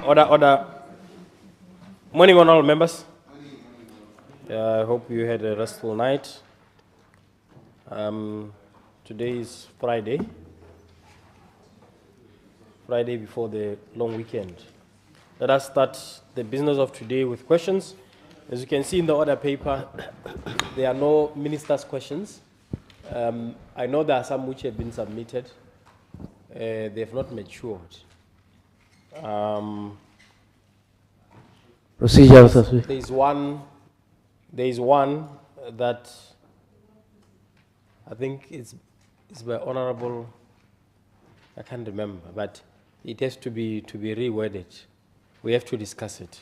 Order. Morning, honorable members. I hope you had a restful night. Today is Friday before the long weekend. Let us start the business of today with questions. As you can see in the order paper, there are no minister's questions. I know there are some which have been submitted. They have not matured. Procedure, there is one that I think it's by Honorable, I can't remember, but it has to be reworded. We have to discuss it.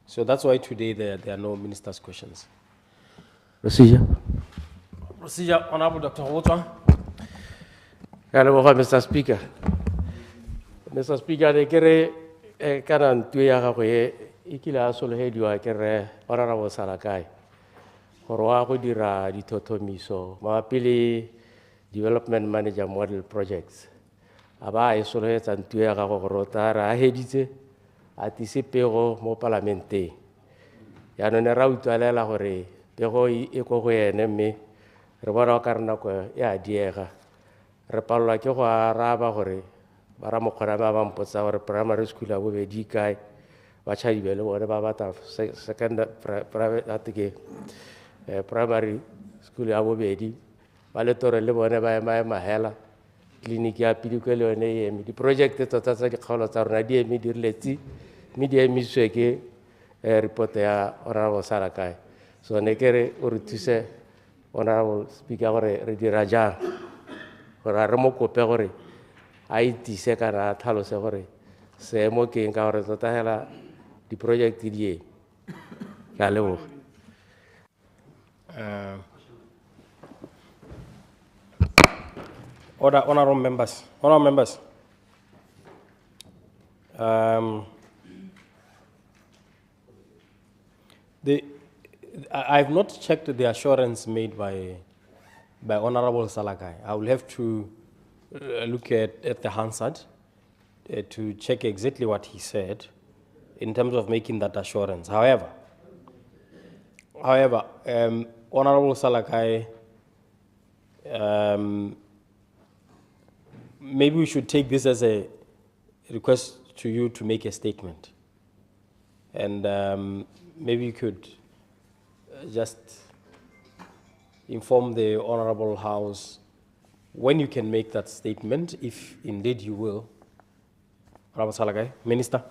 So that's why today there are no minister's questions. Procedure, Honorable Dr. 𝗦𝗘𝗦𝗦𝗜𝗢. Hello, Mr. Speaker. Mr. Speaker, the kere kanan tuya ka koye ikila solo hediwa kere Honorable 𝗦𝗘𝗦𝗦𝗧𝗜. Korwa ko dira ditotomiso mapili development manager model projects. Aba e solo he tsantuya ka go rotara heditse atisipego mo parlamente. Ya no ne ra utwalela gore pego e go go ene mme re bona ka rena ko ya diega. Re palwa ke go araba gore bara mo khona ba ba mpotsa gore primary school a bobedi kae ba tshadibe le bone ba bata primary school ya bobedi ba le tore le bone ba ema hela clinic ya pidiko le yone emi di project tsa di kgaolo tsa rona di emi di riletse mme di emiswe ke report ya Honorable 𝗦𝗧𝗦𝗧𝗏. So ne kere o re thuse Honorable Speaker gore re dira jang gore re mo kope gore a itise kana tlhalose gore seemo ke eng ka gore tota hela di project di e ka leboga. Order, honorable members. I have not checked the assurance made by Honorable 𝗦𝗦𝗦𝗧𝗏. I will have to look at the Hansard to check exactly what he said in terms of making that assurance. However, Honorable 𝗦𝗦𝗦𝗧𝗏, maybe we should take this as a request to you to make a statement. And maybe you could just inform the Honorable House when you can make that statement, if indeed you will. Honorable 𝗦𝗦𝗦𝗧𝗏, Minister.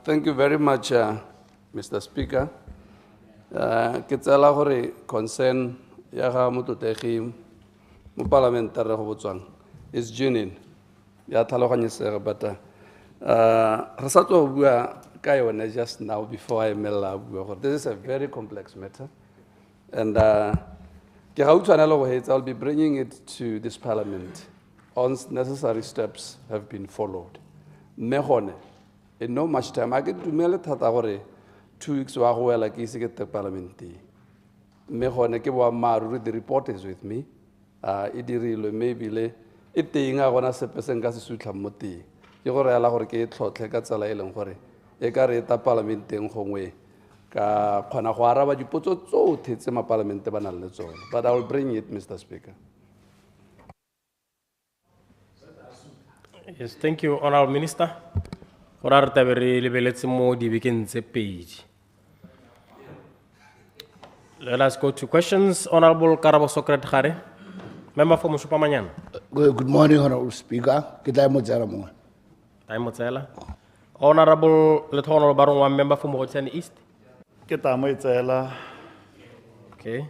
Thank you very much, Mr. Speaker. Ketsala gore concern ya ga 𝗦𝗘𝗦𝗦𝗧𝗏 mo parliamentary go botswang is genuine. Ya tlhaloganyesega but re sa tlo bua ka yone just now before I mela bua gore this is a very complex matter, and ke ga utshwanela go hetsa I'll be bringing it to this parliament once necessary steps have been followed. Mme gone in no much time I get dumele thata gore 2 weeks wa go wela ke ise ke te parliament. Mme gone ke boa maru the report is with me. It dirilwe maybe le e teng a gona sepe se nka se sutlha mo teng ke gore ala gore ke tlhotlhe ka tsela e leng gore e ka re ta parlamenteng gongwe ka khona go araba dipotso tsotlhe tse ma parlamente ba nang le tsone, but I will bring it, Mr. Speaker. Yes, thank you, Honorable Minister. Ora re tabere lebeletse mo dibekeng tse pedi. Let us go to questions. Honorable Karabo 𝗦𝗘𝗦𝗧𝗏, member for Mosupamanyana. Good morning, Honorable Speaker. Honorable Lethono Barongwa, member for Mogotshane East. Okay.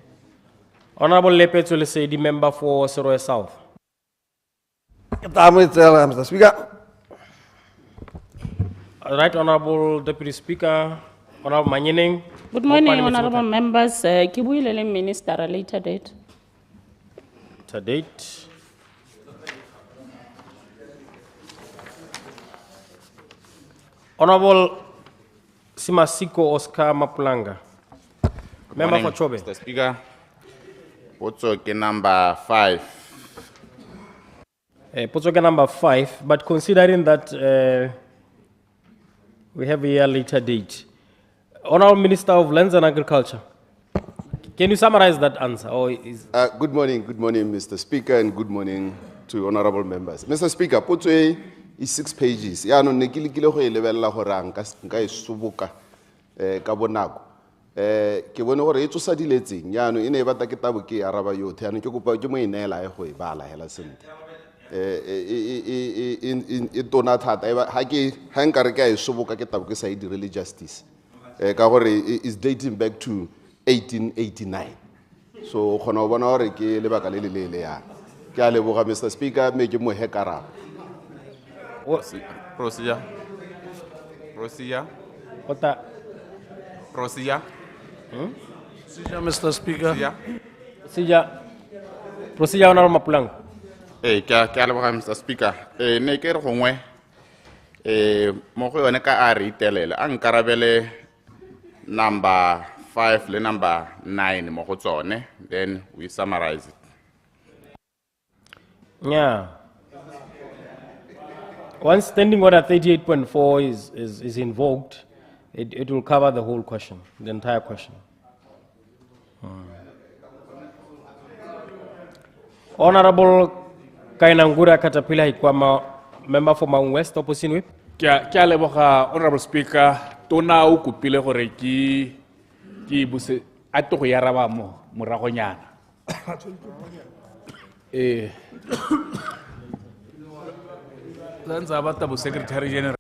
Honorable Lepetso Lesedi, member for Seroe South. Mr. Speaker. All right, Honorable Deputy Speaker, Honorable Manyining. Good morning, honorable members. Kibuilele Minister, a later date. Later date. Honorable Simasiko Oscar Mapulanga, member for Chobe. Mr. Speaker, also number 5. Potsoke number 5, but considering that we have a year later date. Honorable Minister of Lands and Agriculture, can you summarize that answer? Or is Good morning, Mr. Speaker, and good morning to honorable members. Mr. Speaker, potso is 6 pages. Ya no nekile go e lebella gore nka e subuka ka bonako. Ke bone gore e tsosa diletseng. Ya no ene e batla ke tabo ke araba yotlhe. Ya no ke kopa ke mo inela e go e bala hela sente. In tona thata ha nkare ke a e subuka ke tabo ke sa e direle justice. Ka gore is dating back to 1889. So khona bona gore ke lebaka le lelele ya. Ke a leboga Mr. Speaker, me ke mo hekara. Procedure. Mr. Speaker. procedure Honorable Mapulang? Ke a leboga Mr. Speaker. Ne ke re gongwe mo go yone ka a re itelela a nkarabele number 5 le number 9 mo go tsone, then we summarize it. Yeah. Once standing order 38.4 is invoked, it will cover the whole question, the entire question. Honorable Kainangura Caterpillar Hikwama, member for Mount West, opposition whip. Ke a leboga Honorable Speaker, tona o kopile gore ke buse a to go ya raba mo moragonyana. Lanza bata bo Secretary General.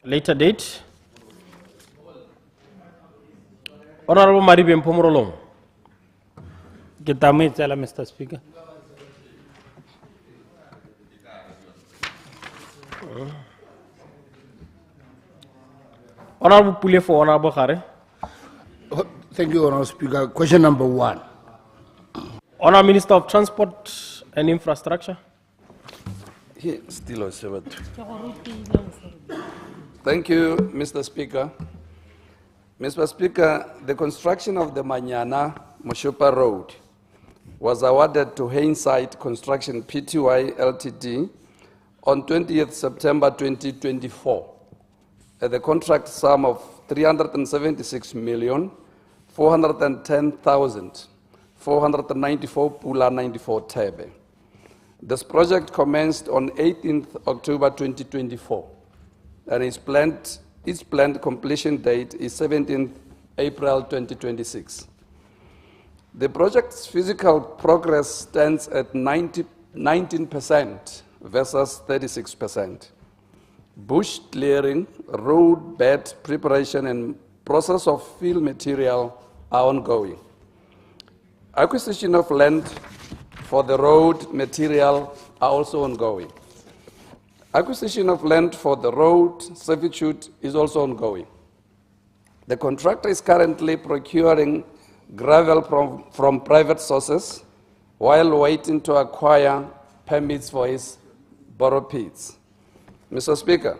Later date. Honorable Maribe Mpomorolong. Mr. Speaker. Honorable Pule for Honorable Khare. Thank you, Honorable Speaker. Question number 1. Honorable Minister of Transport and Infrastructure. Still Thank you, Mr. Speaker. Mr. Speaker, the construction of the Manyana-Moshopa Road was awarded to Hindsight Construction Pty Ltd on 20th September 2024 at the contract sum of 376,410,494 Pula 94 Tebe. This project commenced on 18th October 2024 and its planned completion date is 17th April 2026. The project's physical progress stands at 19% versus 36%. Bush clearing, road bed preparation, and process of fill material are ongoing. Acquisition of land for the road material are also ongoing. Acquisition of land for the road servitude is also ongoing. The contractor is currently procuring gravel from private sources while waiting to acquire permits for his borrow pits. Mr. Speaker,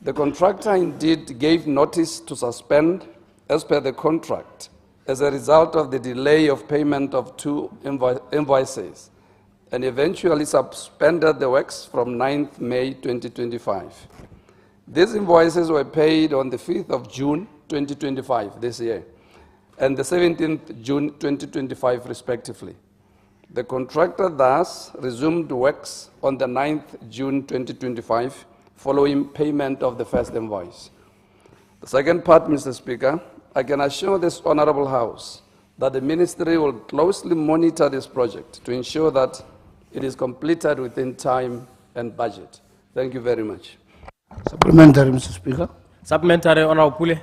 the contractor indeed gave notice to suspend as per the contract as a result of the delay of payment of 2 invoices and eventually suspended the works from 9th May 2025. These invoices were paid on the 5th of June 2025 this year and the 17th June 2025 respectively. The contractor thus resumed works on the 9th June 2025 following payment of the first invoice. The second part, Mr. Speaker, I can assure this Honorable House that the Ministry will closely monitor this project to ensure that it is completed within time and budget. Thank you very much. Supplementary, Mr. Speaker. Supplementary, Honorable Pule.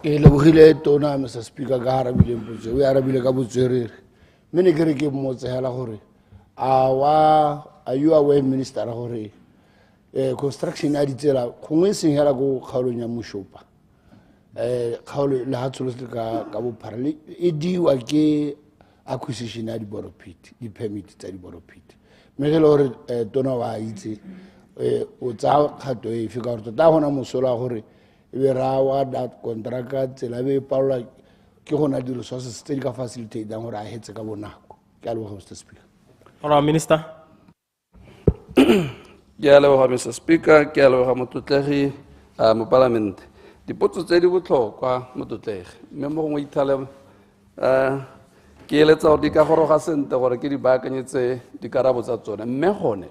Lebogile tona, Mr. Speaker, ka harabile mpotso. We arabile ka botswerere. Mene ke re ke mmotse hela gore are you aware, Minister, gore construction a ditsela gongwe seng hela go kgaolong ya Moshopa. Kgaolo le hatsolo ka bophara e diwa ke acquisition ya di-boropit di-permit tsa di-boropit mme ge le gore tona wa itse o tsaya kgato efe ka gore tota gona mosola gore e be ra wa that contracta tsela be e palelwa ke gona di-resources tse di ka facilitatang gore a hetse ka bonako ke a leboga Mr. Speaker. Honourable Minister. Ke a leboga Mr. Speaker, ke a leboga motlotlegi mo palamente. Dipotso tse di botlhokwa motlotlegi mme mo gongwe ithale ke eletsa gore di ka goroga sentle gore ke di baakanyetse dikarabo tsa tsone mme gone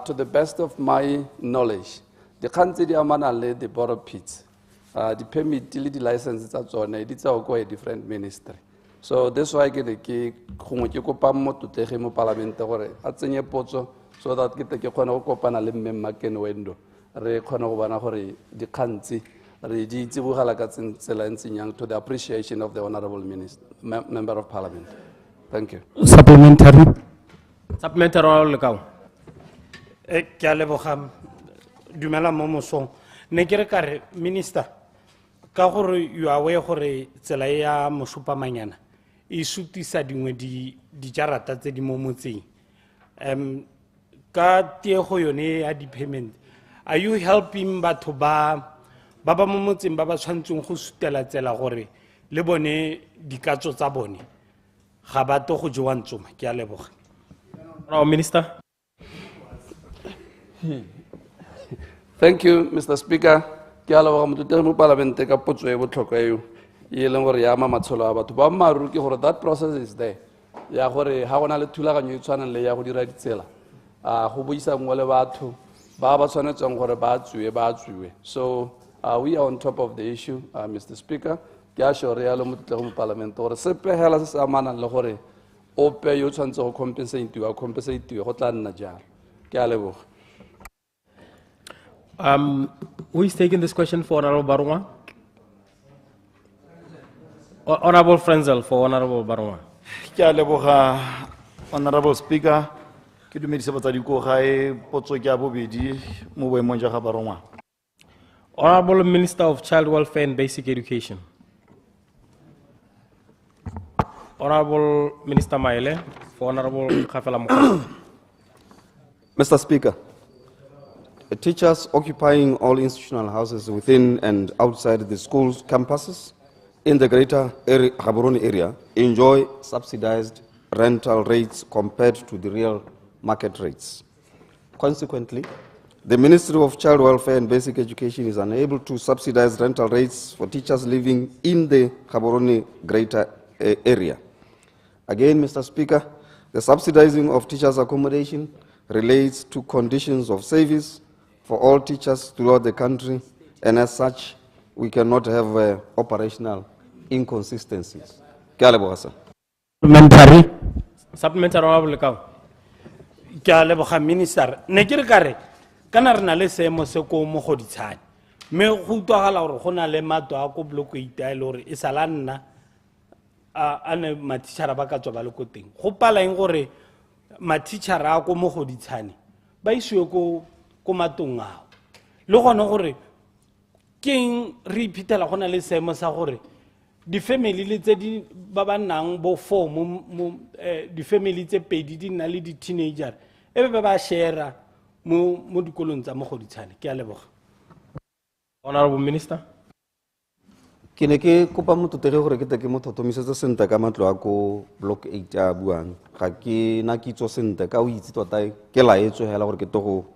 to the best of my knowledge dikgang tse di amanang le di-borrow pits di-permit le di-license tsa tsone di tsao ko a different ministry. So that's why ke gongwe ke kopa motlotlegi mo palamente gore a tsenye potso so that ke kgone go kopana le mme Mmakenwendo re kgone go bona gore dikgang tse re di tsibogela ka tsela ntseng yang to the appreciation of the honorable member of parliament. Thank you. Supplementary. Supplementary Honourable Lekau. Ke a leboga dumela mo mosong ne ke re kare minister ka gore you are aware gore tsela ya mosopamanyana e sutisa dingwe di jarata tse di mo motseng ka tiego yone ya di-payment are you helping batho ba mo motseng ba tshwantseng go sutela tsela gore le bone dikatso tsa bone ga ba to go jewa ntsoma ke a leboga. Minister. Thank you, Mr. Speaker. Ke a leboga motlotlegi mo palamente ka potso e botlhokwa eo e leng gore ya ama matshelo a batho ba mmaaruri ke gore that process is there ya gore ga gona le thulaganyo e tshwanang le ya go dira ditsela go buisanngwe le batho ba tshwanetseng gore ba tswiwe. So we are on top of the issue, Mr. Speaker. Ke a sure ya le motlotlegi mo palamente gore sepegela se se amanang le gore ope yo tshwanetse go compensatiwe go tla nna jalo. Ke a leboga. Who is taking this question for Honourable Baruma? Honourable Frenzel for Honourable Baruma. Ke a leboga Honourable Speaker. Ke dumedisa batsadi ko gae potso ke a bobedi mo boemong jwa ga Baruma. Honourable Minister of Child Welfare and Basic Education. Honourable Minister Maele for Honourable Khafela Mokgwa. Mr. Speaker, teachers occupying all institutional houses within and outside the schools' campuses in the greater Gaborone area enjoy subsidized rental rates compared to the real market rates. Consequently, the Ministry of Child Welfare and Basic Education is unable to subsidize rental rates for teachers living in the Gaborone greater area. Again, Mr. Speaker, the subsidizing of teachers' accommodation relates to conditions of service for all teachers throughout the country, and as such, we cannot have operational inconsistencies. Supplementary. Supplementary Honourable Lekau. Ke a leboga minister ne ke re kare kana re na le seemo se ko mo goditshane me go utlwagala gore go na le mato a ko block 8 a ile gore e sala nna a ne matitšhara ba ka tswa ba le ko teng go palaeng gore matitšhara a ko mo goditshane ba isiwe ko matong ao le gone gore keng re iphetela go na le seemo sa gore di-family le tse di ba ba nnang bo 4 mo di-family tse pedi di nna le di-teenager e be ba share mo dikolong tsa mo goditshane ke a leboga. Honourable Minister. Ke ne ke kopa motlotlegi gore ke mo thotomisetse sentle ka matlo a ko block 8 a buang ga ke na kitso sentle ka o itse tota ke laetswe hela gore ke go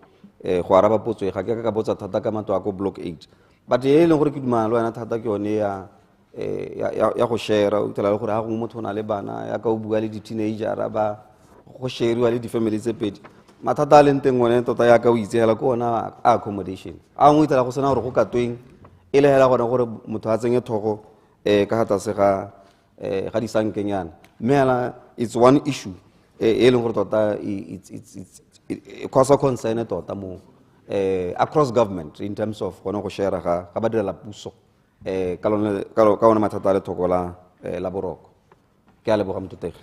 araba potso ga ke ka botsa thata ka matlo a ko block 8 but e leng gore ke dumana le wena thata ke yone ya go share o tla le gore ha go motho na le bana ya ka o bua le di-teenager ba go sharewa le di-family tse pedi mathata a leng teng one tota ya ka o itse hela ko ona accommodation a ngwe itela go sena gore go ka tweng e le hela gona gore motho a tsenye thogo ka hata se ga disankenyana mme hela it's one issue e leng gore tota it's cause of concern tota mo across government in terms of gona go share ga ba direla puso ka ona mathata le thogo la boroko ke a leboga motlotlegi.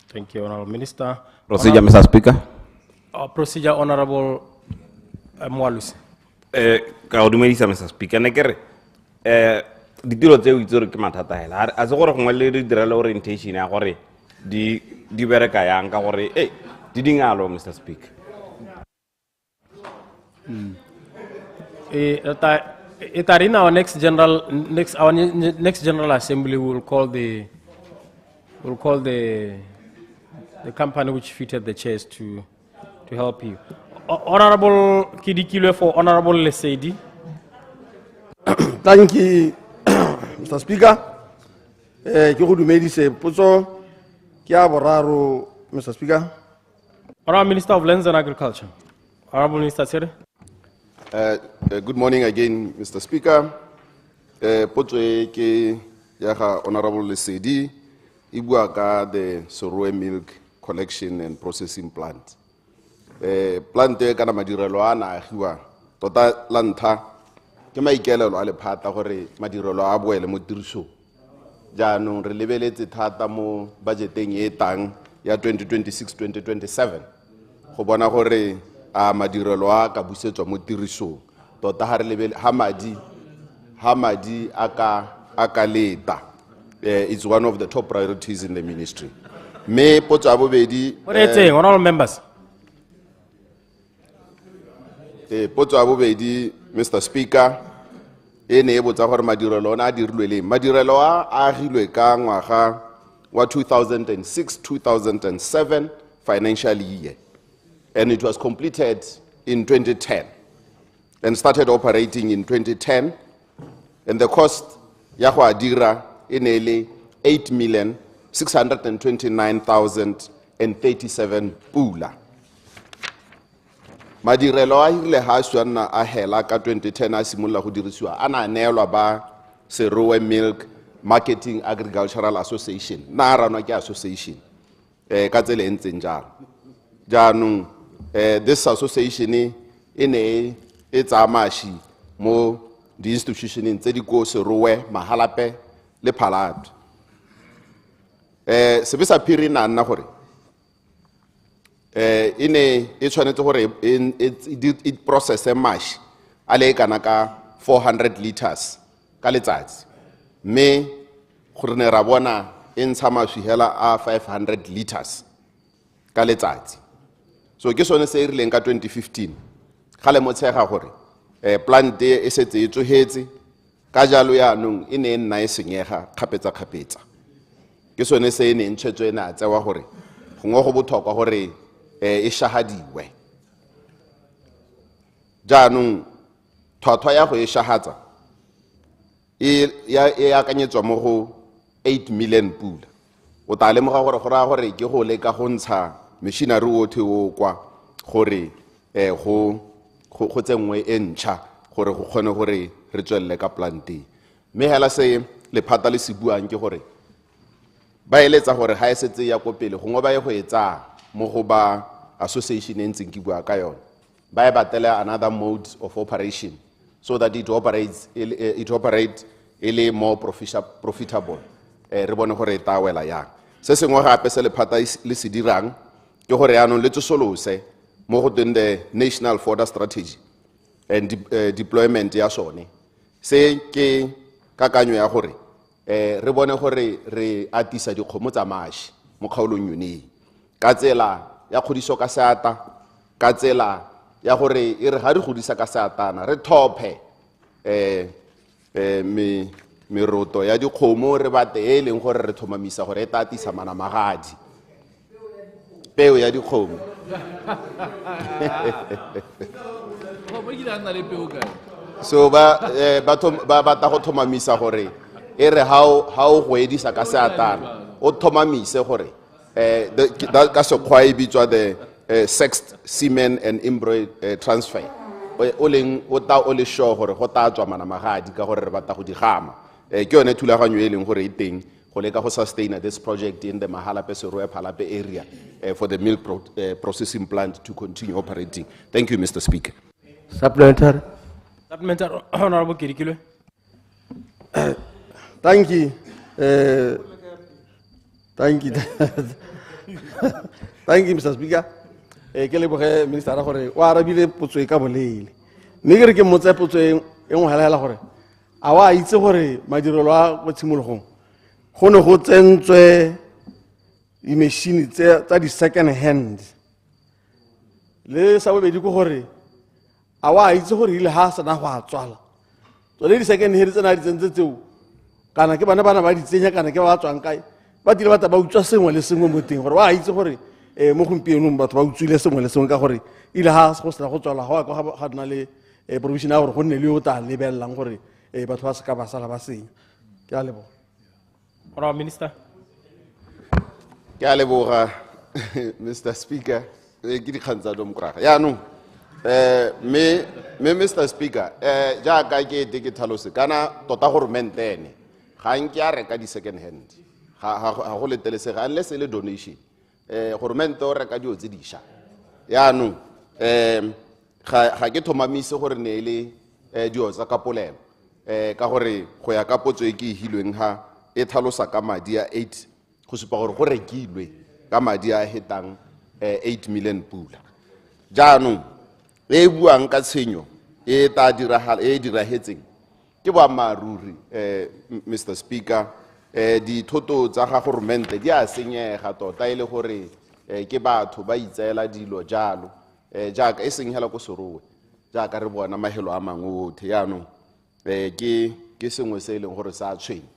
Thank you, Honourable Minister. Procedure, Mr. Speaker. Procedure, Honourable Mwalusi. Ka o dumedisa Mr. Speaker ne kere ditiro tse o itse gore ke mathata hela a se gore gongwe le re direla orientation ya gore di bereka yang ka gore di dingalo Mr. Speaker. In our next general assembly, we'll call the company which fitted the chairs to help you. Honorable Kidikilwe for Honorable Lesedi. Thank you, Mr. Speaker. Ke go dumedise potso ke a boraro, Mr. Speaker. Honorable Minister of Lands and Agriculture. Honorable Minister Tsere. Good morning again, Mr. Speaker. Potso ke ya ga Honorable Lesedi e bua ka the Soroe Milk Collection and Processing Plant. Plant e kana madirelo a na agiwa tota la ntha ke maikelelo a lephata gore madirelo a boele mo tiriso jaanong re lebeletse thata mo budgeteng e tang ya 2026-2027 go bona gore a madirelo a ka busetswa mo tirisong tota ha re lebele ha madi aka leta. It's one of the top priorities in the ministry. Me potso a bobedi honorable members. Potso a bobedi, Mr. Speaker, e ne e botsa gore madirelo ona a dirilwe le madirelo a agilwe ka ngwaga wa 2006-2007 financial year, and it was completed in 2010 and started operating in 2010, and the cost ya go adira e ne le 8,629,037 pula. Madirelo a hirile ha swana a hela ka 2010 a simolla go dirisiwa ana neelwa ba Soroe Milk Marketing Agricultural Association na ranwa ke association ka tsele e ntseng jalo jaanong this association e ne e tsamashi mo di institutioneng tse di ko Soroe Mahalape le Phalatu se be sa phiri na nna gore ine e tshwanetse gore it process mash a le kana ka 400 liters ka letsatsi mme gore ne ra bona e ntsha mašwi hela a 500 liters ka letsatsi. So ke sone se e rileng ka 2015 ga le motshega gore plant e setse e tsogetse ka jalo yaanong e ne nna e senyega kgapetsa ke sone se e ne ntshetswe na tsewa gore gongwe go botlhokwa gore e shahadiwe jaanong thwathwa ya go e shahatsa e akanyetswa mo go 8 million pula o tla lemoga gore go raya gore ke go leka go ntsha machinery otlhe o kwa gore go tsengwe e ntšha gore go kgone gore re tswelele ka plante mme hela se lephata le se buang ke gore ba eletsa gore ha e setse ya ko pele gongwe ba ye go etsa mo go ba association e ntseng ke bua ka yone ba e batela another mode of operation so that it operates e le more profitable re bone gore e tawela yang se sengwe gape se lephata le se dirang ke gore yaanong le tsosolose mo go teng the national fodder strategy and deployment ya sone se ke kakanyo ya gore re bone gore re atisa dikgomo tsa mašwi mo kgaolong yone ka tsela ya kgodiso ka seata ka tsela ya gore e re ga re godisa ka seatana re thophe meroto ya dikgomo re bate e leng gore re thomamisa gore e tatisa manamagadi peo ya dikgomo so ba bata go thomamisa gore e re ha o go edisa ka seatana o thomamise gore ka sekgwa e bitswa the sexed semen and embryo transfer o leng o ta o le sure gore go ta tswa manamagadi ka gore re bata go di gama ke yone thulaganyo e leng gore e teng go leka go sustain this project in the Mahalape Soroe Phalape area for the milk processing plant to continue operating. Thank you, Mr. Speaker. Supplementary. Supplementary, Honorable Kidikilwe. Thank you. Thank you. Thank you, Mr. Speaker. Ke leboge minister ra gore wa arabile potso e ka bolele mme ke re ke motse potso e ngwe hela gore a wa itse gore madirelo a go tshimologong go ne go tsentswe di-machine tsa di-second hand le sa bobedi ko gore a wa itse gore ile ha sana go a tswala tsone di-second hand tsena di tsentse tseo kana ke bana ba di tsenya kana ke ba tswang kae ba dile ba utswa sengwe le sengwe mo teng gore wa itse gore mo gompienong batho ba utswile sengwe le sengwe ka gore ile ha go sena go tswala ga dina le provision ya gore go nne le yo ta lebellang gore batho ba se ka ba sala ba senya ke a leboga. Honourable Minister. Ke a leboga Mr. Speaker ke dikgang tsa domokraga yaanong me Mr. Speaker jaaka ke ke tlhalose kana tota goromente ene ga nke a reka di-second hand ga go letelesega unless e le donation goromente o reka dio tse dišwa yaanong ga ke thomamise gore ne e le dio tsa ka polelo ka gore go ya ka potso e ke e hilweng ha e tlhalosa ka madi a 8 go supa gore go rekilwe ka madi a hetang 8 million pula jaanong e buang ka tshenyo e dirahetseng ke boammaaruri Mr. Speaker dithoto tsa ga goromente di a senyega tota e le gore ke batho ba itseela dilo jalo jaaka e seng hela ko serowe jaaka re bona mahelo a mangwe othe yaanong ke sengwe se e leng gore sa tshwenye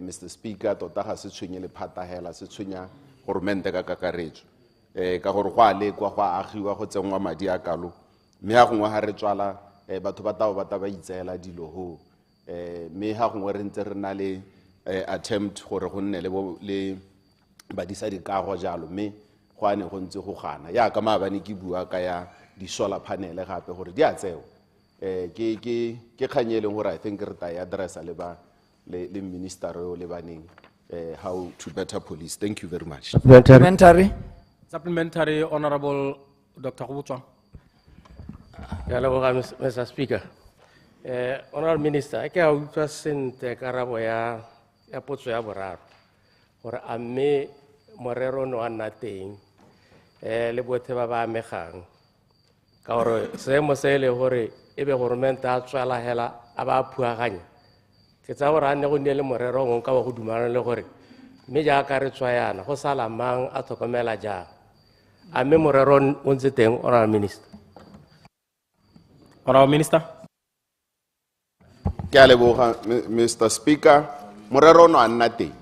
Mr. Speaker tota ga se tshwenye le phatahela se tshwenya goromente ka kakaretso ka gore go a lekwa go a agiwa go tsenngwa madi a kalo mme ha gongwe ha re tswala batho ba ta ba itseela dilo ho mme ha gongwe re ntse re na le attempt gore go nne le badisa dikago jalo mme go ane go ntse go gana ya ka maabane ke bua ka ya di-solar panel gape gore di a tseo ke kganyeleng gore I think re ta e addressa le minister o le baneng how to better police. Thank you very much. Supplementary, Honourable Dr. 𝗦𝗘𝗦𝗦𝗜𝗡. Mr. Speaker. Honourable Minister, ke a utlwa sentle karabo ya potso ya boraro gore a mme morero no a nna teng le botlhe ba ba amegang ka gore seemo se e le gore e be goromente a tswala hela a ba phuaganya ke tsa gore a nne go nne le morero ngwe ka ba go dumana le gore mme jaaka re tswa yana go sala mang a tlhokomela jang a mme morero o ntse teng. Honourable Minister. Honourable Minister. Ke a leboga Mr. Speaker morero no a nna teng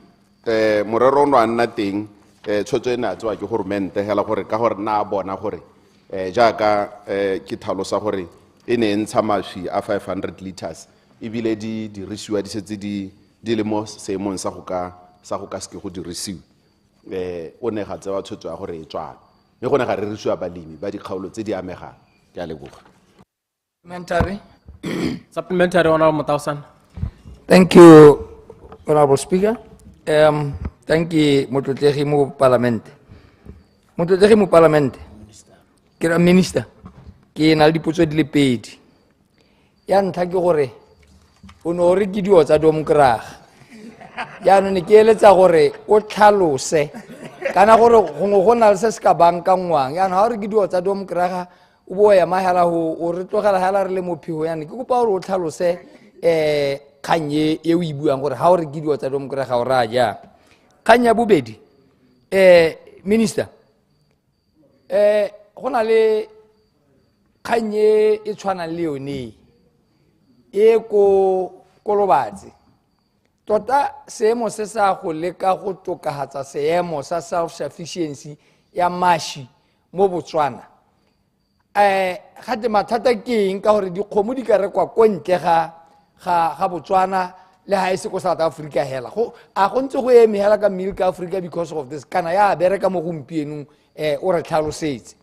morero no a nna teng tshotse ena tswa ke goromente hela gore ka gore na bona gore jaaka ke tlhalosa gore e ne ntsha maswi a 500 liters ebile di dirisiwa di setse di le mo seemong sa go ka se go dirisiwa o ne ga tsewa tshotso ya gore e tswala mme go ne ga re risiwa balemi ba dikgaolo tse di amegang. Ke a leboga. Supplementary, Honourable 𝗦𝗘𝗦𝗧𝗜𝗡. Thank you, Honourable Speaker. Thank you, 𝗦𝗘𝗘𝗧𝗜𝗡 mo Parliament. 𝗦𝗘𝗘𝗧𝗜𝗡 mo Parliament. Ke Minister, ke na le dipotso di le pedi. Ya ntlha ke gore o ne o re ke dio tsa domokraga yaanong ne ke eletsa gore o tlhalose kana gore gongwe go na le se se ka bankangwang yaanong ga o re ke dio tsa domokraga o bo ya mahela o re tlogela hela re le mophigo yaanong ke kopa gore o tlhalose kgang e o e buang gore ga o re ke dio tsa domokraga o raya jang. Kgang ya bobedi Minister go na le kgang e tshwanang le yone e ko kolobatse tota seemo se sa go leka go tokahatsa seemo sa self-sufficiency ya mashi mo Botswana gate mathata ke eng ka gore dikgomo di ka rekwa ko ntle ga Botswana le ha e se ko South Africa hela a go ntse go eme hela ka milk Africa because of this kana ya bereka mo gompienong o re tlhalosetse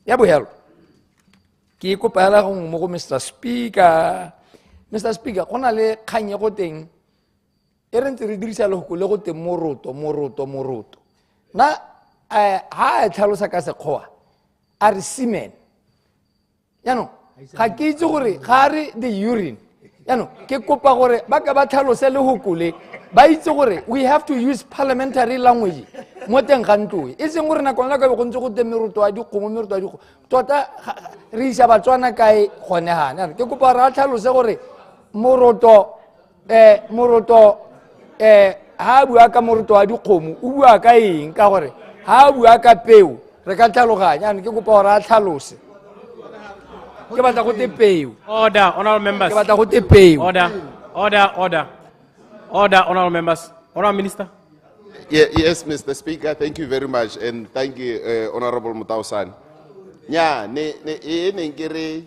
ya bohelo ke kopa hela go mo go Mr. Speaker. Mr. Speaker, go na le kgang go teng e re ntse re dirisa le go teng moroto na ha e tlhalosa ka sekgowa a re semen yaanong ga ke itse gore ga re the urine yaanong ke kopa gore ba ka ba tlhalose le hokole ba itse gore we have to use parliamentary language mo teng ga ntlo e seng gore nakong la ka be go ntse go teng meroto wa dikgomo tota re isa Batswana kae gone hana ke kopa re a tlhalose gore moroto moroto ha bua ka moroto wa dikgomo o bua ka eng ka gore ha bua ka peo re ka tlhaloganya ke kopa gore a tlhalose ke batla go te peo. Order, honorable members. Ke batla go te peo. Order, honorable members. Honorable Minister. Yes, Mr. Speaker, thank you very much, and thank you, Honorable 𝗦𝗘𝗦𝗡𝗧𝗜𝗡. Yeah, ne kere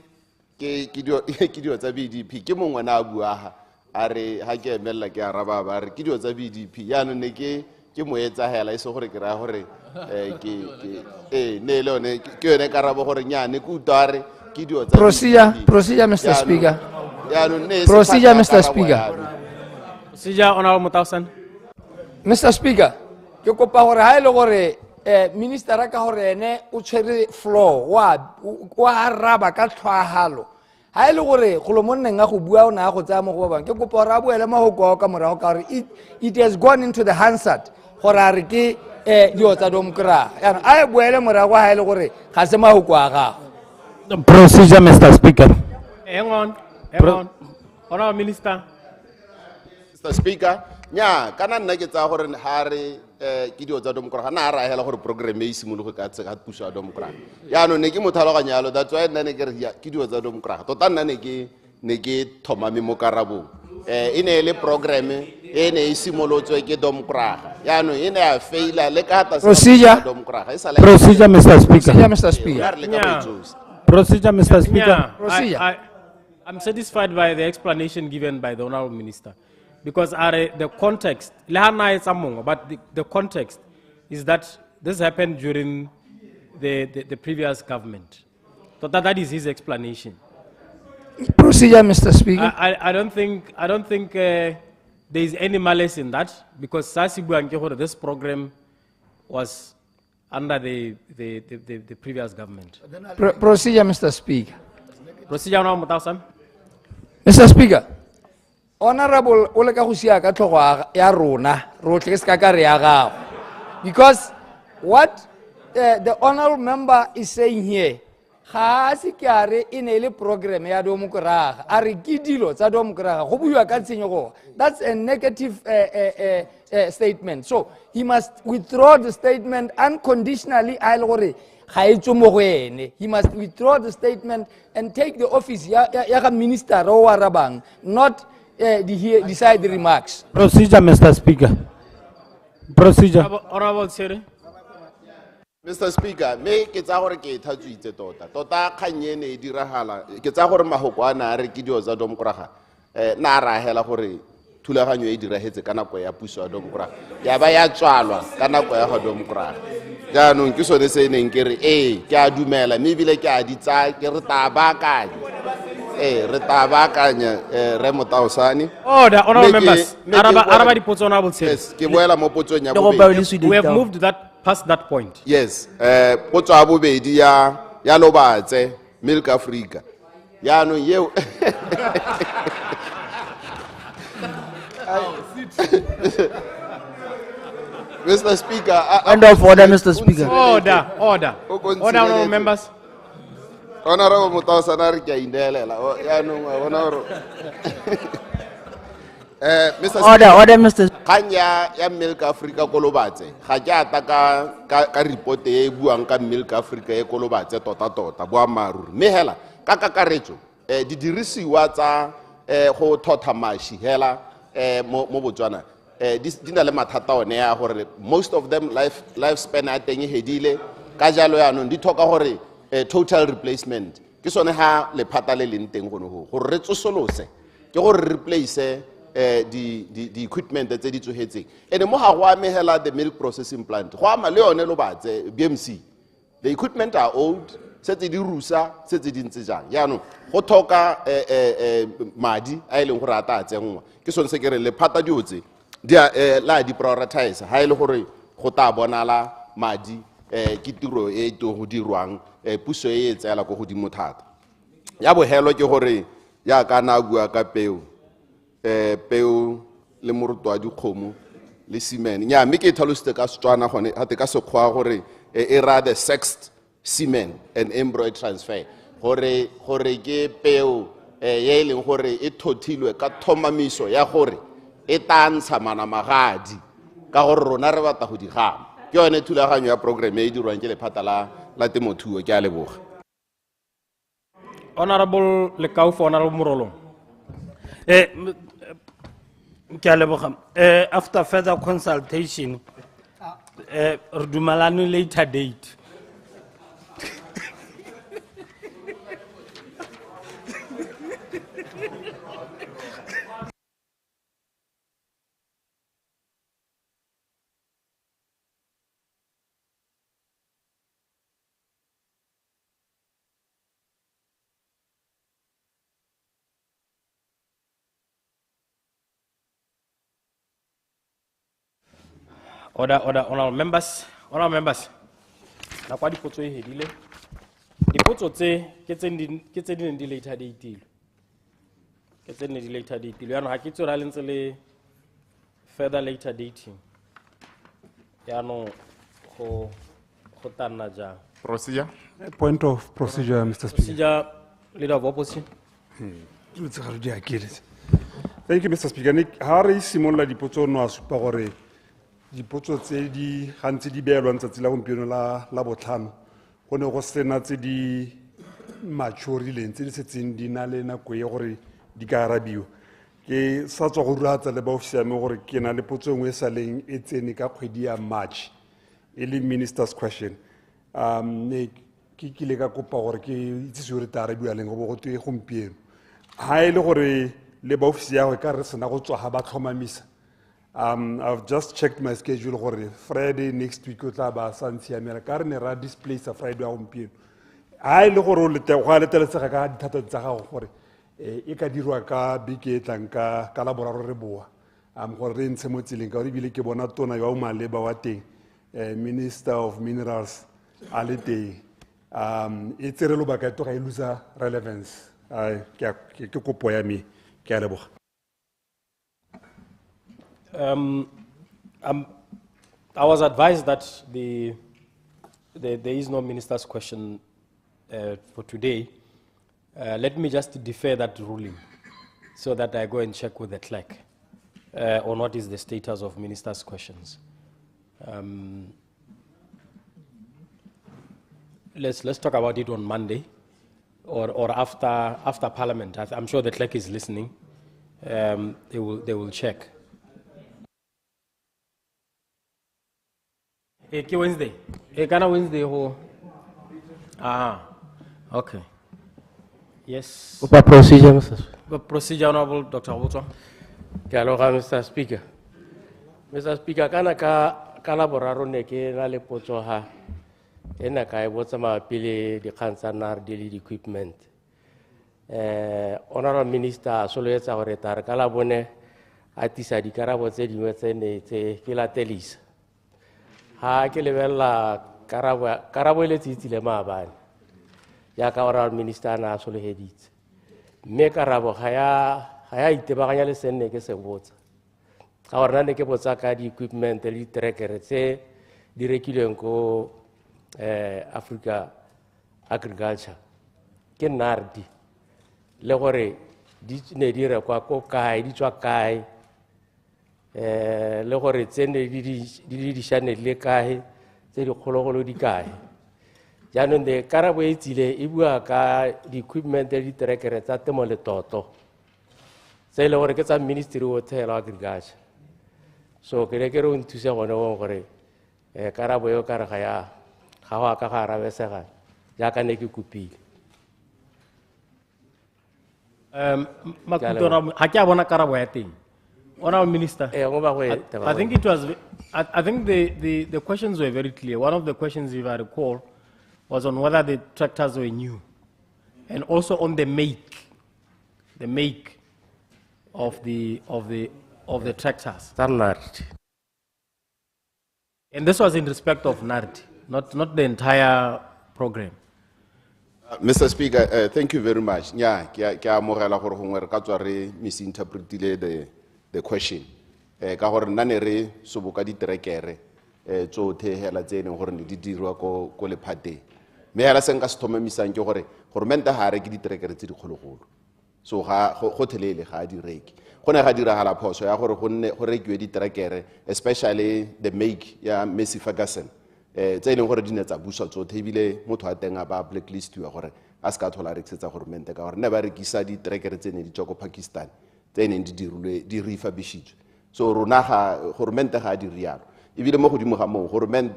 ke dio tsa BDP ke mongwe na bua ha are ha ke emela ke araba ba re ke dio tsa BDP ya no ne ke mo etsa hela iso gore ke ra gore ne le one ke yone karabo gore nya ne ku utare ke dio tsa procedure Mr. Speaker. Ya no ne Procedure Mr. Speaker. Procedure honorable 𝗦𝗘𝗧𝗏. Mr. Speaker, ke kopa gore ha ile gore minister ka gore ene o tshwere floor wa araba ka tlhwahalo ha ile gore go lo monneng a go bua o na go tsaya mo go bang ke kopa gore a boele mahoko ka morago ka gore it has gone into the Hansard gore a re ke dio tsa domkra yana a boele morago ha ile gore ga se mahoko a gago. Procedure Mr. Speaker. Hang on. Honorable Minister. Mr. Speaker, nya kana nna ke tsa gore ha re ke dio tsa domkra na ra hela gore program e simologe ka tse ka puso ya domkra ya no ne ke mothaloganya yalo that's why nna ne ke re ke dio tsa domkra tota nna ne ke thomame mo karabo ine le program e ne e simolotswe ke domkra ya no ine a faila le ka ta domkra Procedure Mr. Speaker. Procedure Mr. Speaker. I'm satisfied by the explanation given by the Honorable Minister. Because the context, but the context is that this happened during the previous government. So that is his explanation. Procedure, Mr. Speaker. I don't think there is any malice in that, because this program was under the previous government. Procedure, Mr. Speaker. Procedure, Honorable 𝗦𝗘𝗧𝗏. Mr. Speaker. Honorable ole ka go sia ka tlhogo ya rona rotle se ka ka re ya gago, because what the honorable member is saying here ga se ke are ine le program ya domokraga a re ke dilo tsa domokraga go buiwa ka tshenyego. That's a negative statement, so he must withdraw the statement unconditionally. A ile gore ga e tswe mo go ene, he must withdraw the statement and take the office ya ga minister o wa rabang, not decide the remarks. Procedure, Mr. Speaker. Procedure. Honorable Siri. Mr. Speaker, me ke tsa gore ke thatsuitse tota khanye ne diragala ke tsa gore mahoko ana re ke dio tsa domkraga na ra hela gore thulaganyo e dirahetse kana go ya puso ya domkraga ya ba ya tswalwa kana go ya ga domkraga ja no ke sone se neng ke re ke a dumela me bile ke a ditsa ke re tabakanye re tabakanya re 𝗦𝗘𝗧𝗏𝗧𝗏. Order, honorable members. Araba di potso honorable Siri. Yes, ke boela mo potsong ya bobedi. We have moved past that point. Yes, potso ya bobedi ya lobatse Milk Africa. Ya no yeo. Mr. Speaker, end of order, Mr. Speaker. Order, honorable members. Honorable 𝗦𝗘𝗧𝗏𝗧𝗏 ke indelela ya no honorable Mr. Order, Mr. Kanya ya Milk Africa kolobatse ga ke ata ka report e buang ka Milk Africa e kolobatse tota boa maruri me hela ka kakaretso di dirisiwa tsa go thotha mashi hela mo Botswana di na le mathata one ya gore most of them lifespan a teng hedile ka jalo ya no di thoka gore total replacement ke sone ha le phata le leng teng gono go re tsosolose ke gore replace the equipment tse di tsohetseng ene mo ha go amehela the milk processing plant go ama le yone lo batse BMC the equipment are old setse di rusa setse di ntse jang ya no go thoka madi a ile gore ata tsengwa ke sone se ke re le phata diotse dia la di prioritize ha ile gore go ta bonala madi ke tiro e to go dirwang puso e tsela go godimo thata ya bohelo ke gore ya kana bua ka peo le moruto wa dikgomo le semen nya me ke tlhalositse ka Setswana gone ha te ka sekgwa gore e ra the sexed semen and embryo transfer gore ke peo ye e leng gore e thothilwe ka thomamiso ya gore e tantsha manamagadi ka gore rona re batla go di gama ke yone thulaganyo ya program e dirwang ke lephata la temothuo ke a leboga. Honorable Lekau, Honorable Morolong. After further consultation, Dumalani later date. Honorable members. Na kwa dipotso e hedile. Dipotso tse ke tse di neng di later date-ilwe. Ke tse neng di later date-ilwe. Yana ha ke tsora le ntse le further later dating. Yana go tanna ja. Procedure? Point of procedure, Mr. Speaker. Procedure, Leader of Opposition. Thank you, Mr. Speaker. Ha re simolla dipotso no a supa gore dipotso tse di gantsi di beelwang tsatsi la gompieno la botlhano go ne go sena tse di maturileng tse di setseng di na le nako e gore di ka arabiwa ke sa tswa go ruatsa le ba ofisi ya me gore ke na le potso nngwe e sa leng e tsene ka kgwedi ya March e le minister's question ne ke kile ka kopa gore ke itsise gore ta arabiwa leng go bo go twe gompieno ha e le gore le ba ofisi ya go ka re sena go tswa ga ba tlhomamisa. I've just checked my schedule gore Friday next week o tla ba sa ntshiamela ka re ne ra display sa Friday wa gompieno ha e le gore o go a leteletsega ka dithata tsa gago gore e ka dirwa ka beke e tlang ka laboraro re boa gore re ntshe mo tseleng ka gore ebile ke bona tona yo o maleba wa teng Minister of Minerals a le teng e tsere lobaka e toga e losa relevance ke kopo ya me ke a leboga. I was advised that there is no minister's question for today. Let me just defer that ruling so that I go and check with the clerk on what is the status of minister's questions. Let's talk about it on Monday or after Parliament. I'm sure the clerk is listening. They will check. Ke Wednesday. Kana Wednesday ho. Okay. Yes. Procedure, Mr. Procedure, Honorable Dr. Owutu. Mr. Speaker. Mr. Speaker, kana ka laboraro ne ke na le potso ha ena ka e botsa mapile di khantsana di le equipment. Honorable Minister so le etsa gore tare ka la bone atisa di karabo tse dingwe tse ne tse ke la telisa. Ha ke lebella karabo ile tsitsile maabane ya ka ora minister na so le heditse me karabo ga ya itebaganya le senne ke se botsa ka ora ne ke botsa ka di equipment le tracker tse di rekileng ko Africa agriculture ke nardi le gore di ne di rekwa ko kae di tswa kae le gore tsene di shane le kae tse di kgologolo di kae jaanong de karabo e tsile e bua ka di equipment le tracker tsa temo le toto tse le gore ke tsa ministry of agriculture so ke re o nthusa gone gore karabo yo ka re ga wa ka ga arabesega jaaka ne ke kopile Makutona ha ke a bona karabo ya teng. Honorable Minister, I think it was. I think the questions were very clear. One of the questions, if I recall, was on whether the tractors were new, and also on the make of the tractors. And this was in respect of NARD, not the entire program. Mr. Speaker, thank you very much. Yeah, ke amogela gore gongwe re ka tswa re misinterpretile the question. Ka gore nna ne re soboka di trekere tsotlhe hela tse ene gore ne di dirwa ko lephateng. Me hela se nka se thomamisang ke gore government ha re ke di trekere tse di kgologolo. so ga gotlhelele ga di reki go ne ga diragala phoso ya gore go rekiwe diterekere especially the make ya Massey Ferguson tse leng gore di ne tsa buswa tsotlhe ebile motho a teng a ba blacklistiwa gore a se ka thola rekisetsa government ka gore ne ba rekisa diterekere tse ne di tswa ko Pakistan tse neng di refurbishitswe so rona ga government ga di rialo ebile mo godimo ga moo government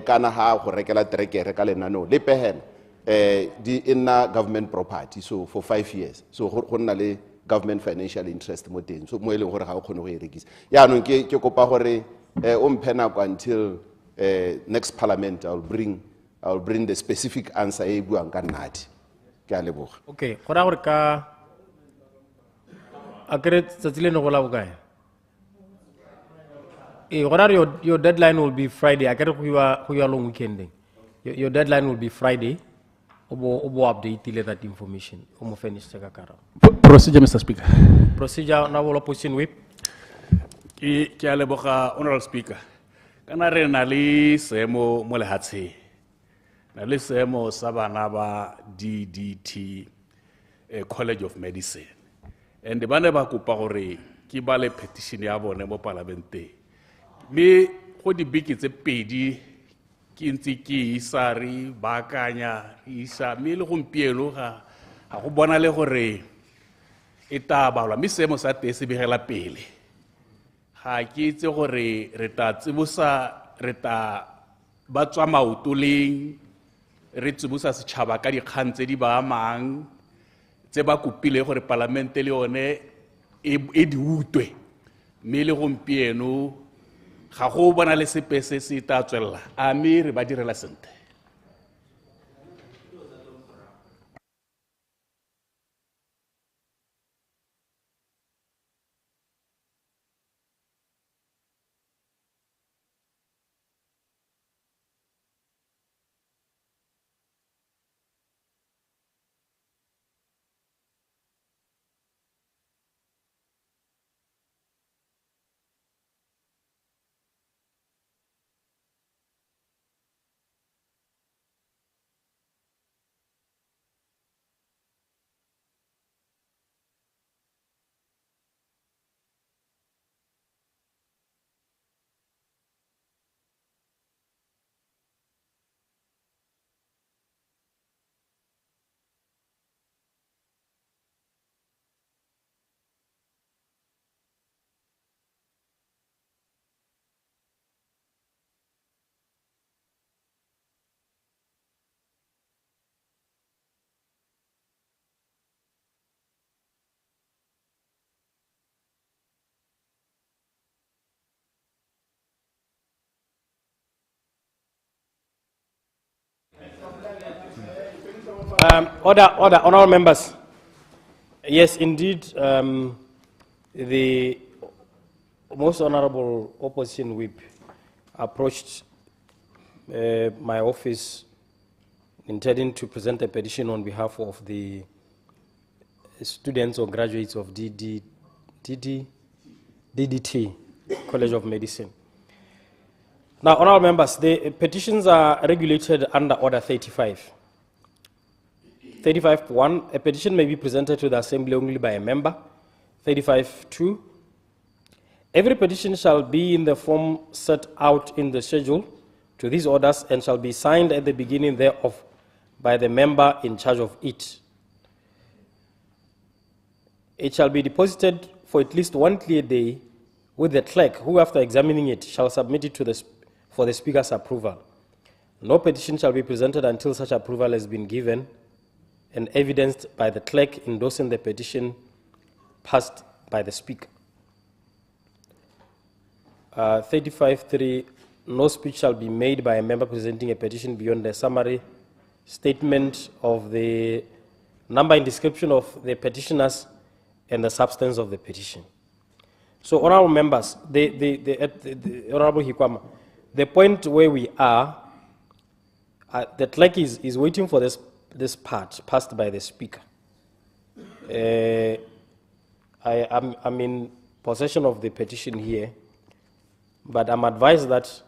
kana ha go rekela terekere ka lenaneo le pehela di inna government property so for 5 years so go nna le government financial interest mo teng so mo eleng gore ga o kgone go e rekisa yaanong ke kopa gore o mphe nako until next parliament I'll bring the specific answer e buang ka nnati ke a leboga okay go ra gore ka akere tsatsi le no go la bokae your deadline will be Friday akere go ya long weekending your deadline will be Friday obo update that information omo finish ka kara Procedure, Mr. Speaker. Procedure, honorable opposition whip. Ke a leboga, Honorable Speaker. Kana re na le seemo mo lehatsheng. Na le seemo sa bana ba DDT College of Medicine. And ba ne ba kopa gore ke ba le petition ya bone mo parlamente. Me go di biki tse pedi ke ntse ke isari ba kanya isa me le gompieno ga go bona le gore eta balwa mme seemo sa teng se begela pele ga ke itse gore re ta tsibosa re ta ba tswa maotoleng re tsibosa setšhaba ka dikgang tse di ba amang tse ba kopile gore parlamente le yone e di utwe mme le gompieno ga go bona le sepe se se ta tswelela a mme re ba direla sentle Order, honorable members. Yes, indeed, the most honorable opposition whip approached my office intending to present a petition on behalf of the students or graduates of DDT College of Medicine. Now, honorable members, the petitions are regulated under Order 35. 35.1, a petition may be presented to the Assembly only by a member. 35.2, every petition shall be in the form set out in the schedule to these orders and shall be signed at the beginning thereof by the member in charge of it. It shall be deposited for at least one clear day with the clerk, who after examining it shall submit it to for the Speaker's approval. No petition shall be presented until such approval has been given and evidenced by the clerk endorsing the petition passed by the Speaker. 35.3, no speech shall be made by a member presenting a petition beyond the summary statement of the number and description of the petitioners and the substance of the petition. So, honorable members, the Honorable Hikwama, the point where we are, the clerk is waiting for this part passed by the Speaker. I'm in possession of the petition here, but I'm advised that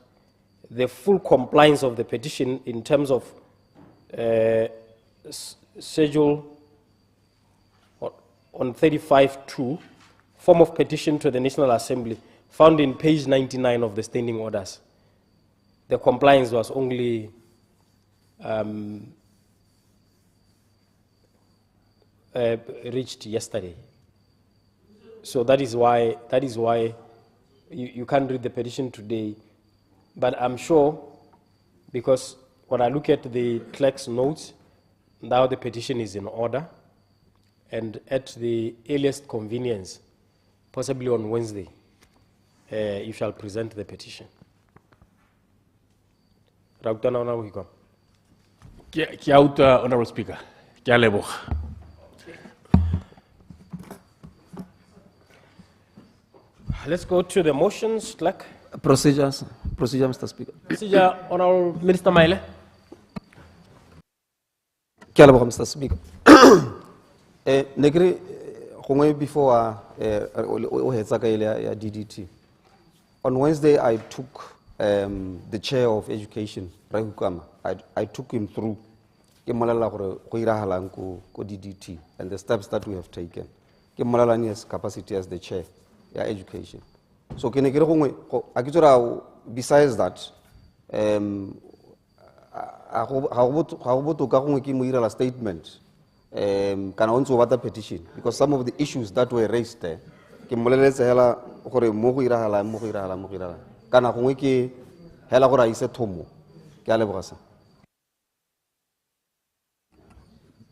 the full compliance of the petition in terms of schedule on 35.2, form of petition to the National Assembly, found in page 99 of the standing orders. The compliance was only reached yesterday. So that is why you can't read the petition today. But I'm sure, because when I look at the clerk's notes, now the petition is in order, and at the earliest convenience, possibly on Wednesday, you shall present the petition. Honorable Speaker. Let's go to the motions, clerk. Procedure, Mr. Speaker. Procedure, Honorable Minister Maile. Mr. Speaker. Negri, before DDT. On Wednesday, I took the chair of education, Rahukama. I took him through DDT and the steps that we have taken. His capacity as the chair of education. So besides that, a statement can also what the petition, because some of the issues that were raised there,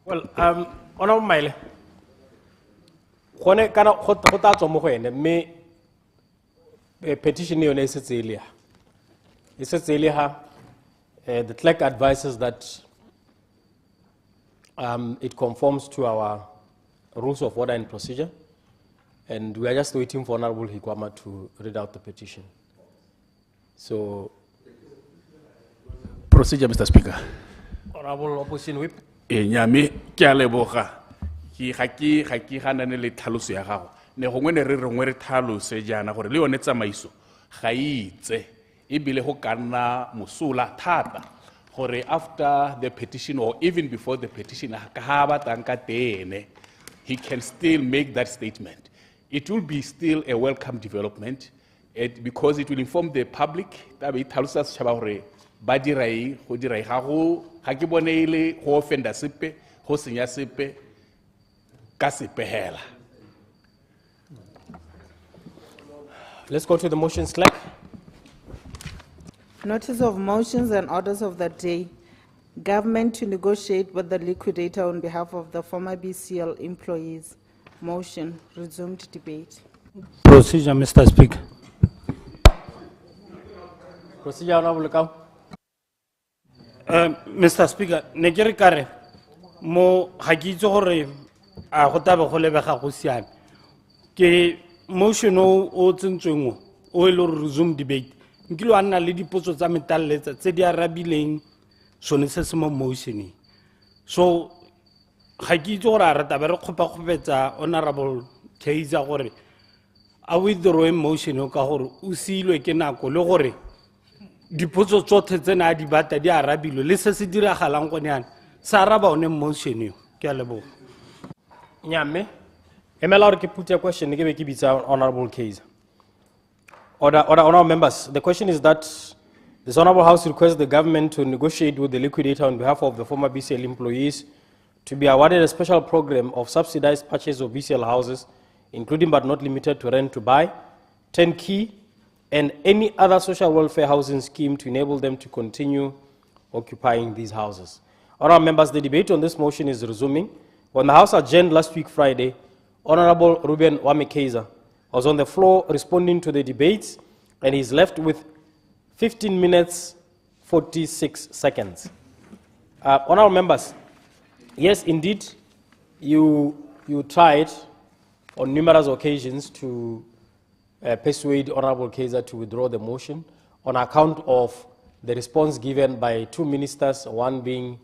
well, Honorable Maile, when kana hota tsomo go ene me petition yone is earlier. It's earlier. The clerk advises that it conforms to our rules of order and procedure, and we are just waiting for Honorable Hikwama to read out the petition. So, procedure, Mr. Speaker. Honorable Opposition Whip. Nyame ke a leboga ki ganane le tlhaloso ya gago ne gongwe ne re rengwe re tlhalose jana gore le yone tsamaiso ga itse e bile go kana mosola thata gore after the petition or even before the petition ka ba tanka tene he can still make that statement. It will be still a welcome development because it will inform the public that be tlhalosa setšhaba gore ba dirai go dirai ga go ga ke bone ile go offenda sepe go senya sepe ka sepehela. Let's go to the motions, clerk. Notice of motions and orders of the day. Government to negotiate with the liquidator on behalf of the former BCL employees. Motion. Resumed debate. Procedure, Mr. Speaker. Procedure, Honorable Lekau. Mr. Speaker, ne ke re kare mo ga ke itse gore a go tabe go lebega go siame ke motion o tsentsweng o ile re resume debate nkile wa nna le dipotso tsa metalletsa tse di arabileng sone se se mo motioneng so ga ke itse gore a re tabe re kgopakgopetsa Honorable Kaiser gore a withdraw motion ka gore o siilwe ke nako le gore dipotso tsotlhe tsena a di bata di arabilwe le se se diragalang gone yana sa araba one motion eo ke a leboga Nyame, emela ke put a question ke be ke bitsa Honorable Kaiser. Honorable members, the question is that this Honorable House requests the government to negotiate with the liquidator on behalf of the former BCL employees to be awarded a special program of subsidized purchase of BCL houses, including but not limited to rent to buy, turnkey, and any other social welfare housing scheme to enable them to continue occupying these houses. Honorable members, the debate on this motion is resuming. When the House adjourned last week Friday, Honorable Ruben Wamekeza was on the floor responding to the debates, and he's left with 15 minutes, 46 seconds. Honorable members, yes, indeed, you tried on numerous occasions to persuade Honorable Kaiser to withdraw the motion on account of the response given by two ministers, one being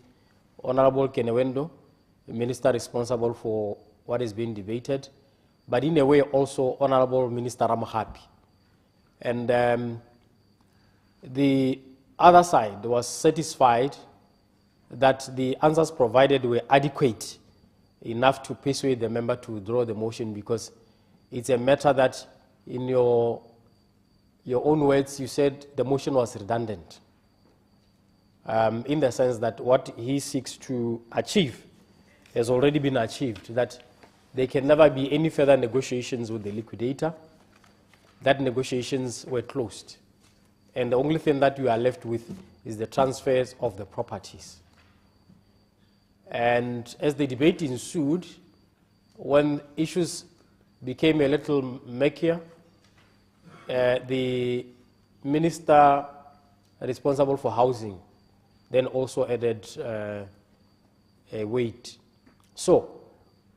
Honorable Kenewendo, the minister responsible for what is being debated, but in a way also Honorable Minister Ramhapi. And the other side was satisfied that the answers provided were adequate enough to persuade the member to withdraw the motion, because it's a matter that, in your own words, you said the motion was redundant, in the sense that what he seeks to achieve has already been achieved, that there can never be any further negotiations with the liquidator, that negotiations were closed. And the only thing that you are left with is the transfers of the properties. And as the debate ensued, when issues became a little murkier, the minister responsible for housing then also added a weight. So,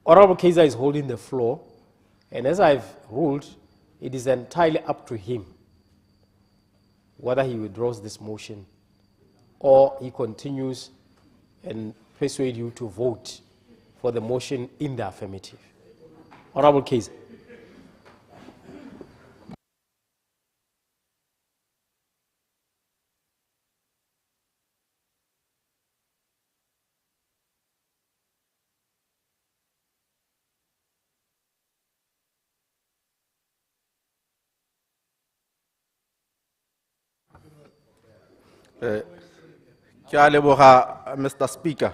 Honorable Kezza is holding the floor, and as I've ruled, it is entirely up to him whether he withdraws this motion or he continues and persuade you to vote for the motion in the affirmative. Honorable Kezza. Mr. Speaker.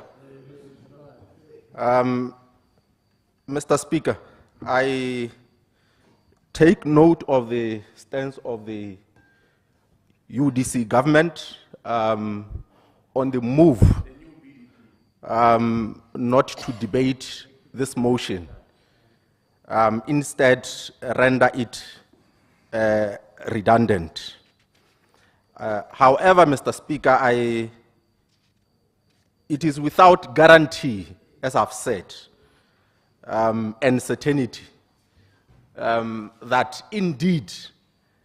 Mr. Speaker, I take note of the stance of the UDC government on the move not to debate this motion, instead render it redundant. However, Mr. Speaker, it is without guarantee, as I've said, and certainty, that indeed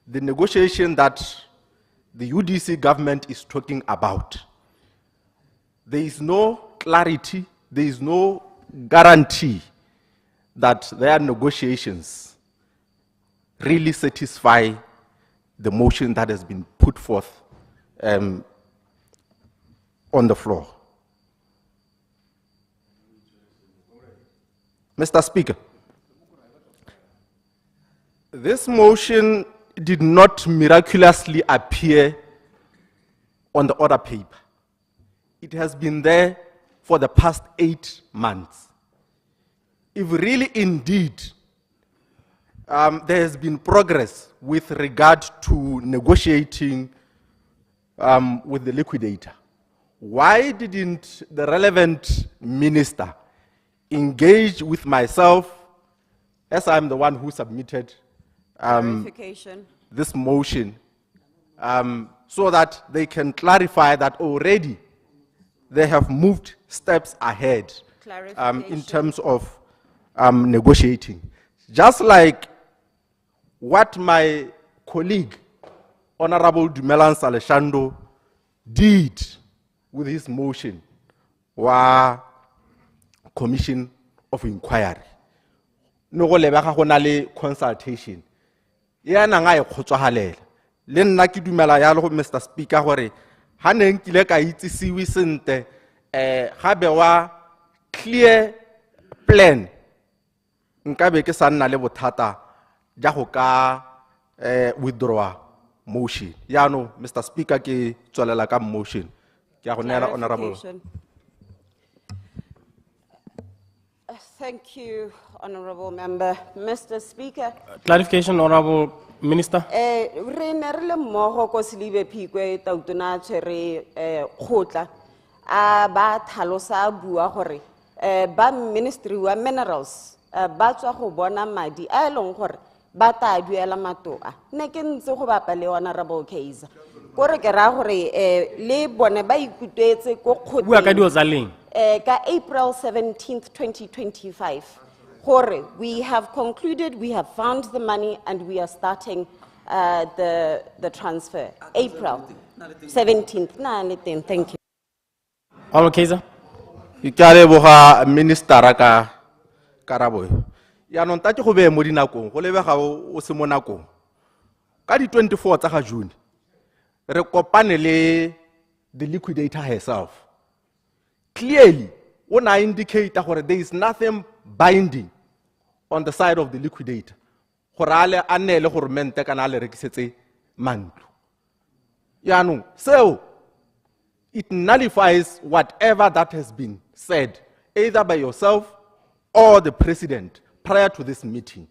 the negotiation that the UDC government is talking about, there is no clarity, there is no guarantee that their negotiations really satisfy the motion that has been put forth on the floor. Mr. Speaker, this motion did not miraculously appear on the order paper. It has been there for the past 8 months. If really indeed there has been progress with regard to negotiating with the liquidator, why didn't the relevant minister engage with myself, as I'm the one who submitted this motion, so that they can clarify that already they have moved steps ahead in terms of negotiating. Just like what my colleague, Honorable 𝗦𝗘𝗦𝗦𝗜𝗢𝗓 did with his motion, wa Commission of Inquiry. No go lebega go na le consultation. Ya na nga e khotsohalela. Le nna ke dumela ya le go Mr. Speaker gore ha ne nkile ka itsisiwi sente ga be wa clear plan nka be ke sa nna le bothata ja go ka withdraw motion. Ya no Mr. Speaker ke tswelela ka motion. Ke a go nela honorable. Thank you, Honorable Member. Mr. Speaker. Clarification, Honorable Minister. Re ne re le mmogo ko Selibe Phikwe tautona tshwere khotla a ba tlhalosa bua gore ba Ministry wa Minerals ba tswa go bona madi a eleng gore ba ta duela matoa. Ne ke ntse go bapa le Honorable Kezza. Gore ke ra gore le bone ba ikutetse ko khotla. Bua ka dio tsa leng. Ka April 17th, 2025, we have concluded, we have found the money, and we are starting the transfer. April 17th. Thank you. Honorable Kezza. Ikale boga minister ka karabo. Ya no ntati go be mo dinakong, go lebega o se mo nakong. Ka di 24 tsa ga June, re kopane le the liquidator herself. Clearly, when I indicate that there is nothing binding on the side of the liquidator, so it nullifies whatever that has been said, either by yourself or the president prior to this meeting.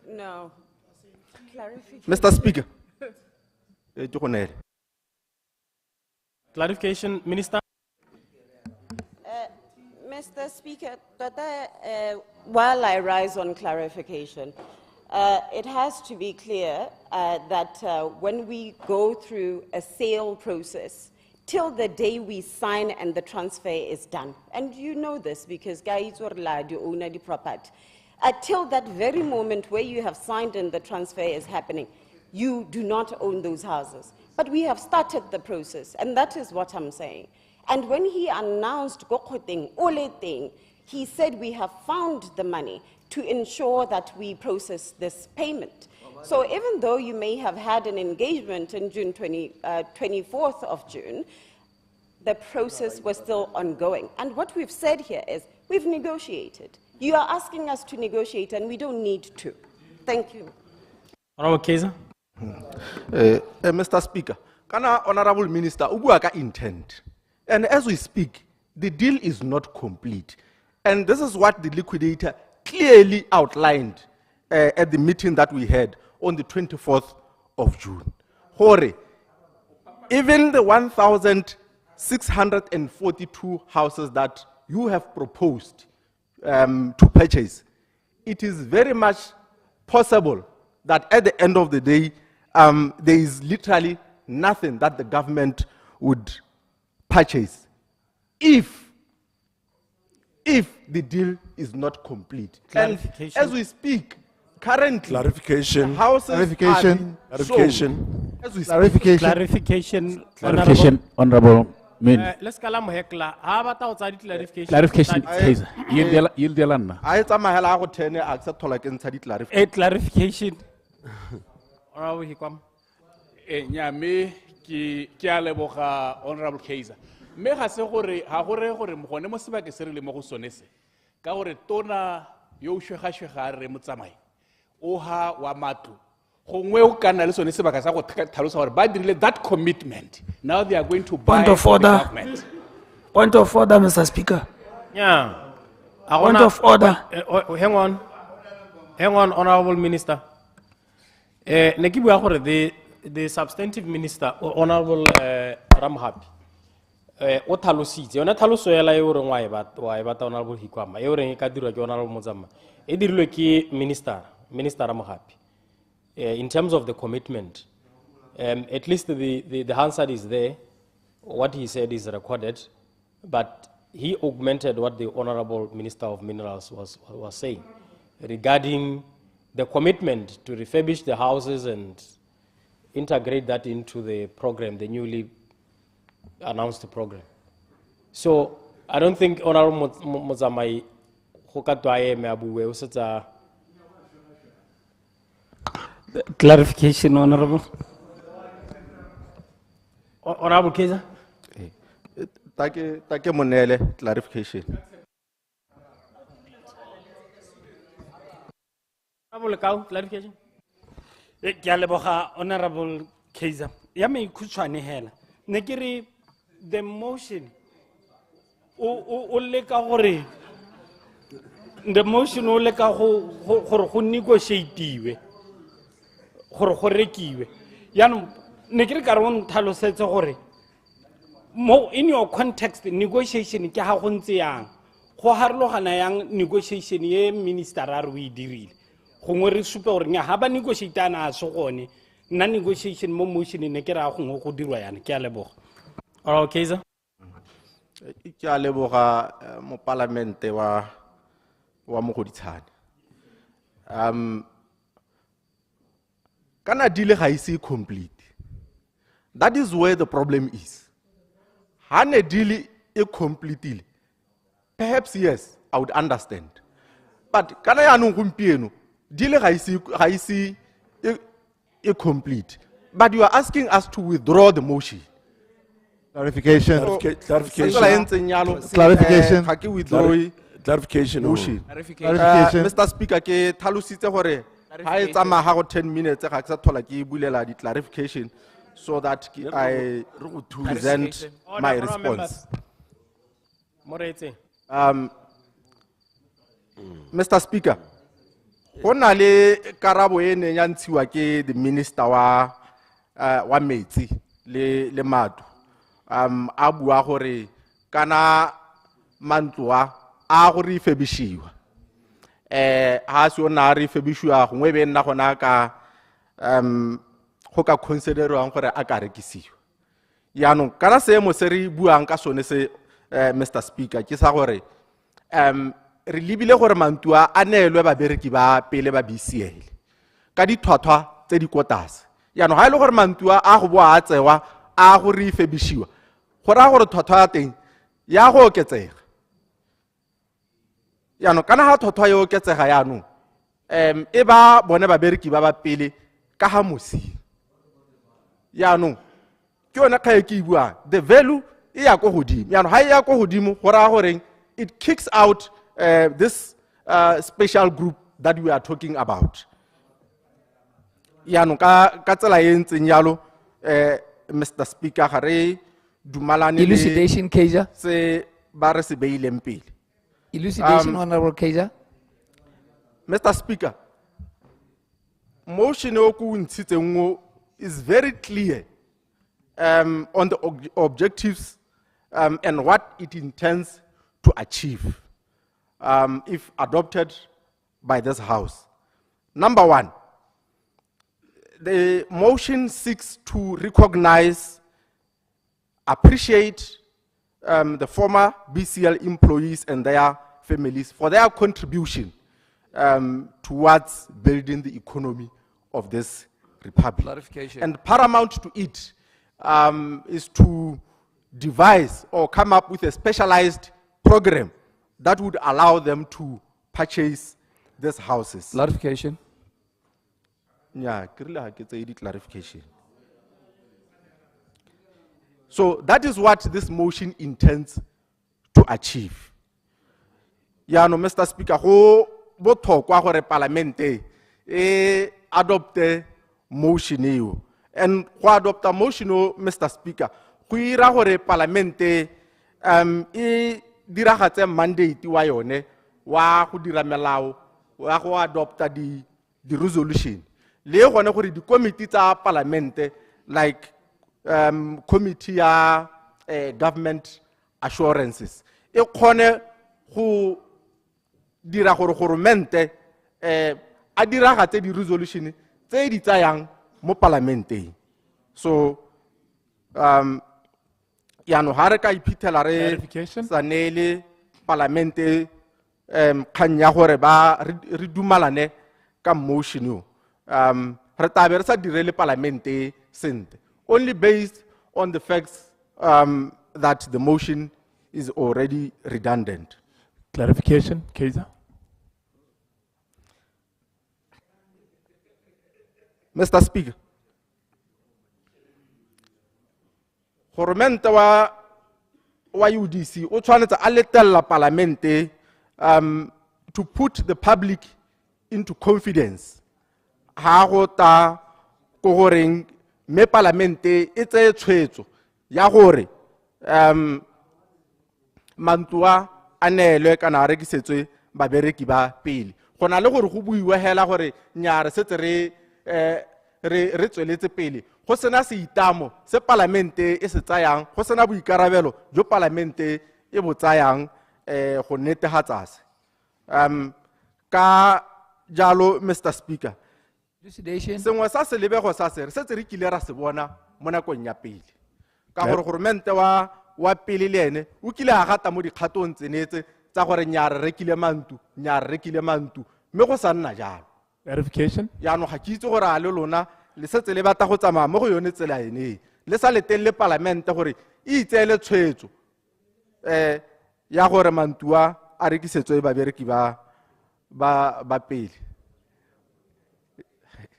No. Clarification. Mr. Speaker. Clarification, Minister. Mr. Speaker, while I rise on clarification, it has to be clear that when we go through a sale process, till the day we sign and the transfer is done, and you know this because guys or lad, you own the property, until that very moment where you have signed and the transfer is happening, you do not own those houses. But we have started the process, and that is what I'm saying. And when he announced he said we have found the money to ensure that we process this payment. So even though you may have had an engagement in June 24th of June, the process was still ongoing. And what we've said here is we've negotiated. You are asking us to negotiate, and we don't need to. Thank you. Honorable Kaiser. Mr. Speaker, Honorable Minister, ubuaka intent. And as we speak, the deal is not complete. And this is what the liquidator clearly outlined at the meeting that we had on the 24th of June. Hore, even the 1,642 houses that you have proposed to purchase, it is very much possible that at the end of the day, there is literally nothing that the government would purchase if the deal is not complete. And as we speak, currently, clarification. Houses Clarification. Clarification. Honorable. Let's call him Hekla. How about outside clarification? Clarification. Yield the land. I accept clarification. Honorable Hikwam. Nyame ki a leboga Honorable Kaiser. Me ga se gore ha gore mogone mo sebaka se re le mo go sone se ka gore tona yo o shwega re motsamai o ha wa matlo gongwe o kana le sone sebaka sa go tlhalosa gore ba dirile that commitment. Now they are going to buy Point of order. government. Point of order, Mr. Speaker. Yeah. Point of order. Hang on, Honorable Minister. The substantive minister, Honorable Ramhapi, o thalositse yona thaloso ya la e re ngwa e bata Honorable Hikwama e re ka dirwa ke Honorable Mozama e dirilwe ke minister Ramhapi. In terms of the commitment, at least the Hansard is there. What he said is recorded, but he augmented what the Honorable Minister of Minerals was saying regarding the commitment to refurbish the houses and integrate that into the program, the newly announced program. So I don't think Honorable Mozamai Hokatwaye Meabuwe Usata. Clarification, Honorable. Honorable Kaiser. Take Monele, clarification. Honorable Kau, clarification. Honorable Kaiser. Yami kuchwane hela. Nekiri the motion. The motion go negotiate go rekiwe. Yan nekiri karon thalosetse gore in your context negotiation ke ha go ntse yang go harologana yang negotiation ye minister a re o dirile gongwe re supe gore nya ha ba negotiate ana a se gone nna negotiation mo motion ne ke ra gongwe go dirwa yana ke a leboga. Honorable Kaiser. Ke a leboga mo parlamente wa mogoditshane. Kana deal ga ise complete. That is where the problem is. When a deal is complete, perhaps yes, I would understand. But kana ya no gumpieno, deal ga ise complete. But you are asking us to withdraw the motion. Clarification. Clarification. Ga ke withdraw Clarification. motion. Clarification. Mr. Speaker, ke tlhalositse gore ha e tsamaya ga go 10 minutes ga ke sa thola ke bulela di clarification so that I present my response. Mr. Speaker, go na le karabo e neng ya ntshiwa ke the minister wa metsi le madu a bua gore kana mantlo a go re febishiwa ha se ona re febishiwa gongwe be nna gona ka go ka considerwang gore a ka rekisiwa yaanong kana seemo se re buang ka sone se Mr. Speaker ke sa gore re lebile gore mantua a neelwe babereki ba pele ba BCL ka dithwathwa tse di kotase yaanong ha e le gore mantua a go boa a tsewa a go re febishiwa go raya gore thwathwa ya teng ya go oketsega yaanong kana ga thwathwa ya oketsega yaanong e ba bone babereki ba ba pele ka ga mosi yaanong ke yone kgae ke e buang the value e ya ko godimo yaanong ha e ya ko godimo go raya goreng it kicks out this special group that we are talking about. Yaanong ka tsela e ntseng yalo Mr. Speaker ga re dumalane Elucidation, Kaiser. se ba re se beileng pele. Elucidation, Honorable Kaiser. Mr. Speaker, motion o ku ntshitseng o is very clear on the objectives and what it intends to achieve if adopted by this House. Number one, the motion seeks to recognize, appreciate the former BCL employees and their families for their contribution towards building the economy of this republic. Clarification. And paramount to it is to devise or come up with a specialized program that would allow them to purchase these houses. Clarification. Yeah, clarification. So that is what this motion intends to achieve. Yeah, no, Mr. Speaker, go bothokwa gore parliamente adopte motion eo. And go adopta motion o, Mr. Speaker, go ira gore parliamente e diragatse mandate wa yone wa go dira melao wa go adopta di resolution le gone gore di committee tsa parliamente like committee ya government assurances e khone go dira gore goromente a diragatse di resolution tse di tsayang mo parlamenteng. So yaanong ha re ka iphitlhela re sa neele parlamente kgang ya gore re dumalane ka motion o re tabe re sa direle parlamente sentle only based on the facts that the motion is already redundant. Clarification, Kaiser. Mr. Speaker, goromente wa UDC o tshwanetse a letella parlamente to put the public into confidence ha go ta go goreng me parlamente e tse tshwetso ya gore mantua a neelwe kana a rekisetswe babereki ba pele go na le gore go buiwe hela gore nya re setse re tsweletse pele go sena se itamo se parlamente e se tsayang go sena boikarabelo jo parlamente e bo tsayang go netehatsa se ka jalo Mr. Speaker sengwe sa se lebego sa se re setse re kile ra se bona mo nakong ya pele ka gore goromente wa pele le ene o kile a gata mo dikgatong tsenetse tsa gore nya re rekile mantu mme go sa nna jalo. Verification. Yaanong ga ke itse gore a le lona le setse le batla go tsamaya mo go yone tsela ene le sa letelle parlamente gore e itseele tshwetso ya gore mantua a rekisetswe babereki ba pele.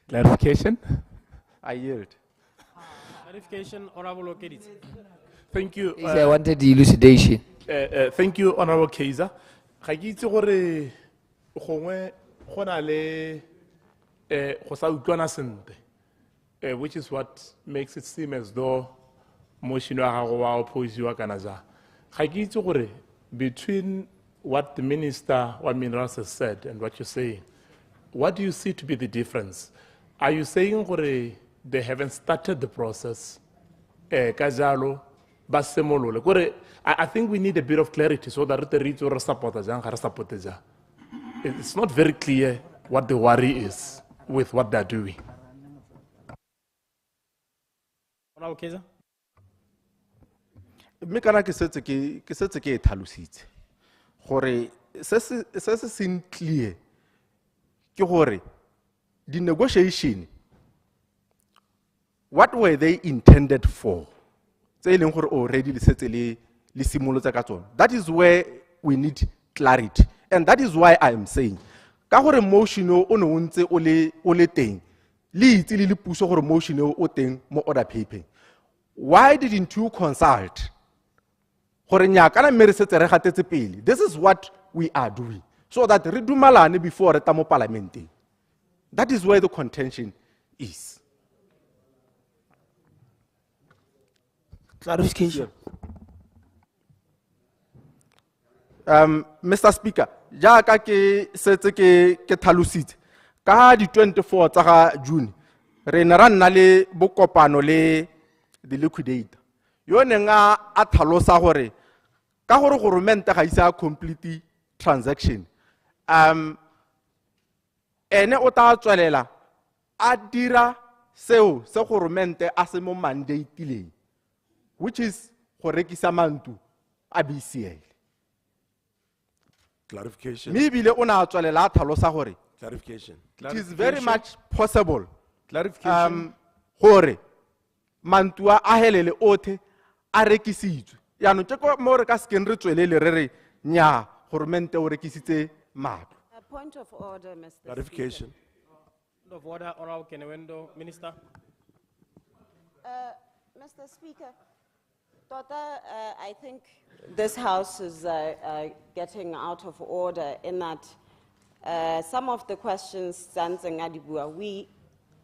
Clarification. I yield. Clarification, Honorable Okedic. Thank you. I wanted the elucidation. Thank you, Honorable Kaiser. Ga ke itse gore gongwe go na le go sa utlwana sentle, which is what makes it seem as though motion wa gago wa oppose-iwa kana jang. Ga ke itse gore between what the Minister of Minerals has said and what you're saying, what do you see to be the difference? Are you saying gore they haven't started the process? Ka jalo ba semolole gore I think we need a bit of clarity so that the reach or support it's not very clear what the worry is with what they're doing. Honorable Kaiser? Mme kana ke setse ke e tlhalositse gore se se clear ke gore the negotiation, what were they intended for? Tse ileng gore already le setse le simolotse ka tsone. That is where we need clarity, and that is why I am saying ka gore motion o no ntse o le teng le itse le puso gore motion o teng mo order paper. Why didn't you consult? Gore nyakana mme re setse re gatetse pele. This is what we are doing so that re dumalane before re ta mo parliament. That is where the contention is. Clarification. Mr. Speaker, jaaka ke setse ke tlhalositse ka di 24 tsa ga June re ne ra nna le bokopano le the liquidator yo ne nga a tlhalosa gore ka gore government ga isa complete transaction ene o ta tswelela a dira seo se government a se mo mandate, which is go rekisa mantu a BCL. Clarification. Maybe le ona tswelela a tlhalosa gore Clarification. it is very much possible Clarification. gore mantua a helele othe a rekisitswe yaanong ke ko mo re ka sekeng re tswelele re re nya government o rekisitse matlo. Point of order, Mr. Clarification. Point of order, Honorable Kenewendo, Minister. Mr. Speaker, I think this House is getting out of order in that some of the questions, we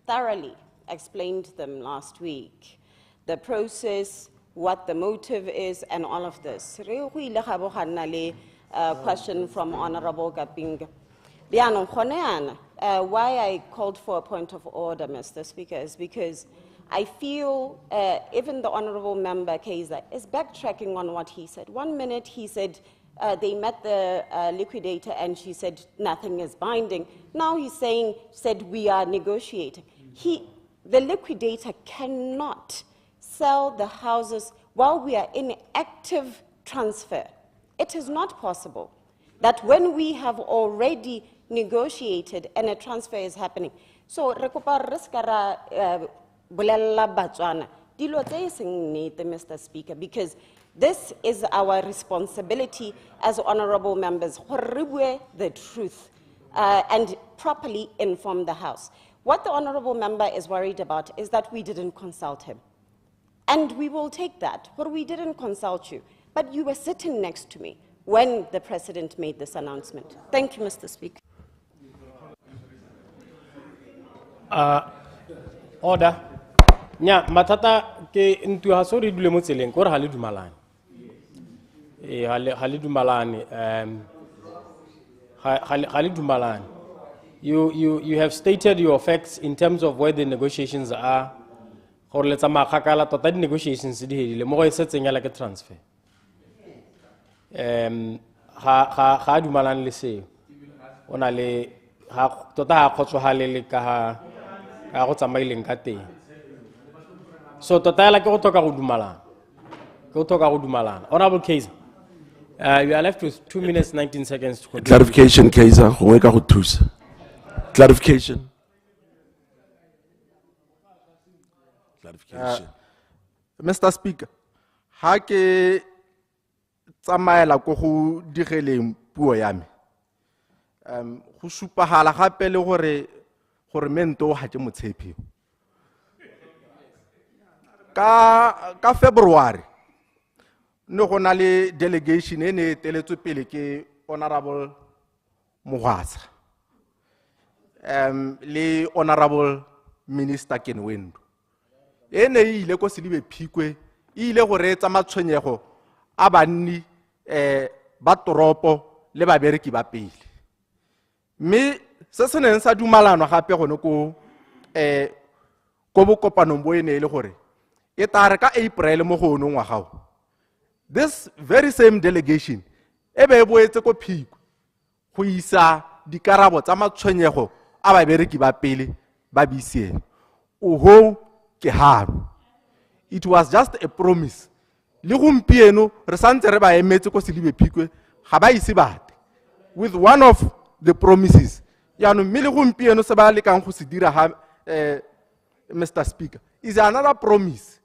thoroughly explained them last week. The process, what the motive is, and all of this. Question from Honorable Kaping. Why I called for a point of order, Mr. Speaker, is because I feel even the Honorable Member Kaiser is backtracking on what he said. 1 minute he said they met the liquidator and she said nothing is binding. Now he's said we are negotiating. The liquidator cannot sell the houses while we are in active transfer. It is not possible that when we have already negotiated and a transfer is happening. So, Mr. Speaker, because this is our responsibility as honorable members, the truth and properly inform the House. What the honorable member is worried about is that we didn't consult him. And we will take that, but we didn't consult you. But you were sitting next to me when the President made this announcement. Thank you, Mr. Speaker. Order. Nya matata ke ntu ha so re dule mo tseleng gore ha le dumalane. Ha le dumalane ha le dumalane. You have stated your facts in terms of where the negotiations are. Gore le tsa makgakala tota di negotiations di hedile mo go setseng ya la ke transfer. Ha dumalane le seo. Ona le ha tota ha khotsohale le ka go tsamaileng ka teng. So totala ke go toka go dumalana. Ke go toka go dumalana. Honorable Kaiser, you are left with 2 minutes 19 seconds to continue. Clarification, Kaiser. Clarification. Clarification. Mr. Speaker, ha ke tsamaela go go digeleng puo ya me. Go supahala gape le gore mento ha ke motshepi. Ka February no go na le delegation e ne eteletswe pele ke Honorable Mohasa le Honorable Minister Kenwendo. Ene ile ko Silibe Phikwe ile go reetsa matshwenyego a banni ba toropo le babereki ba pele. Me se se neng sa dumalano gape gone ko bokopanong bo ene ile gore e tare ka April mo go ono ngwagao. This very same delegation e be boetse ko Phikwe go isa dikarabo tsa matshwenyego a babereki ba pele ba BCL. Oho ke haro. It was just a promise. Le gompieno re santse re ba emetse ko Silibe Phikwe ga ba ise bate with one of the promises. Yano mme le gompieno se ba lekang go se dira ha Mr. Speaker is another promise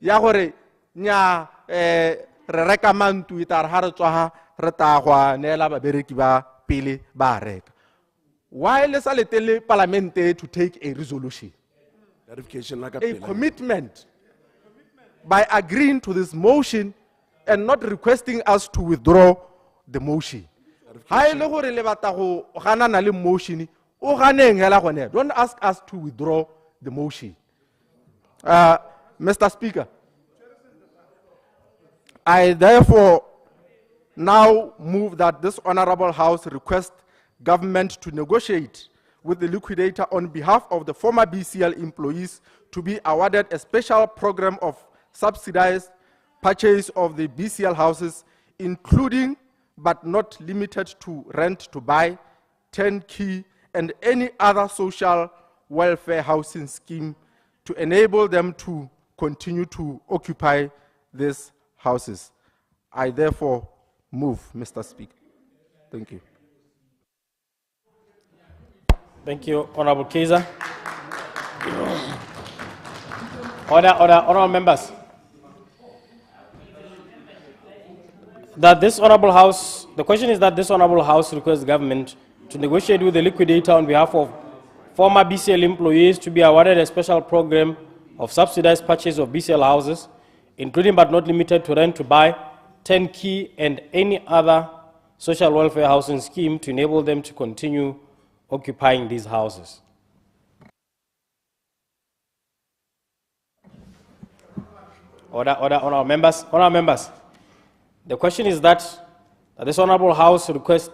ya gore nya re reka mantu itare ha re tswa ha re ta gwa nela babereki ba pele ba reka. Why le sa letele parliamente to take a resolution, a commitment by agreeing to this motion and not requesting us to withdraw the motion. Ha ile gore le bata go ganana le motion o ganeng hela gone. Don't ask us to withdraw the motion. Mr. Speaker, I therefore now move that this Honorable House request government to negotiate with the liquidator on behalf of the former BCL employees to be awarded a special program of subsidized purchase of the BCL houses, including but not limited to rent to buy, turnkey, and any other social welfare housing scheme to enable them to continue to occupy these houses. I therefore move, Mr. Speaker. Thank you. Thank you, Honorable Kaiser. Honorable members. That this Honorable House, the question is that this Honorable House requests government to negotiate with the liquidator on behalf of former BCL employees to be awarded a special program of subsidized purchase of BCL houses, including but not limited to rent to buy, turnkey, and any other social welfare housing scheme to enable them to continue occupying these houses. Honorable members. The question is that this Honorable House requests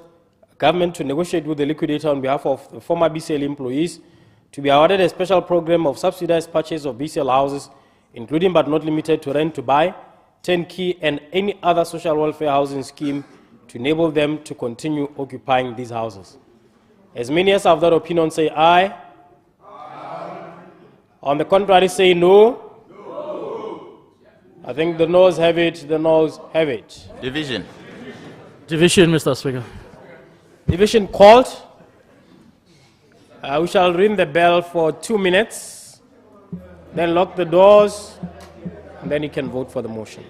government to negotiate with the liquidator on behalf of the former BCL employees to be awarded a special program of subsidized purchase of BCL houses, including but not limited to rent to buy, turnkey, and any other social welfare housing scheme to enable them to continue occupying these houses. As many as have that opinion say aye. Aye. On the contrary say no. No. I think the noes have it, the noes have it. Division. Division, Mr. Speaker. Division called. We shall ring the bell for 2 minutes, then lock the doors, and then you can vote for the motion.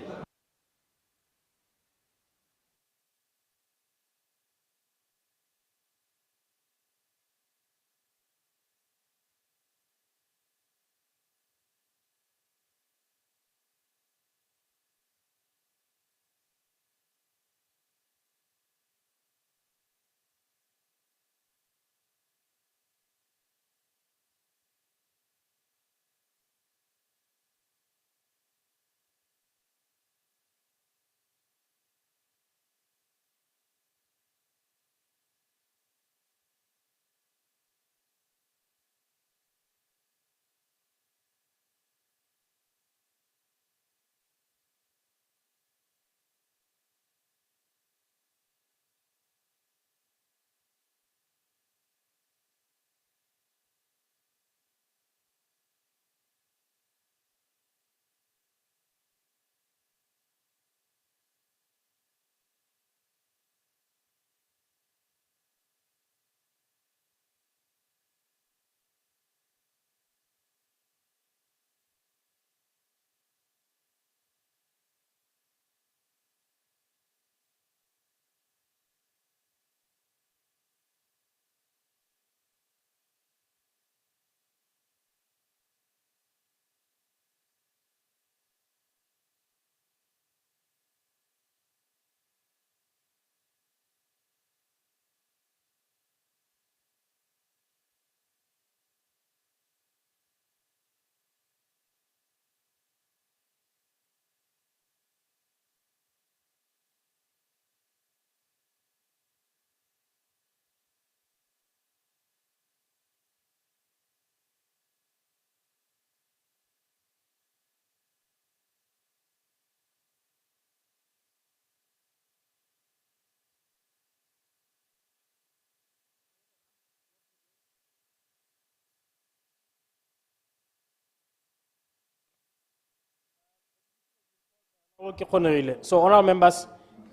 So, honorable members,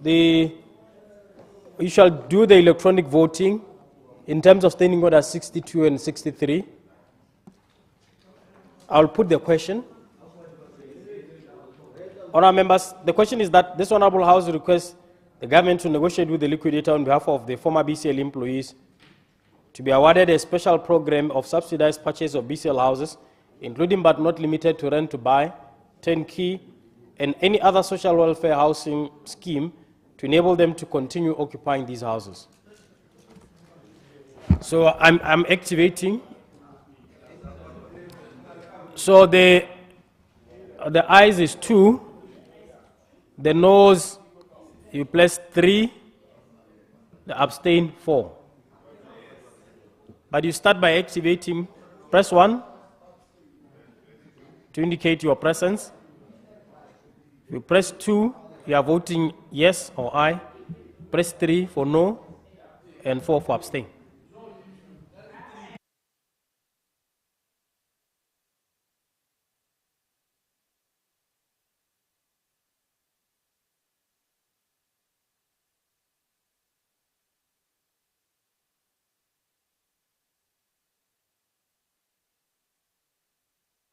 you shall do the electronic voting in terms of standing order 62 and 63. I'll put the question. Honorable members, the question is that this Honorable House requests the government to negotiate with the liquidator on behalf of the former BCL employees to be awarded a special program of subsidized purchase of BCL houses, including but not limited to rent to buy, turnkey, and any other social welfare housing scheme to enable them to continue occupying these houses. So I'm activating. So the ayes is 2, the noes you place 3, the abstain 4. But you start by activating. Press 1 to indicate your presence. You press 2, you are voting yes or aye. Press 3 for no, and 4 for abstain.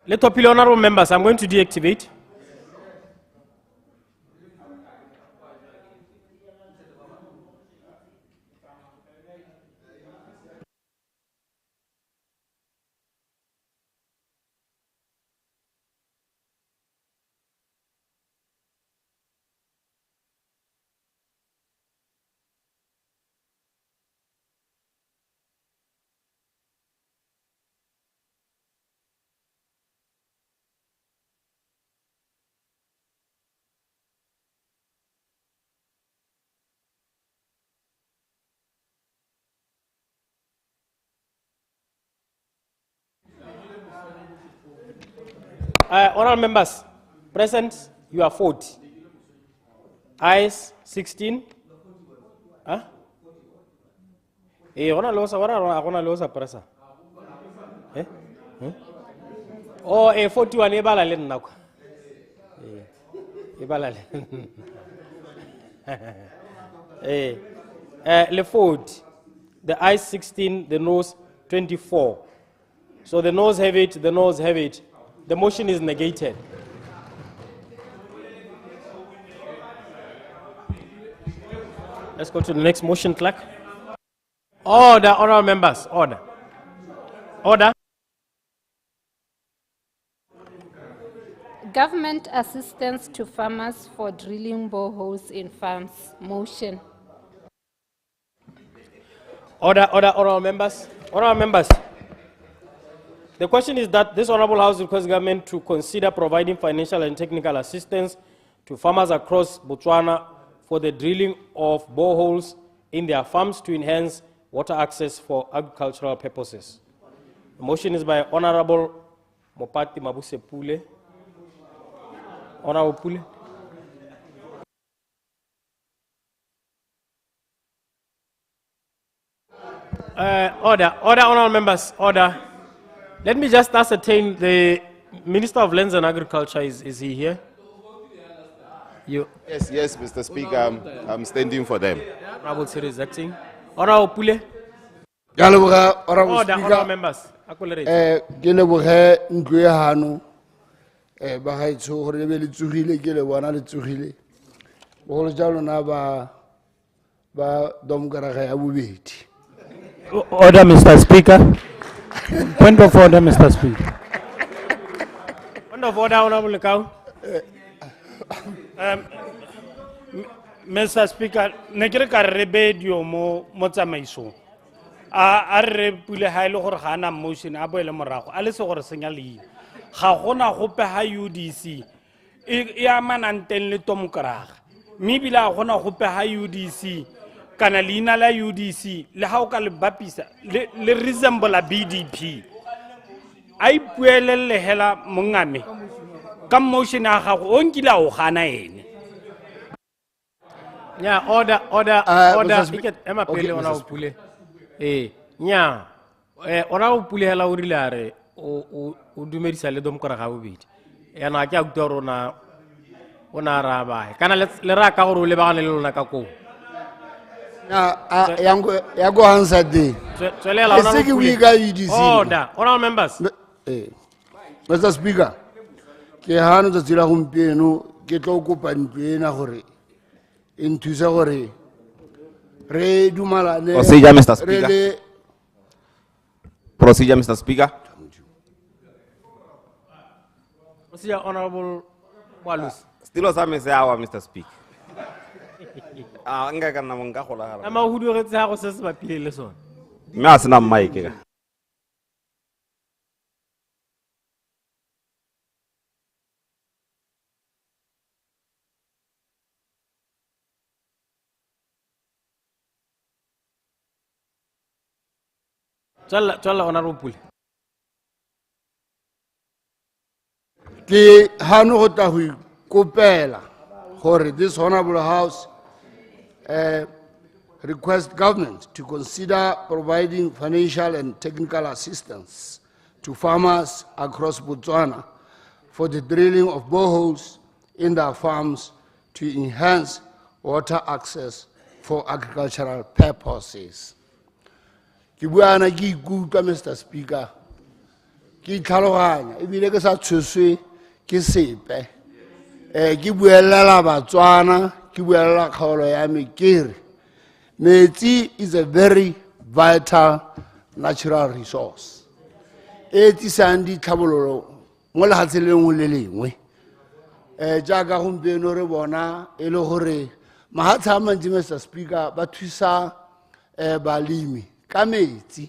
Let us appeal, honorable members. I'm going to deactivate. Honorable members, present, you are 40. Ayes, 16. Huh? Presa. Eh? Oh, 41 ebala le nna kwa. Ebala le. Le 40. The ayes 16, the noes 24. So the noes have it, the noes have it. The motion is negated. Let's go to the next motion, clerk. Order, honorable members, order. Order. Government assistance to farmers for drilling boreholes in farms. Motion. Order, order, honorable members. Honorable members. The question is that this Honorable House requests government to consider providing financial and technical assistance to farmers across Botswana for the drilling of boreholes in their farms to enhance water access for agricultural purposes. The motion is by Honorable 𝗦𝗘𝗦𝗦𝗜𝗢𝗡. Honorable Pule. Order, order, honorable members, order. Let me just ascertain the Minister of Lands and Agriculture, is he here? You? Yes, yes, Mr. Speaker, I'm standing for them. Honorable Siri is acting. Honorable Pule. Honorable Speaker. Honorable members. Ke leboge ntlo ya hano ba gaetsho gore be le tsogile ke le bona le tsogile bogolo ja lona ba domkaraga ya bobedi. Order, Mr. Speaker. Point of order, Mr. Speaker. Point of order, Honorable Lekau. Mr. Speaker, ne ke re ka rebedio mo tsamaiso. A re pule ha ile gore ga ana motion a boele morago a le se gore senya leina ga gona gope ha UDC e amana nteng le tomkraga mme bila gona gope ha UDC kana leina la UDC le ha o ka le bapisa le resemble a BDP ai puelele hela mongame ka motion a gago o nkile o gana ene. Yeah, order, Emma Pele ona o pule. Nya, ona o pule hela o rile are o dumedisa le domkora ga bobedi. Yana ke a utlwa rona o na araba kana le ra ka gore o lebagane le lona ka koo ya go answer the tswelela ona ke wiga order honorable members Mr. Speaker ke hano tsa tsela gompieno ke tlo kopa ntwena gore e nthusa gore re dumalane Procedure, Mr. Speaker. Procedure, Mr. Speaker. Procedure, Honorable Walus. Still o same se awa, Mr. Speaker. Nka ka nna mo nka golagala. Ama o huduretse ha go se se bapile le sona. Mme a sena mic ka. Tswala Honorable Pule. Ke hano go ta go ikopela gore this honorable house request government to consider providing financial and technical assistance to farmers across Botswana for the drilling of boreholes in their farms to enhance water access for agricultural purposes. Ke buana ke ikutlwa Mr. Speaker ke tlhaloganya ebile ke sa tshoswe ke sepe ke buelela Batswana ke buelela kgaolo ya me kere metsi is a very vital natural resource e tlisang ditlhabololo mo lehatsheng le lengwe le lengwe jaaka gompieno re bona e le gore mahatshe a mantsi Mr. Speaker ba thusa balemi ka metsi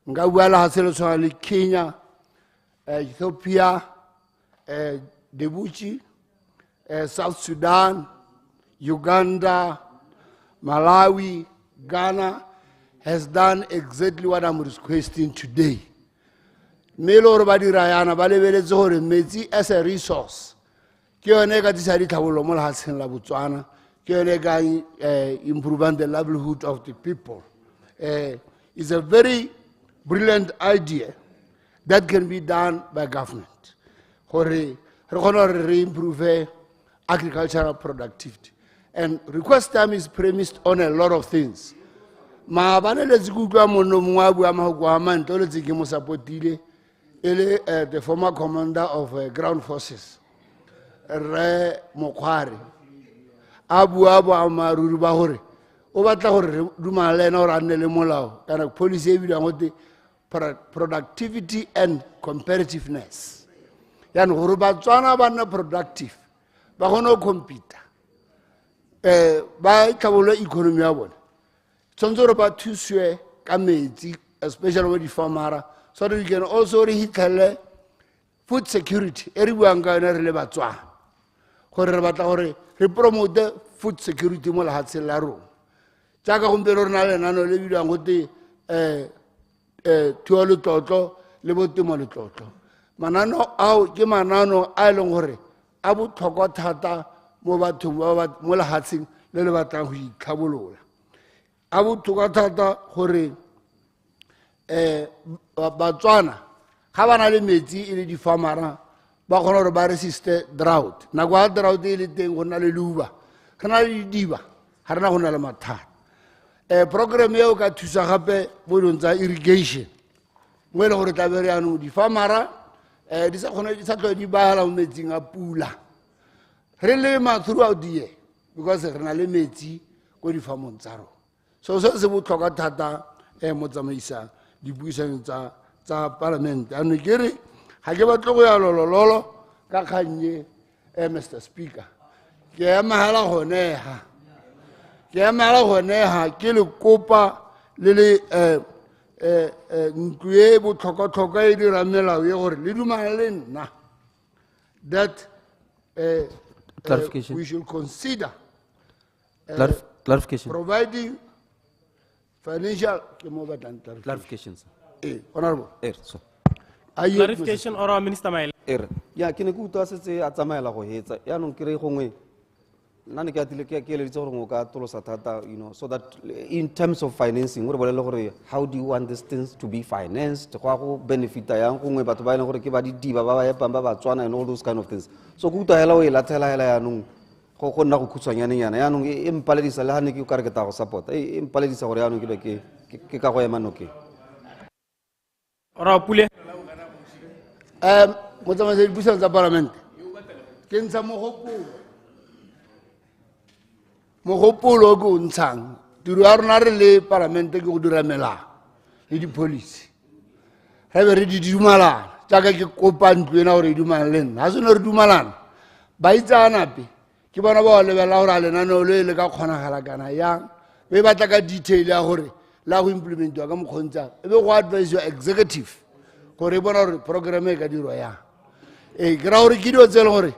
nka bua lehatshe le tshwana le Kenya Ethiopia Djibouti South Sudan Uganda Malawi Ghana has done exactly what I'm requesting today. Melo ba dira yana ba lebeletse gore metsi as a resource ke yone ka tsaya ditlhabololo mo lehatsheng la Botswana ke yone ka improving the livelihood of the people. It's a very brilliant idea that can be done by government. Re improve agricultural productivity. And request time is premised on a lot of things. Ma bana le tsikutlwa mono mwa bua mahokwa manto le tsike mo supportile the former commander of ground forces re Mokhwari abua maruru ba hore o batla gore dumalena o rane le molao kana policy e bidang gote productivity and competitiveness ya no gore Batswana ba nna productive ba gona compete ba tlhabolo economy ya bona tsontse re ba thuswe ka metsi especially with the farmer so that we can also rehitlele food security e re buang ka yona re le Batswana gore re batla gore re promote food security mo lehatsheng la rona jaaka gompieno re na le nano le bidang gote thuo le tlotlo le botemo le tlotlo manano ao ke manano a leng gore a botlhokwa thata mo bathong ba mo lehatsheng le le batlang go itlhabolola a botlhokwa thata gore Batswana ga ba na le metsi e le di farmera ba kgona gore ba resiste drought nako ya drought e le teng go na le leuba re na le diba ga rena go na le mathata program eo ka thusa gape mo dilong tsa irrigation mo e le gore tlabe re yanong di farmera di sa tlhole di bala mo metsing a pula re lema throughout the year because re na le metsi ko difarmong tsa rona so se se botlhokwa thata mo tsamaisang dipuisano tsa parliament ano ke re ga ke batle go ya lololo ka kgannye Mr. Speaker ke amagela goneha ke le kopa le ntlo e botlhokwa e dira melao e gore le dumana le nna that we should consider clarification providing financial clarification honorable clarification or minister Maele ya ke ne ke utlwa setse a tsamaela go hetsa yaanong ke re gongwe nna ne ke atile ke eleditse gore o ka tolosa thata, you know, so that in terms of financing gore bolele gore how do you want these things to be financed, go a go benefita yang gongwe batho ba e leng gore ke ba didiba ba ba epang ba Batswana and all those kind of things. So go utlwa hela o e lathela hela yanong go nna go khutshwanyanenyana yanong e mpaledisa le ha ne ke o ka re ke ta go support e mpaledisa gore yanong ke be ke ka go ema nokeng. Ora Pule. Motsamaisi dipuisano tsa parlamente ke ntsha mogopolo ke o ntshang tiro ya rona re le parlamente ke go dira melao le di-policy re be re di dumalana jaaka ke kopa ntlo ena gore e dumalane le nna ga seno re dumalana ba itseanape ke bona ba o lebelela gore a lenaneo le le ka kgonagala kana yang be batla ka detail ya gore la go implementiwa ka mokgontsang e be go advise your executive gore e bona gore programme e ka dirwa yang ke ra gore ke dio tse e leng gore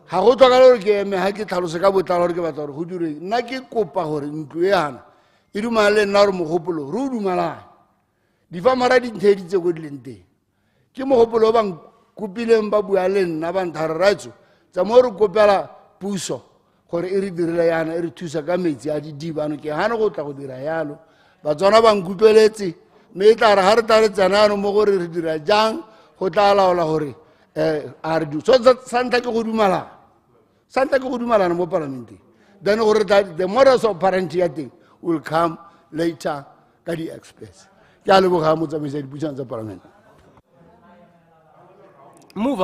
ga go tlhokala gore ke eme ga ke tlhalose ka botlalo gore ke batla gore go dire nna ke kopa gore ntlo e yana e dumalane le nna gore mogopolo re o dumalane difamara dintheditse ko di leng teng ke mogopolo o bang kopileng ba bua le nna ba nthare ratso tsa mo re kopela puso gore e re direle yana e re thusa ka metsi a didibano ke gane go tla go dira yalo Batswana ba nkutlweletse mme e tla re ga re tla re tsena yano mo gore re dira jang go tla laola gore a re so santa ke go dumalana mo parlamenteng then gore the models of parenting ya teng will come later ka di-experts ke a leboga motsamaisi dipuisano tsa parlamente. Move.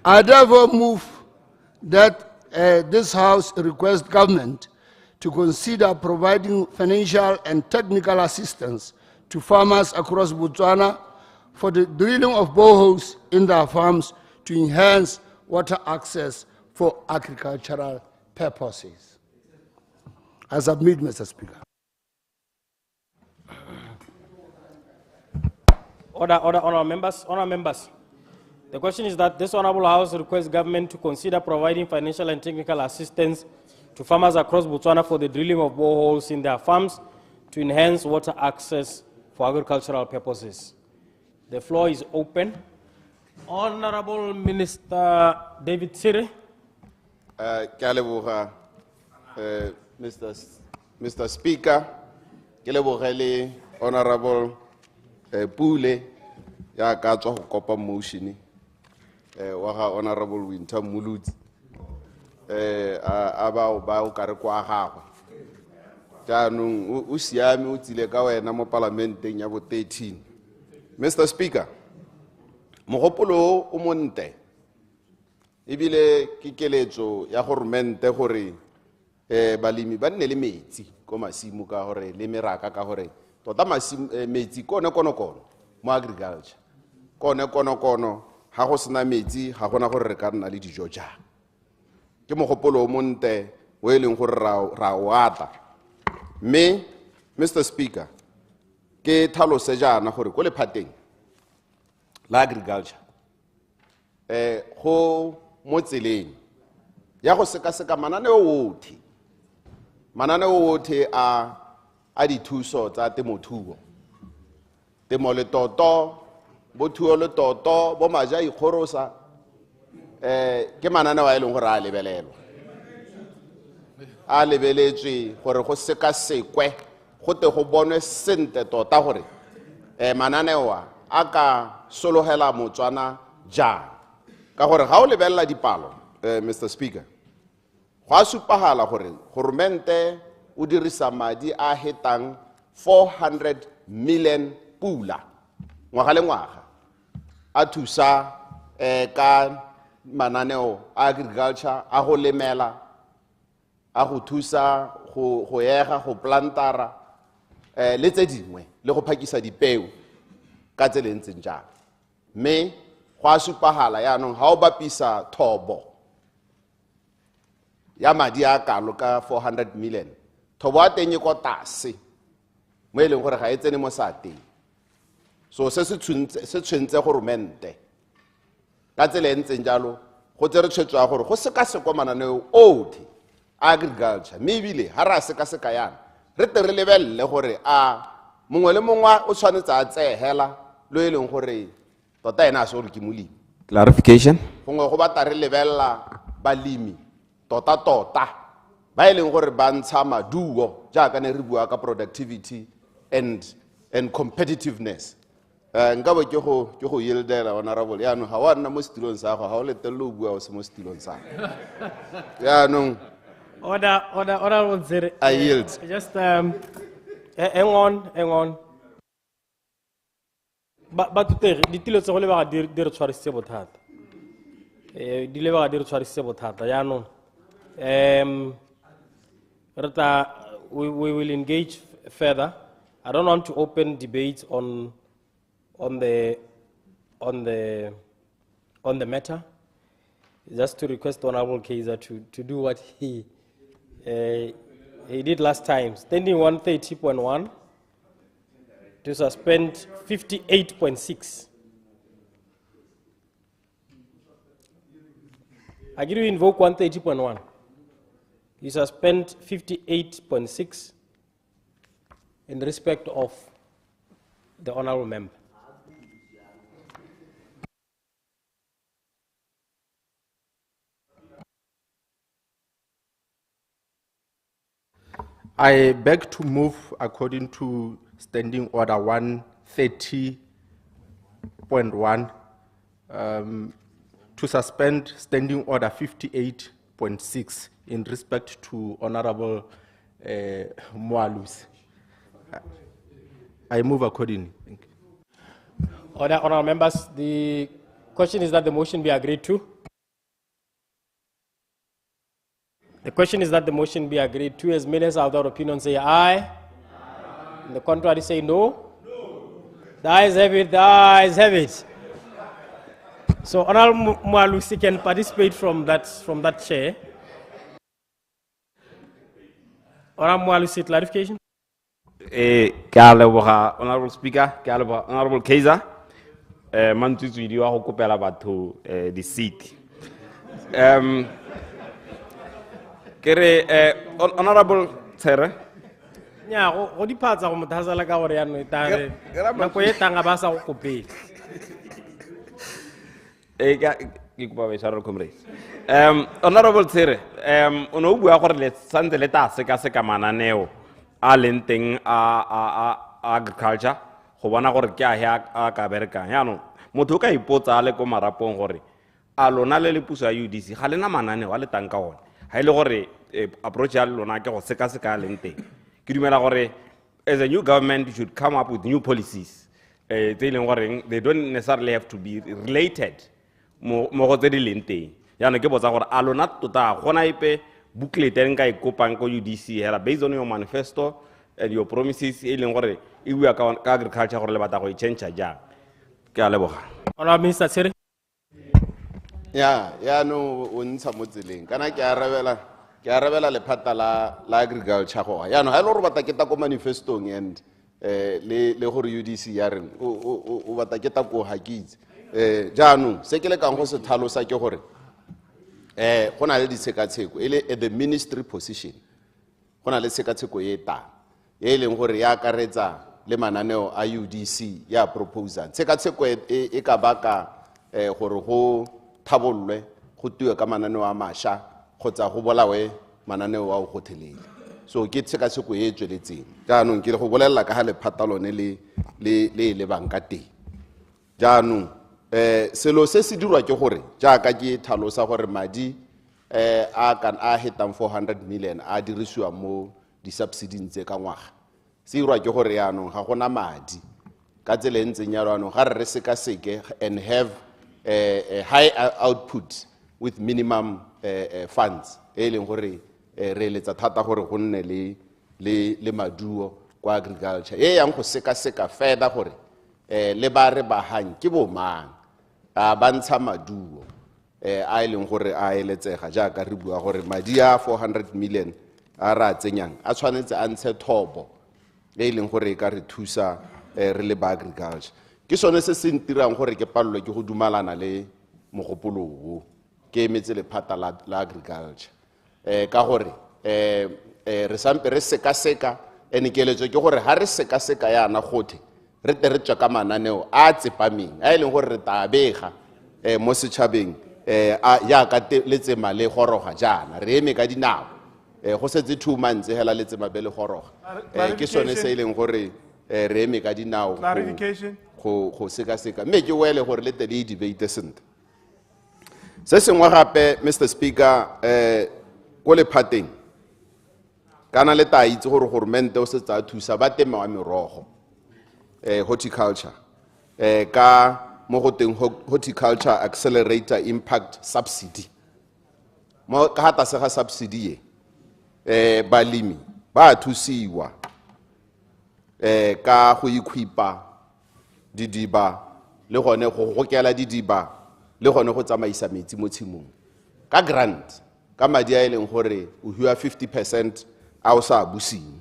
I therefore move that this House requests government to consider providing financial and technical assistance to farmers across Botswana for the drilling of boreholes in their farms to enhance water access for agricultural purposes. I submit, Mr. Speaker. Honourable members. The question is that this Honourable House requests government to consider providing financial and technical assistance to farmers across Botswana for the drilling of boreholes in their farms to enhance water access for agricultural purposes. The floor is open. Honourable Minister 𝗦𝗘𝗦𝗦𝗜𝗢. Mr. Speaker, ke lebogele Honourable Pule ya ka tswa go kopa motion wa ga Honourable 𝗦𝗘𝗦𝗦𝗜𝗢 a ba o ka re kwa gagwe jaanong o siame o tsile ka wena mo parlamenteng ya bo 13. Mr. Speaker, mogopolo o monte ebile ke keletso ya gormente gore balemi ba nne le metsi ko masimo ka gore le meraka ka gore tota metsi kono mo agriculture kono ga go sena metsi ga gona gore re ka nna le dijo jang ke mogopolo o monte o e leng gore ra o ata mme Mr. Speaker ke tlhalose jaana gore ko lephateng la agriculture go mo tseleng ya go sekaseka mananeo otlhe a dithuso tsa temothuo temo le toto bothuo le toto bo maja ikgorosa ke mananeo a e leng gore a lebeletswe gore go sekasekwe go te go bonwe sente tota gore mananeo a ka sologela Motswana jang ka gore ga o lebelela dipalo Mr. Speaker go a supagala gore goromente o dirisa madi a hetang 400 million pula ngwaga le ngwaga a thusa ka mananeo a agriculture a go lemela a go thusa go yega go plantara le tse dingwe le go phakisa dipeo ka tse lentseng jang mme go a supagala yaanong ga o bapisa thobo ya madi a kalo ka 400 million thobo a teng e ko tlase mo e leng gore ga e tsene mo sateng so se tshwentse goromente ka tsela e ntseng jalo go tsere tshwetso ya gore go sekasekwa mananeo otlhe agriculture mme ebile ga re a sekaseka yana re te re lebelele gore a mongwe le mongwe o tshwanetse a tsehela lo e leng gore tota ena a se gore ke molemi. Clarification. gongwe go batla re lebelela balemi tota ba e leng gore ba ntsha maduo jaaka ne re bua ka productivity and competitiveness. Nka bo ke go yieldela honorable yaanong ga wa nna mo setilong sa gago ga o letelele o bua o se mo setilong sa yaanong Order, Nsere. I yield. Just hang on. But ditilo tse go le ba di re tshwarisitse bothata. Di le ba di re tshwarisitse bothata yaanong we will engage further. I don't want to open debates on the matter. Just to request Honorable Kezia to do what he did last time, standing 130.1 to suspend 58.6. I give you invoke 130.1. You suspend 58.6 in respect of the honorable member. I beg to move according to Standing Order 130.1 to suspend Standing Order 58.6 in respect to Honorable Moalusi. I move accordingly. Thank you. Honorable members, the question is that the motion be agreed to. The question is that the motion be agreed to. As many as are without opinion say aye. And the contrary say no. The ayes have it. The ayes have it. So Honorable Moalusi can participate from that chair. Honorable Moalusi, clarification. Honorable Speaker, Honorable Kezia, Mantutu di wa go kopela batho the seat. Honorable Tere. Nya go diphatsa go mothasala ka gore ya no itare. Nako e tanga ba sa go kopela. Honorable Tere, o no bua gore le santse le ta seka mananeo a lenteng a agriculture go bona gore ke a ka berekang yaanong motho o ka ipotsa le ko marapong gore a lona le puso ya UDC ga lena mananeo a le tang ka one ha ile gore approach ya lona ke go seka a leng teng ke dumela gore as a new government you should come up with new policies tse e leng gore they don't necessarily have to be related mo go tse di leng teng yaanong ke botsa gore a lona tota gona ipe booklet e nka e kopang ko UDC hela based on your manifesto and your promises e leng gore e bua ka agriculture gore le batla go e change jang ke a leboga. Honorable Minister Tsere. Ya no o ntsha mo tseleng kana ke arabela lephata la agriculture go ya no ha ile gore batla ke ta ko manifestong and le gore UDC ya reng o batla ke ta ko hakitse jaanong se ke le kang go se tlhalosa ke gore go na le ditshekatsheko e le at the ministry position go na le tshekatsheko e tang e leng gore ya akaretsa le mananeo a UDC ya proposal tshekatsheko e ka baka gore go thabollwe go tiwe ka mananeo a masha kgotsa go bolawe mananeo a go thelele so ke tshekatsheko e tsweletseng jaanong ke le go bolela ka ha le phatalone le banka teng jaanong selo se se dirwa ke gore jaaka ke tlhalosa gore madi a hetang 400 million a dirisiwa mo di-subsidies tse ka ngwaga se dirwa ke gore yaanong ga gona madi ka tsela e ntseng ya yaanong ga re sekaseke and have a high output with minimum funds e leng gore re letsa thata gore go nne le maduo kwa agriculture e yang go sekaseka further gore le ba re bahang ke bo mang ba ntsha maduo a e leng gore a eletsega jaaka re bua gore madi a 400 million a ra tsenyang a tshwanetse a ntshe thobo e leng gore e ka re thusa re le ba agriculture ke sone se se ntirang gore ke palelwe ke go dumalana le mogopolo o ke emetse lephata la agriculture ka gore re sampe re sekaseka ene keletso ke gore ha re sekaseka yana gothe re tswa ka mananeo a tsepameng a e leng gore re tabega mo setšhabeng yaka letsema le goroga jaana re eme ka dinao go setse 2 months hela letsema be le goroga ke sone se ileng gore re eme ka dinao go seka mme ke wele gore le tele debate sente se sengwe gape Mr Speaker go le phateng kana le ta itse gore government o se tsa thusa ba tema wa merogo horticulture ka mo go teng horticulture accelerator impact subsidy mo ka hata se ga subsidy balimi ba thusiwa ka go equipa didiba le gone go gokela didiba le gone go tsamaisa metsi mo tshimong ka grant ka madi a ileng gore o hua 50% a o sa busing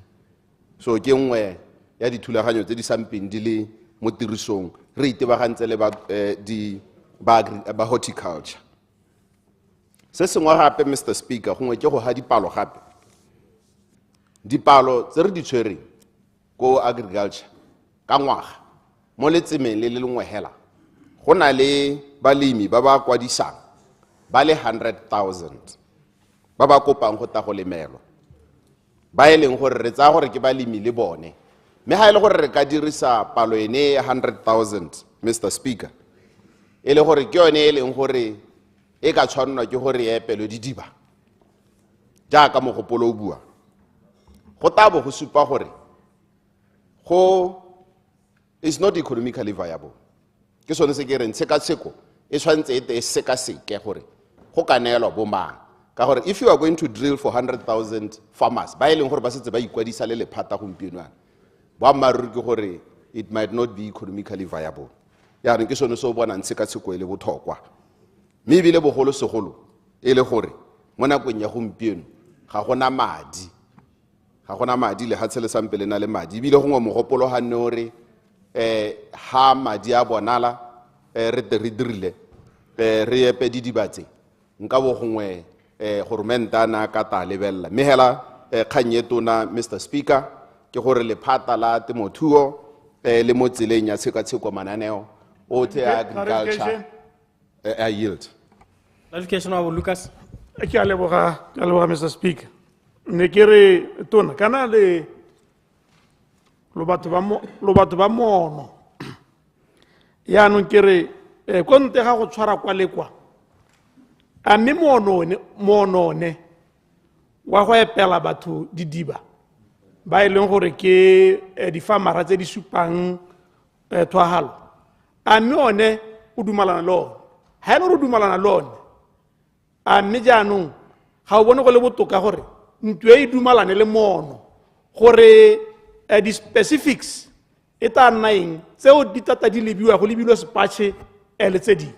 so ke nngwe ya dithulaganyo tse di sampeng di le mo tirisong re itebagantse le ba horticulture se sengwe gape Mr Speaker gongwe ke go ha dipalo gape dipalo tse re di tshwereng ko agriculture ka ngwaga mo letsemeng le lengwe hela go na le balemi ba ba kwadisang ba le 100,000 ba ba kopang go ta go lemelwa ba eleng gore re tsa gore ke balemi le bone me ha ile gore re ka dirisa palo ene ya 100,000 Mr Speaker ele gore ke yone eleng gore e ka tshwanwa ke gore epelo didiba jaaka mogopolo o bua go tabo go supa gore go is not economically viable ke sone se ke reng tshekatsheko e tshwantse e sekaseke gore go ka neelwa bo mang ka gore if you are going to drill for 100,000 farmers ba eleng gore ba setse ba ikwadisa le lephata gompienwana ba maruru ke gore it might not be economically viable ya re ke sone se o bona tshekatsheko e le bothokwa mme bile bogolo segolo e le gore mo nakong ya gompieno ga gona madi le hatsele sampele na le madi bile gongwe mogopolo ha nne gore ha madi a bonala re dirile re epe didibatse nka bo gongwe government ana ka ta lebella mme hela kganyetona Mr Speaker ke gore lephata la temothuo le mo tseleng ya tshekatsheko mananeo o the agriculture a yield clarification of Lucas ke a leboga Mr Speaker ne ke re tona kana le lo batho ba mono ya no ke re konte ga go tshwara kwa le kwa a mme monone wa go epela batho didiba ba ileng gore ke difamara tse di supang twahalo a mme one o dumalana lone ha ene re dumalana lone a mme jaanong ga o bone go le botoka gore ntwe e dumalane le mono gore di specifics e ta nna eng tseo di tata di lebiwa go lebilwe sepatšhe le tse dingwe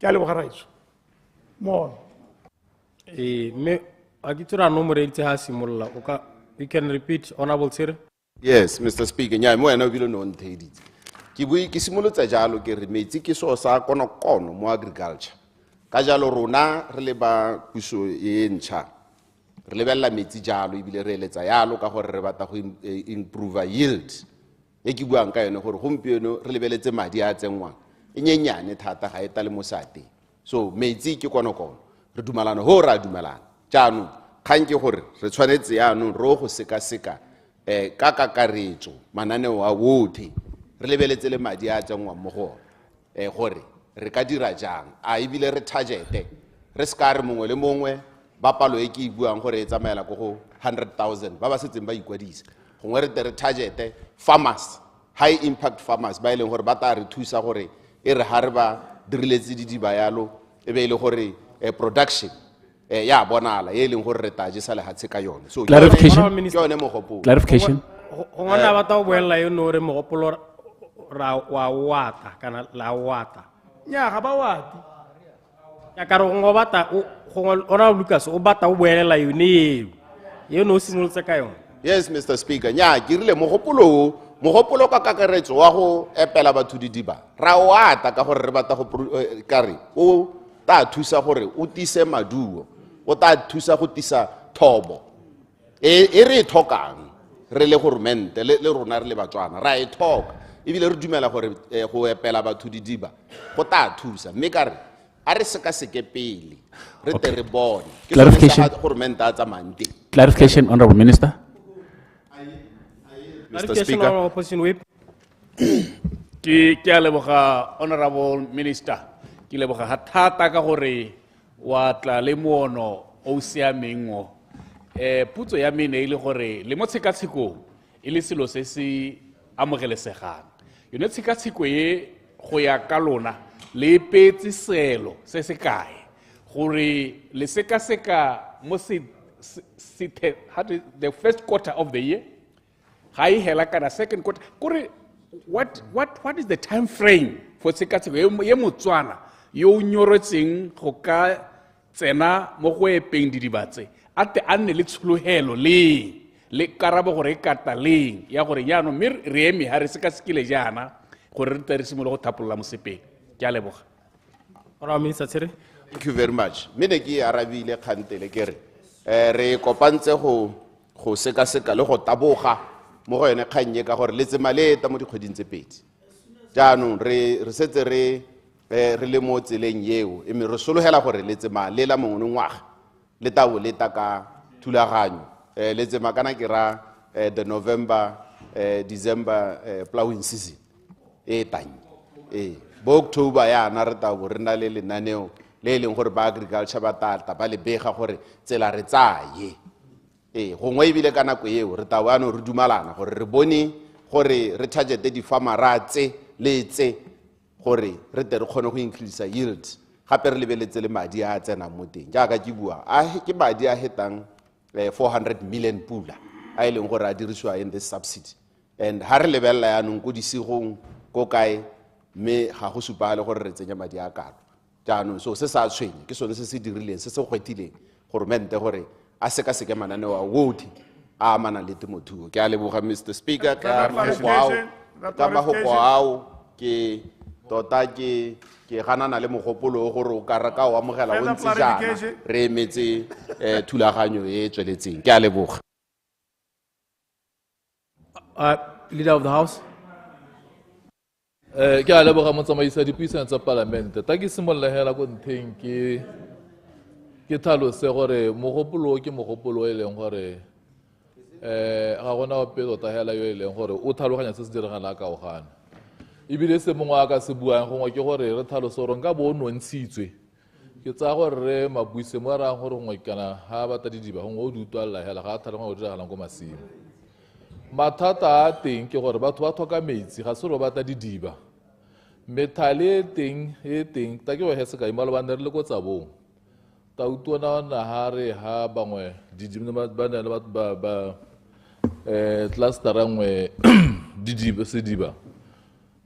ke a leboga raitso mono me a ke tsora nomoro e ntse ha simolola o ka you can repeat honorable sir yes Mr Speaker nya mo ena o bile no ntheditse ke simolotsa jalo ke re metsi ke so sa konokono mo agriculture ka jalo rona re le ba puso e ntšha re lebella metsi jalo ebile re eletsa yalo ka gore re batla go improve yield e ke buang ka yone gore gompieno re lebeletse madi a tsengwang e nyenyane thata ga e ta le mosate so metsi ke konokono re dumalana ho ra dumelana jaanong kgang ke gore re tshwanetse yaanong ro go sekaseka ka kakaretso mananeo a wotlhe re lebeletse le madi a tsengwang mo go gore re ka dira jang a ebile re targete re ska re mongwe le mongwe ba palo e ke buang gore e tsamaela go go 100,000 ba ba setseng ba ikwadisa gongwe re targete farmers high impact farmers ba ileng gore ba ta re thusa gore e re ha re ba diriletse didiba yalo e be ile gore production ya bonala e leng gore re ta jesa le hatse ka yone so clarification go ngwana ba ta o boela yo no re mogopolo ra wa wata kana la wata nya ga ba wati ya ka re go bata ona Lucas o bata o boelela yone ye no simolotse ka yone yes Mr Speaker nya ke rile mogopolo ka kakaretso wa go epela batho didiba ra o ata ka gore re bata go kare o ta thusa gore o tise maduo o ta thusa go tisa thobo e re thokang re le government le rona re le batswana ra e thoka ebile re dumela gore go epela batho didiba go ta thusa mme kare a re sekaseke pele re te re bone ke Clarification. sone se government a tsamayang teng. Clarification, Honorable Minister. Mr. Clarification, Speaker. Honorable Opposition Whip. Ke a leboga Honorable Minister. Ke leboga ha thata ka gore wa tla le moono o siameng o. Putso ya me ne ile gore le mo tshekatshekong e le selo se se amogelesegang. Yone tshekatsheko e go ya ka lona le petse selo se se kae gore le sekaseka mo the first quarter of the year. Hai hela kana second quarter. Kore what is the time frame for sekatsheko ye Motswana yo nyorotseng go ka tsena mo go epeng didibatse ate a nne le tsholohelo le karabo gore e kata leng ya gore jaanong mme re eme ha re sekasekile jaana gore re tle re simolola go thapolola mosepeng. Ke a leboga. Honorable Minister Tsere. Thank you very much. Mene ke arabile khantele ke re kopantse go sekaseka le go taboga mo go yone kgannye ka gore letsema le ta mo dikgweding tse pedi. Jaanong re setse re le mo tseleng yeo e me re sologela gore letsema le la mongwe ngwaga le tabo le ta ka thulaganyo letsema kana ke ra the November December plowing season e tanye bo October ya na re tabo re na le lenaneo le leng gore ba agriculture ba tata ba le bega gore tsela re tsaye gongwe ebile ka nako eo re tabo ano re dumalana gore re bone gore re targete di-farmera tse le tse gore re te re kgone go increase yield gape re lebeletse le madi a tsenang mo teng jaaka ke bua ke madi a hetang 400 million pula a e leng gore a dirisiwa in this subsidy and ha re lebelela yaanong ko disigong ko kae mme ga go supagale gore re tsenya madi a kalo jaanong so se sa tshwenye ke sone se se dirileng se se kgwethileng goromente gore a sekaseke mananeo a wotlhe a amana le temothuo ke a leboga Mr. Speaker ka magoko ao ke tota ke ganana le mogopolo gore o ka reka o amogela o ntse jaana re emetse thulaganyo e tsweletseng ke a leboga. Leader of the House. Ke a leboga motsamaisi dipuisano tsa palamente ta ke simolola hela go ntheng ke tlhalose gore mogopolo ke mogopolo e leng gore ga gona ope tota hela yo e leng gore o tlhaloganya se se diragala ka o gana ebile se mongwe a ka se buang gongwe ke gore re tlhalose gore nka bo o nontshitswe ke tsaya gore re mabuise mo rang gore gongwe kana ga bata didiba gongwe o di utlwalela hela ga a tlhaloganya go diragalang ko masimo mathata a teng ke gore batho ba tlhoka metsi ga se re bata didiba methale e teng ta ke go he sekai malobane re le ko tsabong ta utlwana naga re ha bangwe ba na le batho ba clustera nngwe sediba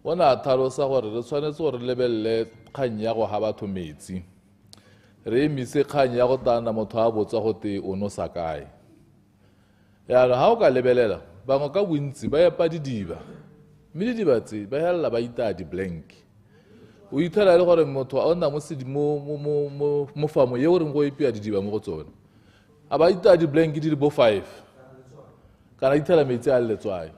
o ne a tlhalosa gore re tshwanetse gore re lebelele kgang ya go ga batho metsi re emise kgang ya go tana motho a botswa gote o nosa kae yaanong ga o ka lebelela bangwe ka bontsi ba epa didiba mme didiba tse ba helela ba itaya di-blank o ithela le gore motho o nna mo famo ye o reng go epia didiba mo go tsone a ba itaya di-blank di le bo 5 kana ithela metsi a le letswae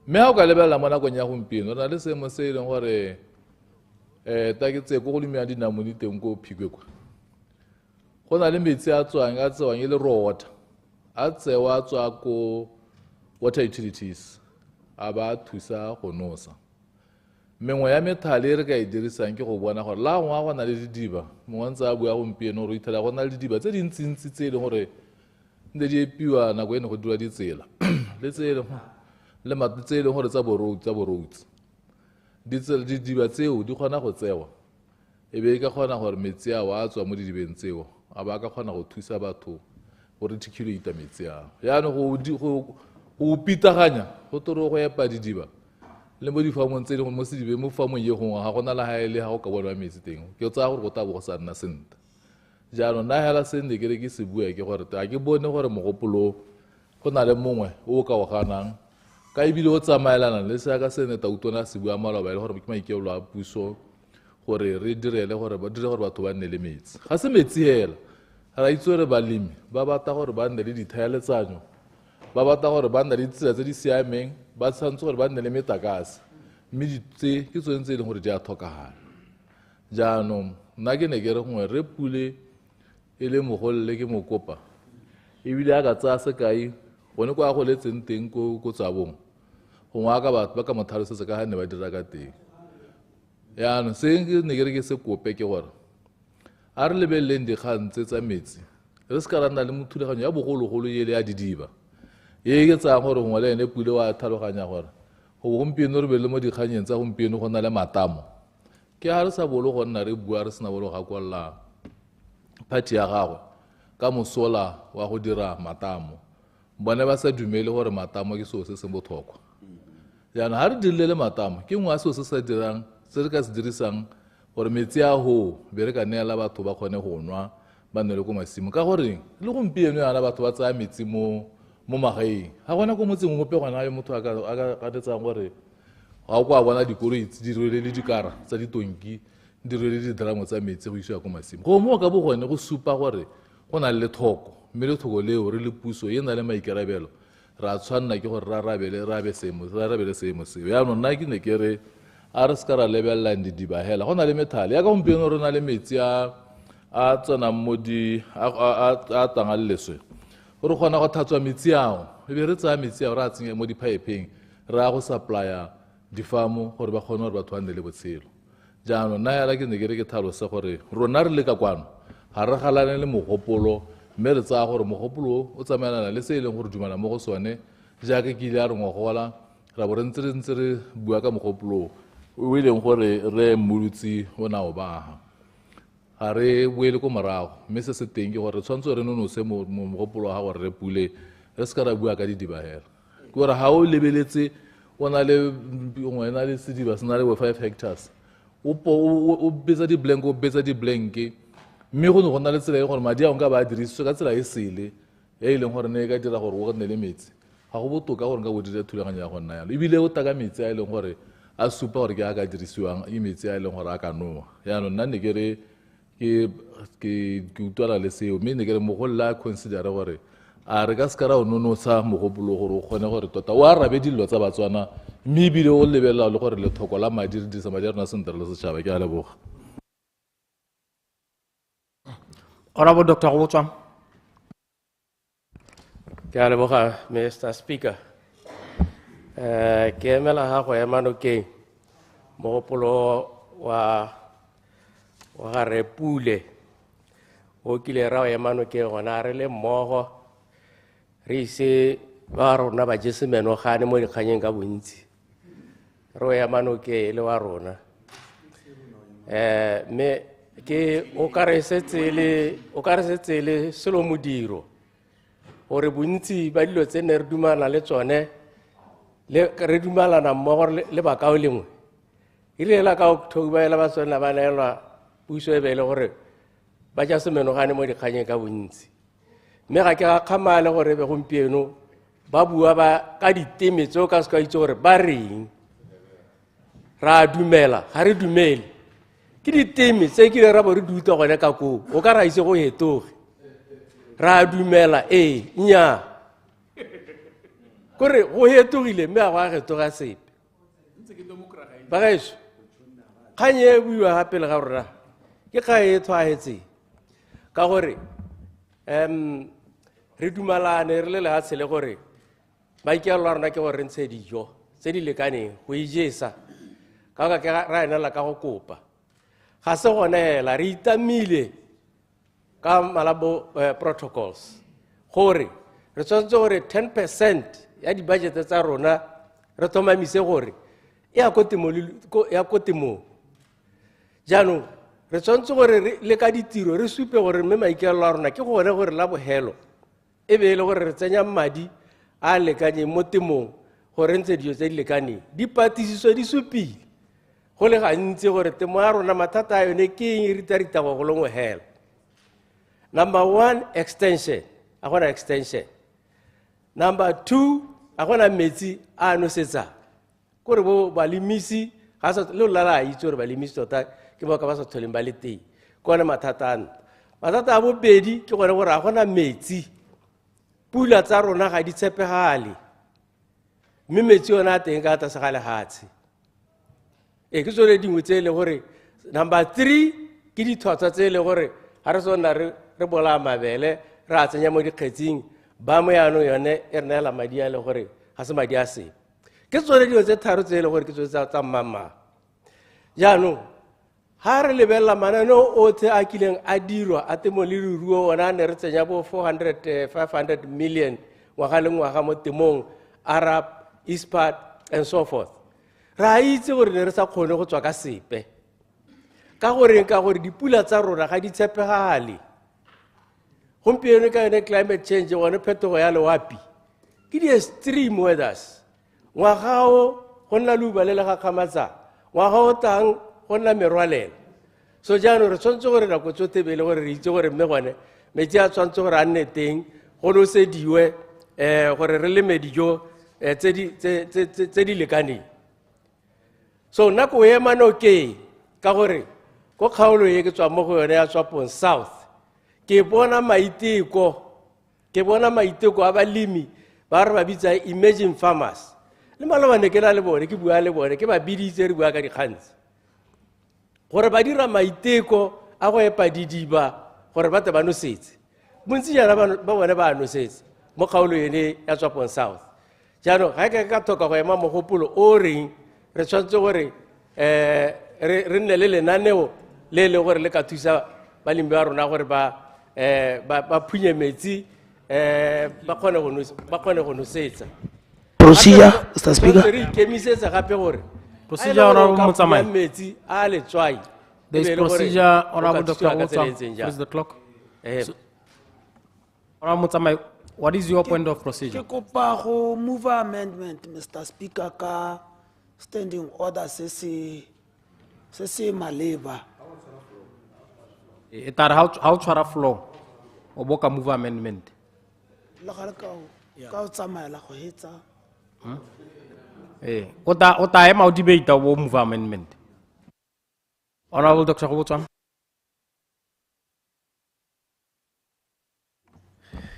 mme ga o ka lebelela mo nakong ya gompieno re na le seemo se e leng gore ta ke tseye ko go lemiang dinamone teng ko Phikwe kwa go na le metsi a tswang a tsewang e le raw water a tsewa a tswa ko water utilities a ba thusa go nosa mengwe ya methale re ka e dirisang ke go bona gore la gongwe go na le didiba mongwe ntse a bua gompieno gore ithela go na le didiba tse dintsintsi tse e leng gore ntse di epiwa nako e ne go dira ditsela le tse e leng gore tsa bo-roads didiba tseo di kgona go tsewa e be e ka kgona gore metsi ao a tswa mo didibeng tseo a ba ka kgona go thusa batho go reticulata metsi ao yaanong go pitaganya go tore go epa didiba le mo difamong tse dingwe mo sedibeng mo famong ye gongwe ga gona le ga e le ga go ka bonwa metsi teng ke tsaya gore go tabo go sa nna sentle jaanong nna hela se nne ke re ke se bua ke gore ga ke bone gore mogopolo go na le mongwe o ka o ganang ka ebile o tsamaelana le seaka se ne ta utona se bua maloba e le gore ke maikelo a puso gore re dire gore batho ba nne le metsi ga se metsi hela ra itse gore balemi ba bata gore ba nne le dithaeletsanyo ba bata gore ba nne le ditsela tse di siameng ba tshwanetse gore ba nne le metakase mme ke tsone tse e leng gore di a tlhokagala jaanong nna ke ne ke re gongwe re Pule e le mogolole ke mo kopa ebile a ka tsaya sekai gone kwa go letseng teng ko tsabong gongwe a ka batho ba ka mo tlhalosetsa ka ga ne ba dira ka teng yaanong se ne ke re ke se kope ke gore a re lebeleleng dikgang tse tsa metsi re se ka ra nna le mothulaganyo ya bogologolo ele ya didiba ye ke tsayang gore gongwe le ene Pule wa tlhaloganya gore go gompieno re be le mo dikganyeng tsa gompieno go na le matamo ke a re sa bolo go nna re bua re sena bolo ga kwalla party ya gagwe ka mosola wa go dira matamo bone ba sa dumele gore matamo ke seo se se botlhokwa jaanong ga re dirile le matamo ke ngwe a seo se sa dirang se re ka se dirisang gore metsi a go be re ka neela batho ba kgone go nwa ba nne le ko masimo ka gore le gompieno yana batho ba tsaya metsi mo magaeng ga gona ko motseng mope gona yo motho a ka detsang gore ga o kwa bona dikoroitse di rwele le dikara tsa ditonki di rwele didramo tsa metsi go isiwa ko masimo go mo ka bo gone go supa gore go na le thoko mme le thoko leo re le puso e na le maikarabelo ra tshwanna ke gore ra rabele seemo seo yaanong nna ke ne ke re a re se ka ra lebelelang didiba hela go na le methale ya ka gompieno re na le metsi a tsenang mo a tangang leswe re kgona go tlhatswa metsi ao ebe re tsaya metsi ao re a tsenye mo diphaepeng re a go supplya difamo gore ba kgone gore batho ba nne le botshelo jaanong nna hela ke ne ke re ke tlhalose gore rona re le ka kwano ga re galane le mogopolo mme re tsaya gore mogopolo o tsamaelana le se e leng gore dumela mo go sone jaaka ke ile a re ngogola ra bo re ntse re bua ka mogopolo o e leng gore re mmolutsi o nao baga ga re boele ko morago mme se se teng ke gore re tshwanetse re nonose mogopolo wa ga gore re Pule re se ka ra bua ka didiba hela ke gore ga o lebeletse o na le sediba se na le 5 hectares o betsa diblanke mme go ne go na le tsela e gore madi a nka ba a dirisitswe ka tsela e sele e e leng gore ne e ka dira gore o nne le metsi ga go botoka gore nka bo dira thulaganyo ya go nna yalo ebile o taka metsi a e leng gore a supa gore ke a ka dirisiwang e metsi a e leng gore a ka nowa yaanong nna ne ke re ke utlwana le seo mme ne ke re mogolola a considere gore a re ka se ka ra o nonotsha mogopolo gore o kgone gore tota o arabe dilo tsa Batswana mme ebile o lebelela le gore lethoko la madi re dirisa madi a rona sentle le setšhaba ke a leboga Honorable Dr. Owutswam. ke a leboga Mr. Speaker ke emela ga go ema nokeng mogopolo wa ga re Pule o kile ra o ema nokeng gona re le mmogo re ise ba rona ba jesemeno gane mo dikganyeng ka bontsi re o ema nokeng le wa rona mme ke o ka re setse le selo modiro gore bontsi ba dilo tse ne re dumana le tsone re dumalana mmogo le bakao lengwe e rile ka October ela ba tsona ba neelwa puso e bele gore ba ja semenogane mo dikganyeng ka bontsi mme ga ke kgamale gore be gompieno ba bua ba ka diteme tseo ka se ka itse gore ba reng ra dumela ga re dumele ke diteme tse ke ra bo re duta gone ka koo o ka ra ise go hetoge ra dumela nnyaa kore go hetogile mme a go a getoga sepe bagaešo kgang e buiwa gape le ga rona ke kgang e tshwaetseng ka gore re dumalane re le lehatshe le gore maikaelelo a rona ke gore re ntshe dijo tse di lekaneng go ijesa ka ke ra enela ka go kopa ga se gone hela re itamile ka malabo protocols gore re tshwanetse gore 10% ya di-budget tsa rona re thomamise gore e ya ko temong jaanong re tshwanetse gore le ka ditiro re supe gore mme maikaelelo a rona ke gone gore la bogelo e be e le gore re tsenya madi a lekanyeng mo temong gore ntse dijo tse di lekaneng dipatlisiso di supile go le gantsi gore temo ya rona mathata a yone ke eng e rita go lengwe hela number 1 extension a gona extension number 2 a gona metsi a nosetsang kore bo balemisi ga sa le la itse gore balemisi tota ke ba ka ba sa tlholeng ba le teng kone mathata a bobedi ke gore gore a gona metsi pula tsa rona ga di tshepegale mme metsi ona a teng ka tlase ga lehatshe ke tsone dingwe tse e le gore number 3 ke dithwatswa tse le gore ha re sona re bola mabele re a tsenya mo dikgetsing ba mo yano yone e re neela madi a le gore ga se madi a sepe ke tsone dilo tse tharo tse le gore ke tsone tsa mmamma jaanong ha re lebelela mananeo otlhe a kileng a dirwa a temo le leruo ona ne re tsenya bo 500 million ngwaga le ngwaga mo temong Arab, ISPAT, and so forth. Ra itse gore ne re sa kgone go tswa ka sepe ka gore dipula tsa rona ga di tshepegale gompieno ka yone climate change gone phetogo ya loapi ke di-extreme weathers ngwaga o go nna leuba le legakgamatsa ngwaga o tang go nna merwalela so jaanong re tshwanetse gore nako tsotlhe be le gore re itse gore mme gone metsi a tshwanetse gore a nne teng go nosediwe gore re leme dijo tse di lekaneng so nako e ema nokeng ka gore ko kgaolo e ke tswa mo go yone ya Tswapong South ke bona maiteko a balemi ba re ba bitsa emerging farmers le malobane ke na le bone ke bua le bone ke ba biditse re bua ka dikgantsi gore ba dira maiteko a go epa didiba gore ba te ba nosetse bontsi jana ba bone ba nosetse mo kgaolo ene ya Tswapong South jaanong ga ke ka thoka go ema mogopolo o reng re tshwanetse gore re nne le lenaneo le le gore le ka thusa balemi ba rona gore ba phunye metsi ba kgone go nosetsa Procedure, Mr. Speaker. re ikemisetsa gape gore Procedure, Honorable Motsamai. metsi a letswai There is procedure, Honorable Dr. Owotwang. Please the clock. Honorable Motsamai, what is your point of procedure? Ke kopa go move amendment, Mr. Speaker, ka standing order se se maleba. How to floor? Oboka move amendment. La gale ka o tsamaya la go hetsa. Ota ema o debate o move amendment. Honorable Dr. Owotwang.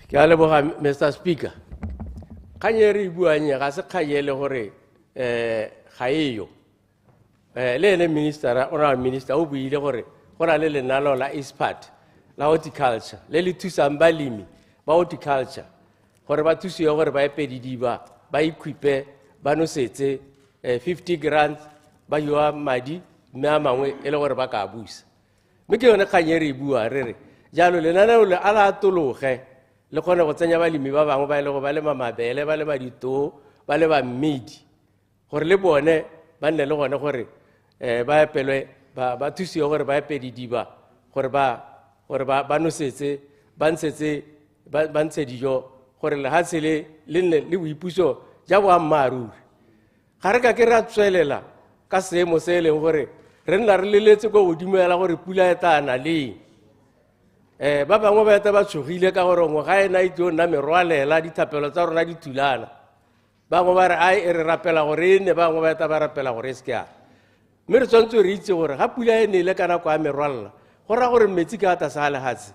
ke a leboga Mr. Speaker kganye re buanye ga se kganyele gore ga eyo le ene honorable minister o buile gore go na le lenaneo la ISPAT la horticulture le le thusang balemi ba horticulture gore ba thusiwe gore ba epe didiba ba equipe ba nosetse 50 grants ba yoa madi mme a mangwe e le gore ba ka busa mme ke yone kganye re bua re re jalo lenaneo le a la atologe le kgone go tsenya balemi ba bangwe ba ile go ba le mabele ba le ba ditoo ba le ba mmidi gore le bone ba nne le gone gore ba epelwe ba thusiwe gore ba epe didiba gore ba nosetse ba ntshe dijo gore lehatshe le nne le boipuso ja boammaaruri ga re ka ke ra tswelela ka seemo se e leng gore re nna re leletse ko godimo ela gore pula e tana leng ba bangwe ba eta ba tshogile ka gore ngwe ga e na itse o nna merwalela dithapelo tsa rona di thulana bangwe ba re ai e re rapela gore e nne bangwe ba eta ba rapela gore e se ke yana mme re tshwanetse re itse gore ga pula e nele ka nako ya merwalela go raya gore metsi ka ata sa lehatshe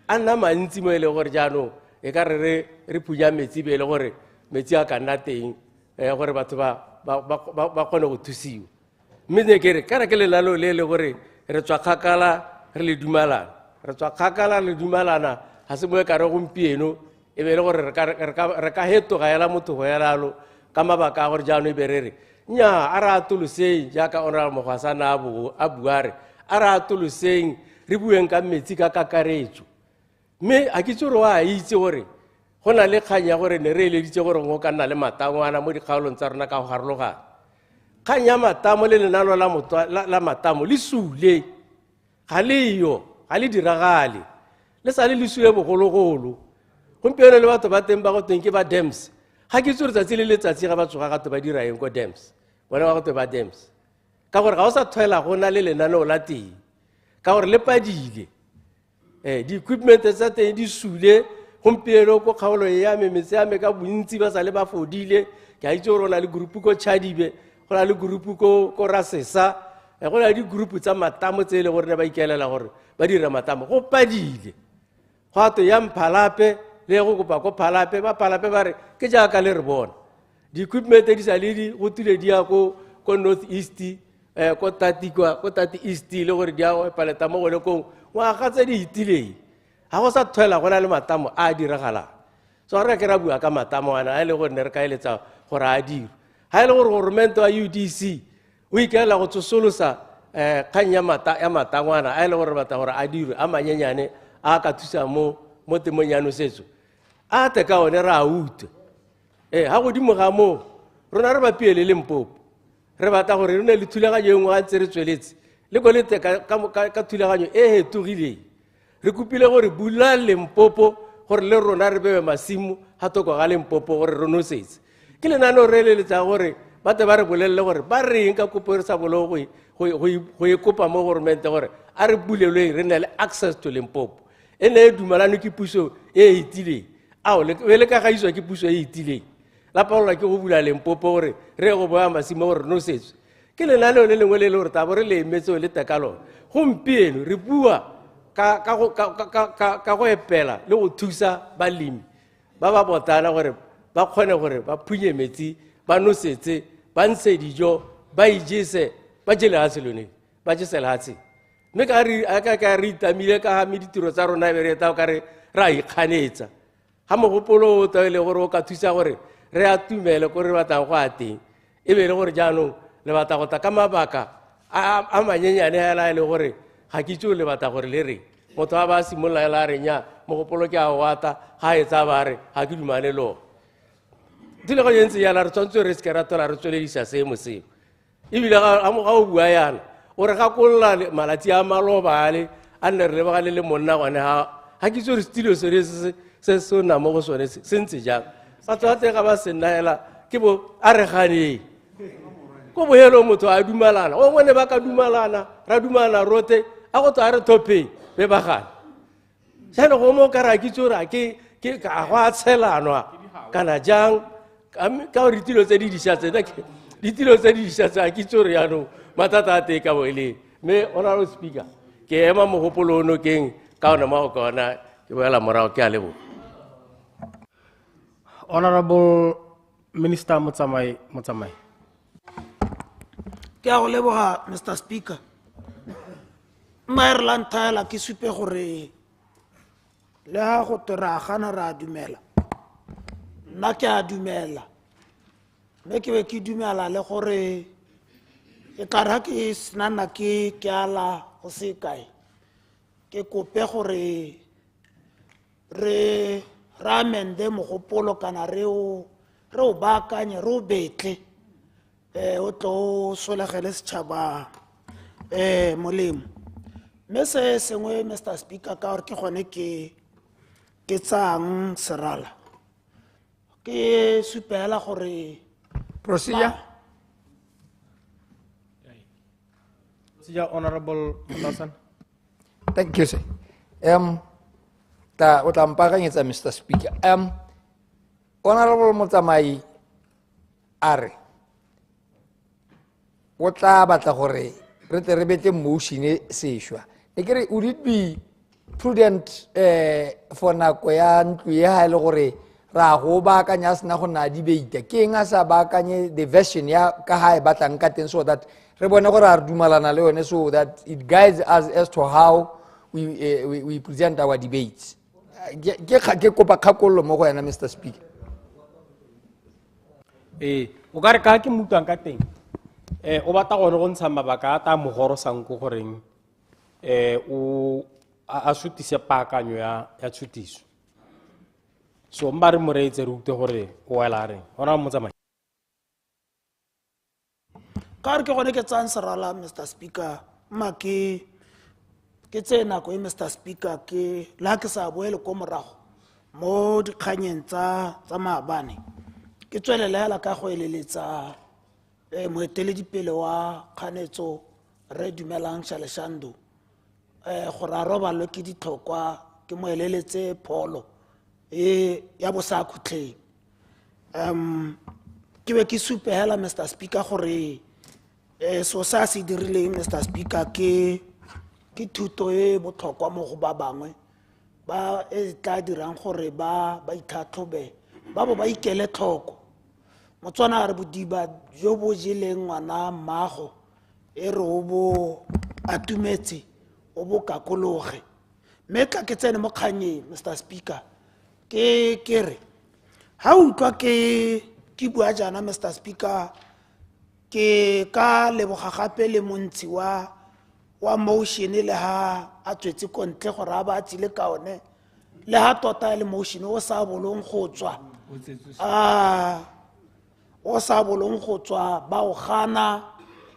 a nna mantsi mo e le gore jaanong e ka re phunya metsi be e le gore metsi a ka nna teng gore batho ba kgone go thusiwa mme ne ke re ka ke lenaneo le le gore re tswa kgakala re le dumalana ga se mo e kare gompieno e be le gore re ka hetoga ela motho go elalo ka mabaka a gore jaanong e be re re nnyaa a re atoloseng jaaka honorable Mogwasana a bua re a re atoloseng re bueng ka metsi ka kakaretso mme a ke itse gore wa itse gore go na le kgang ya gore ne re eleditse gore go ka nna le matangwana mo dikgaolong tsa rona ka go garologana kgang ya matamo le lenaneo la matamo le sule ga leyo ga le diragale le sa le sule bogologolo gompieno le batho ba teng ba go teng ke ba dams ga ke itse gore tsatsi le letsatsi ga ba tsoga gato ba dira eng ko dams bone ba go ba dams ka gore ga o sa tlhoela go na le lenaneo la teng ka gore le padile di-equipment tsa teng di sule gompieno ko kgaolo ya metsi a me ka bontsi ba sa le ba fodile ke a itse gore go na le grupu ko Chadibe go na le grupu ko Rasesa go na le digrupu tsa matamo tse e le gore ne ba ikelela gore ba dira matamo go padile go ato ya Mphalape le go kopa ko Phalape ba re ke jaaka le re bona di-equipment di sa le go tule di ya ko North East ko tati east le gore di a paleta mo gone kong wa ga tse di itileng ha go sa thoela gona le matamo a diragala so re ke ra bua ka matamo ana a le gore ne re ka eletsa gore a diro ha ile gore government wa UDC o ikela go tsosolosa kanya ya matangwana a ile gore batla gore a diro a manyenyane a ka thusa mo temong ya nosetso a te ka one ra uta ha godimo ga mo rona re ba piele le Mpopo re batla gore re ne le thulaganyo engwe a ntse re tsweletse le go lete ka thulaganyo e hetogileng re kupile gore bula Limpopo gore le rona re bebe masimo ha toko ga Limpopo gore re nosetse ke lenaneo re leletsa gore ba te ba re bolelle gore ba reng ka kopo re sa bolo go e kopa mo government gore a re bulelwe re ne le access to Limpopo ene e dumalane ke puso e itileng ao le ka gaiswa ke puso e itileng la paola ke go bula Limpopo gore re go boya masimo gore nosetse ke lenaneo le lengwe le le gore tabo re le emetse le tekalo gompieno re bua ka go epela le go thusa balemi ba ba botana gore ba kgone gore ba phunye metsi ba nosetse ba ntshe dijo ba ijese ba jele ha selone ba jese lehatsi mme ka re itamile ka ha meditiro tsa rona be re ta ka re ra ikganetsa ha mogopolo o tele gore o ka thusa gore re a tumele gore ba tla go ateng e be le gore jaanong le batla go ta ka mabaka a manyenyane hela le gore ga ke tšo le batla gore le re motho a ba simolla la re nya mogopolo ke a wata ga e tsa ba re ga ke dumane lo dile go yentse ya la re tsantse re se ra tola re tsweledisa seemo seo ebile ga o bua yana o re ga kolla malati a maloba ale a nne re lebagale le monna gone ga ke tso re studio se so na mo go sone se ntse jang batho ba tega ba senna hela ke bo a re ganeng ko boelo motho a dumalana o ngone ba ka dumalana ra dumalana rote a go tswa re topeng be ba gana jane go mo ka ra ke tsora ke ka go a tshelanwa kana jang ka gore ditilo tse di dišatse a ke tsore yanong matata a te ka boeleng mme honorable speaker ke ema mogopolo o nokeng ka one mago ka ona ke boela morago ke a lebo Honorable Minister Motsamai. Ke a go leboga Mr. Speaker. Maerland thaela ke supe gore le ha go tora gana ra dumela. Nna ke a dumela. Mme ke be ke dumela le gore ke tla ra ke senana ke ala go se kae. Ke kope gore re amende mogopolo kana re o baakanye re o betle o tlo solegele setšhaba molemo mme se sengwe Mr. Speaker ka gore ke gone ke tsang serala ke supela gore Honorable Mutasan. Thank you, sir. O tla mpakanyetsa Mr. Speaker. Honorable Motsamai a re o tla batla gore re tle re bete motion e sešwa e kere would it be prudent for nako ya ntlo ye ha ile gore ra go baakanya sena go na debate ke eng a sa baakanye the version ya ka ha e batlang ka teng so that re bone gore a re dumalana le yone so that it guides us as to how we present our debates. Ke kopa khakollo mo go yana Mr. Speaker. O ka re ka ke mutang ka teng o batla gone go ntsha mabaka a ta mogoro sang go goreng o a sutise paakanyo ya tshutiso so mba re mo reetse re ute gore o wela reng gona Motsamai ka re ke gone ke tsang serala Mr. Speaker ma ke tse nako e Mr. Speaker ke la ke sa boele ko morago mo dikganyeng tsa maabane ke tswelela ka go eleletsa moeteledipele wa kganetso re dumelang Shaleshando go ra robalwe ke ditlhokwa ke mo eleletse pholo ya bosakhutleng ke be ke supela Mr. Speaker gore so sa se dirileng Mr. Speaker ke thuto e botlhokwa mo go ba bangwe ba e tla dirang gore ba itlhatlhobe ba bo ba ikele tlhoko motswana re bodiba jo bo jeleng ngwana mmago e re o bo atumetse o bo kakologe mme ka ke tsene mo kganyeng Mr. Speaker ke re ha o utlwa ke bua jana Mr. Speaker ke ka leboga gape le montsi wa motion le ha a tswetse kontle gore a ba tsile ka one le ha tota le motion o sa bolong go tswa o sa bolong go tswa ba o gana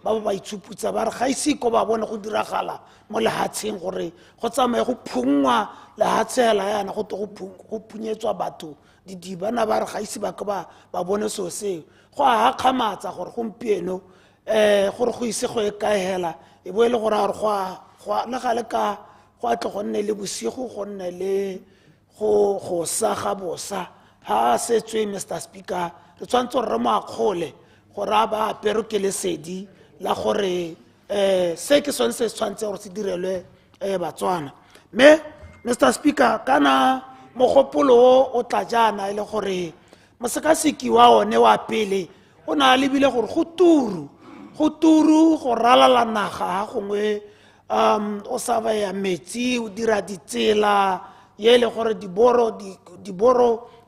ba ba itshuputsa ba re ga ise ko ba bone go diragala mo lehatsheng gore go tsamaye go phungwa lehatshela yana go go phunyetswa batho didibana ba re ga ise ba ka ba bone so seo go a kgamatsa gore gompieno gore go ise go e kaehela e bo ile gore a re go le gale ka go atle go nne le bosigo go nne le go sa ga bosa ha setswe Mr. Speaker re tshwantse re mo akgole gore a ba apere ke lesedi la gore se ke sone se tshwantse gore se direlwe Batswana mme Mr. Speaker kana mogopolo o tla jana ile gore mosekaseki wa one wa pele o na lebile gore go turu go ralala naga ga gongwe o sa ba ya metsi o dira ditsela ye le gore diboro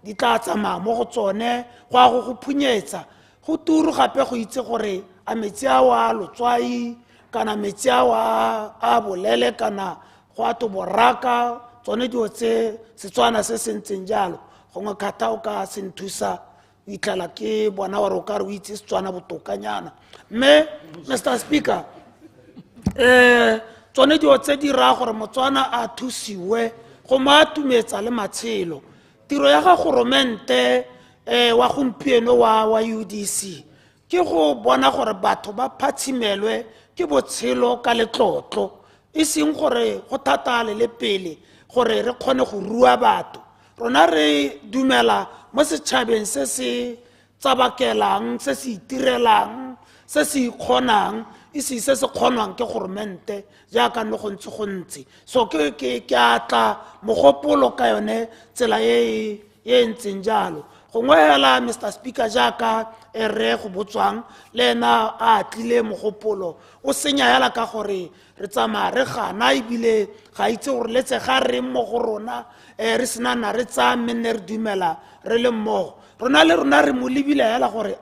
di tla tsamaya mo go tsone go a go phunyetsa go turu gape go itse gore a metsi a wa lotswai kana metsi a bolele kana go a to boraka tsone dio tse Setswana se sentseng jalo gongwe kata o ka senthusa o itlala ke bona gore o ka re o itse Setswana botokanyana mme Mr. Speaker tsone dio tse di ra gore Motswana a thusiwe go mo atumetsa le matshelo tiro ya ga goromente wa gompieno wa UDC ke go bona gore batho ba phathimelwe ke botshelo ka letlotlo e seng gore go thatale le pele gore re kgone go rua batho rona re dumela mo setšhabeng se se tsabakelang se se itirelang se se kgonang e se se kgonwang ke goromente jaaka no go ntse go ntse so ke atla mogopolo ka yone tsela e ntseng jalo gongwe hela Mr. Speaker jaaka re go botswang le ena a tlile mogopolo o senya hela ka gore re tsamaya re gana ebile ga itse gore letse ga re mo go rona re senana re tsa menne re dumela re le mmogo rona re mo lebile hela gore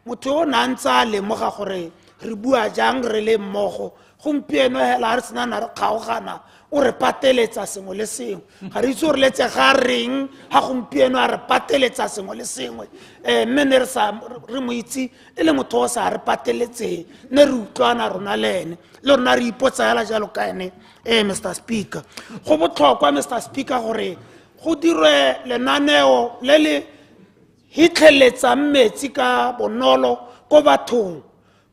motho o na ntsa le moga gore re bua jang re le mmogo gompieno hela re senana re kgaogana o re pateletsa sengwe le sengwe ga re itse gore letse ga reng ga gompieno a re pateletsa sengwe le sengwe mme ne re mo itse e le motho o sa re pateletseng ne re utlwana rona le ene le rona re ipotsa hela jalo ka ene Mr. Speaker go botlhokwa Mr. Speaker gore go dirwe lenaneo le le hitlheletsa metsi ka bonolo ko bathong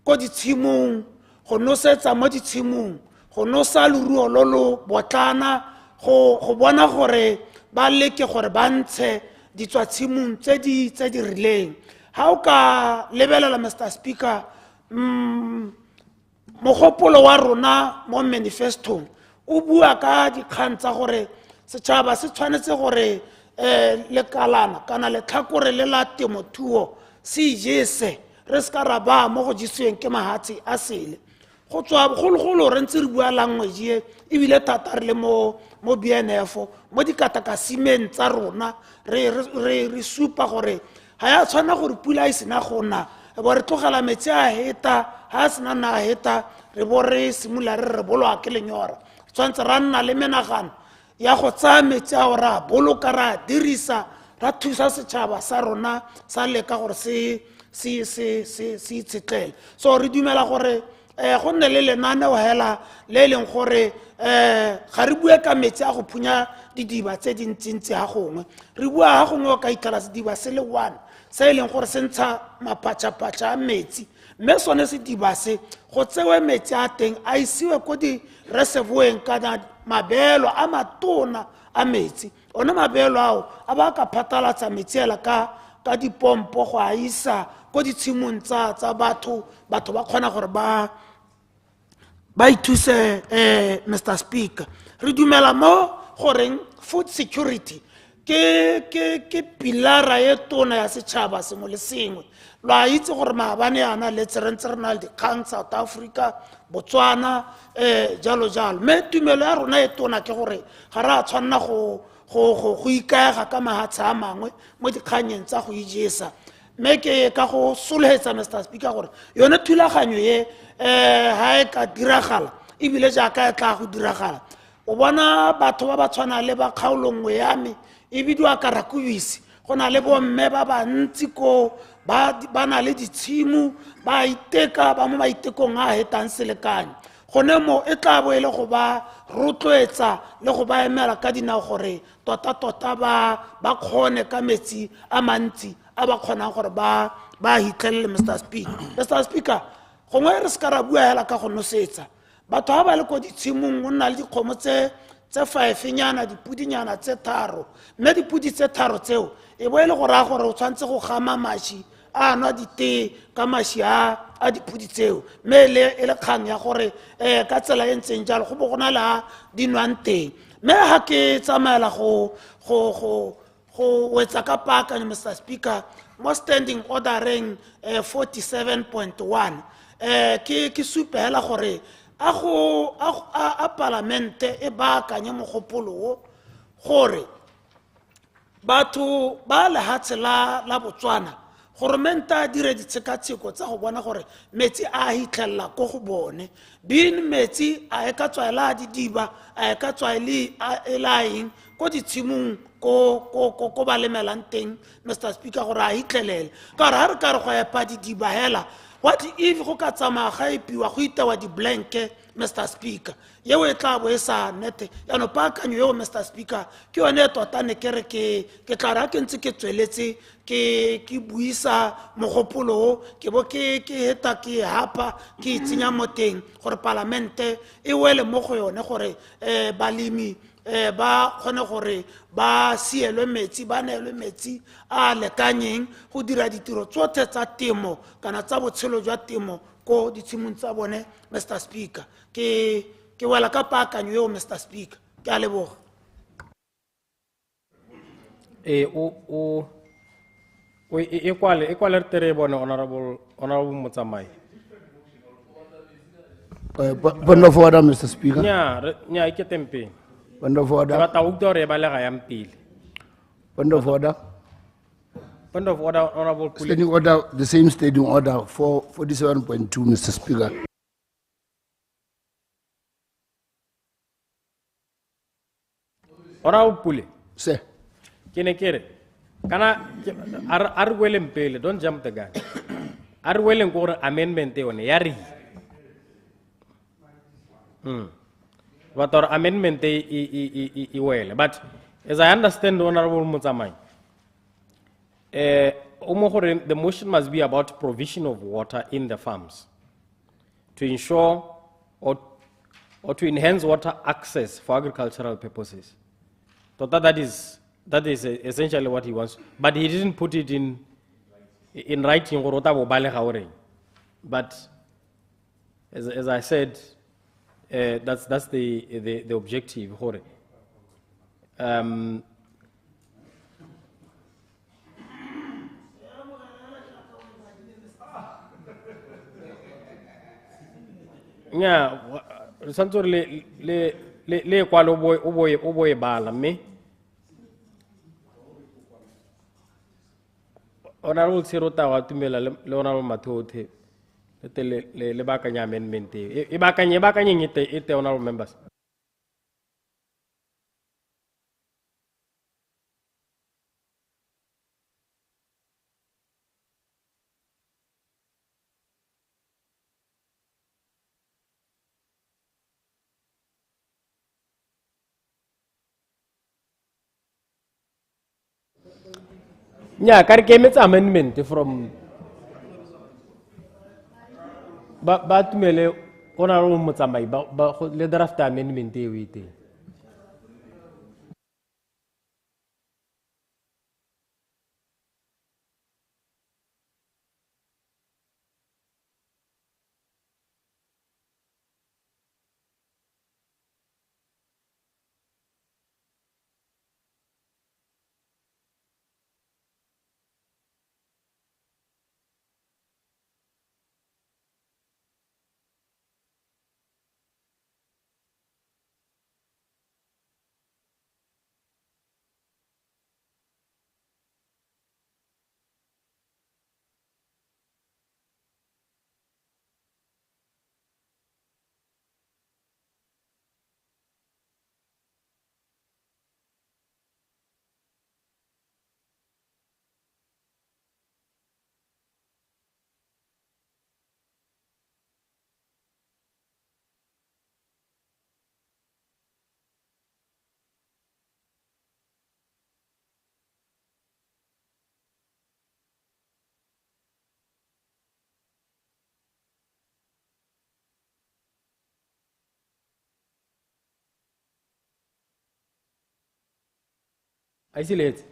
ko ditshimong go nosetsa mo ditshimong go nosa leruo lo botlana go bona gore ba leke gore ba ntshe ditswatshimong tse di rileng ha o ka lebelela Mr. Speaker mogopolo wa rona mo manifestong o bua ka dikgang tsa gore setšhaba se tshwanetse gore lekalana kana letlhakore le la temothuo se ijese re se ka ra ba mo go jisiweng ke mahatshe a sele go tswa bogologolo re ntse re bua language ebile thata re le mo BNF mo dikatakasimeng tsa rona re supa gore ga ya tshwana gore pula e sena gona bo re tlogela metsi a heta ha sena na heta re bo re simula re bolwa ke lenyora tshwantse ra nna le menagano ya go tsaya metsi a ora boloka ra dirisa ra thusa setšhaba sa rona sa leka gore se itshetlele so re dumela gore go nne le lenaneo hela le leng gore ga re bue ka metsi a go phunya didiba tse dintsintsi ga gongwe re bua ga gongwe o ka itlhala sediba se le one se e leng gore se ntsha mapatšapatša a metsi mme sone sediba se go tsewe metsi a teng a isiwe ko di-reservoeng kana mabelo a matona a metsi one mabelo ao a ba ka phatalatsa metsi hela ka dipompo go a isa ko ditshimong tsa batho ba kgona gore ba ithuse Mr. Speaker re dumela mo goreng food security ke pilara e tona ya setšhaba sengwe le sengwe lwa itse gore maabane yana letse re ntse re na le dikgang South Africa Botswana jalo jalo mme tumelo ya rona e tona ke gore ga re a tshwanna go ikaega ka mahatshe a mangwe mo dikganyeng tsa go ijesa mme ke ka go sologetsa Mr. Speaker gore yone thulaganyo ye ha e ka diragala ebile jaaka e tla go diragala o bona batho ba ba tshwana le ba kgaolongwe ya me e bidiwa ka Rakubisi go na le bomme ba bantsi ko ba na le ditshimo ba iteka ba mo maitekong a hetang selekanyo gone mo e tla bo e le go ba rotloetsa le go ba emela ka dinao gore tota ba kgone ka metsi a mantsi a ba kgonang gore ba hitlhelele Mr. Speaker gongwe re se ka ra bua hela ka go nosetsa batho ba ba le ko ditshimong go nna le dikgomo tse 5 nyana dipudinyana tse 3 mme dipudi tse 3 tseo e bo e le go raya gore o tshwanetse go gama maši a nwa ditee ka maši a dipudi tseo mme e le kgang ya gore ka tsela e ntseng jalo go bo go na le di nwang teng mme ga ke tsamaela go wetsa ka paakanyo Mr. Speaker mo standing ordereng 47.1 ke supela gore a parlamente e baakanye mogopolo o gore batho ba lehatshe la Botswana goromente a dire ditshekatsheko tsa go bona gore metsi a hitlhelela ko go bone bin metsi a e ka tswaela didiba a e ka tswaele e laeng ko ditshimong ko ba lemelang teng Mr. Speaker gore a hitlhelele ka gore ha re ka re go epa didiba hela what if go ka tsamaya ga epiwa go itewa di-blanke Mr. Speaker yeo e tla bo e sa nete yano paakanyo yeo Mr. Speaker ke yone e tota ne kere ke tla ra ke ntse ke tsweletse ke buisa mogopolo o ke bo ke heta ke hapa ke itsenya mo teng gore parlamente e wele mo go yone gore balemi ba kgone gore ba sielwe metsi ba neelwe metsi a lekanyeng go dira ditiro tsotlhe tsa temo kana tsa botshelo jwa temo ko ditshimong tsa bone Mr. Speaker ke wela ka paakanyo eo Mr. Speaker ke a leboga e kwale re tere bone honorable Motsamai Point of order, Mr. Speaker. nya ke tempe Point of order. ba ta utlwa re ba le ga yang pele Point of order. Point of order, honorable Standing order, the same standing order for 47.2, Mr. Speaker. Honorable Pule. Sir. Kene kere. Kana ar welen pele, don't jump the gun. Ar welen ko amendment one yari. But our amendment well. But as I understand, Honorable Motsamai, the motion must be about provision of water in the farms to ensure or to enhance water access for agricultural purposes. So that is essentially what he wants. But he didn't put it in writing. But as I said, that's the objective. Yeah, santsore le kwalo o boe bala mme honorable Tshirota wa tumela le honorable Mathothe le bakanya amendment e bakanye ete honorable members. Yeah, karikemetse amendment from ba tumele honorable Motsamai ba le draft amendment e wite. I see late.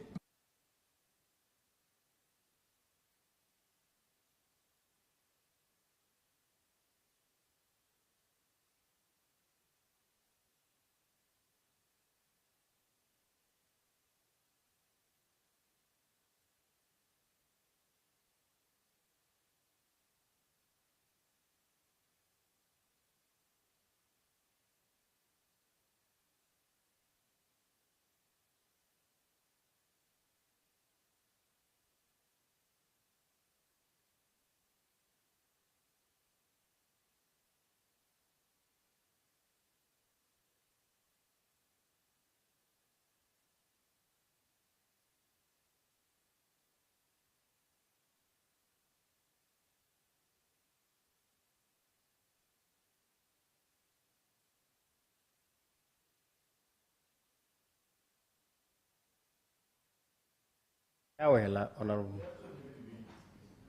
Honorable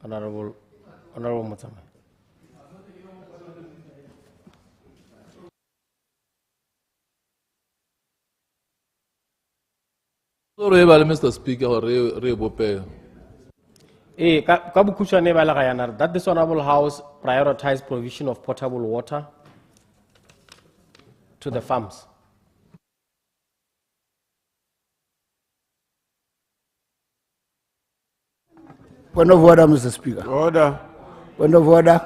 Mutsama. Sorry, Mr. Speaker, re bope. That this Honorable House prioritize provision of potable water to the farms. Point of order, Mr. Speaker. Order. Point of order.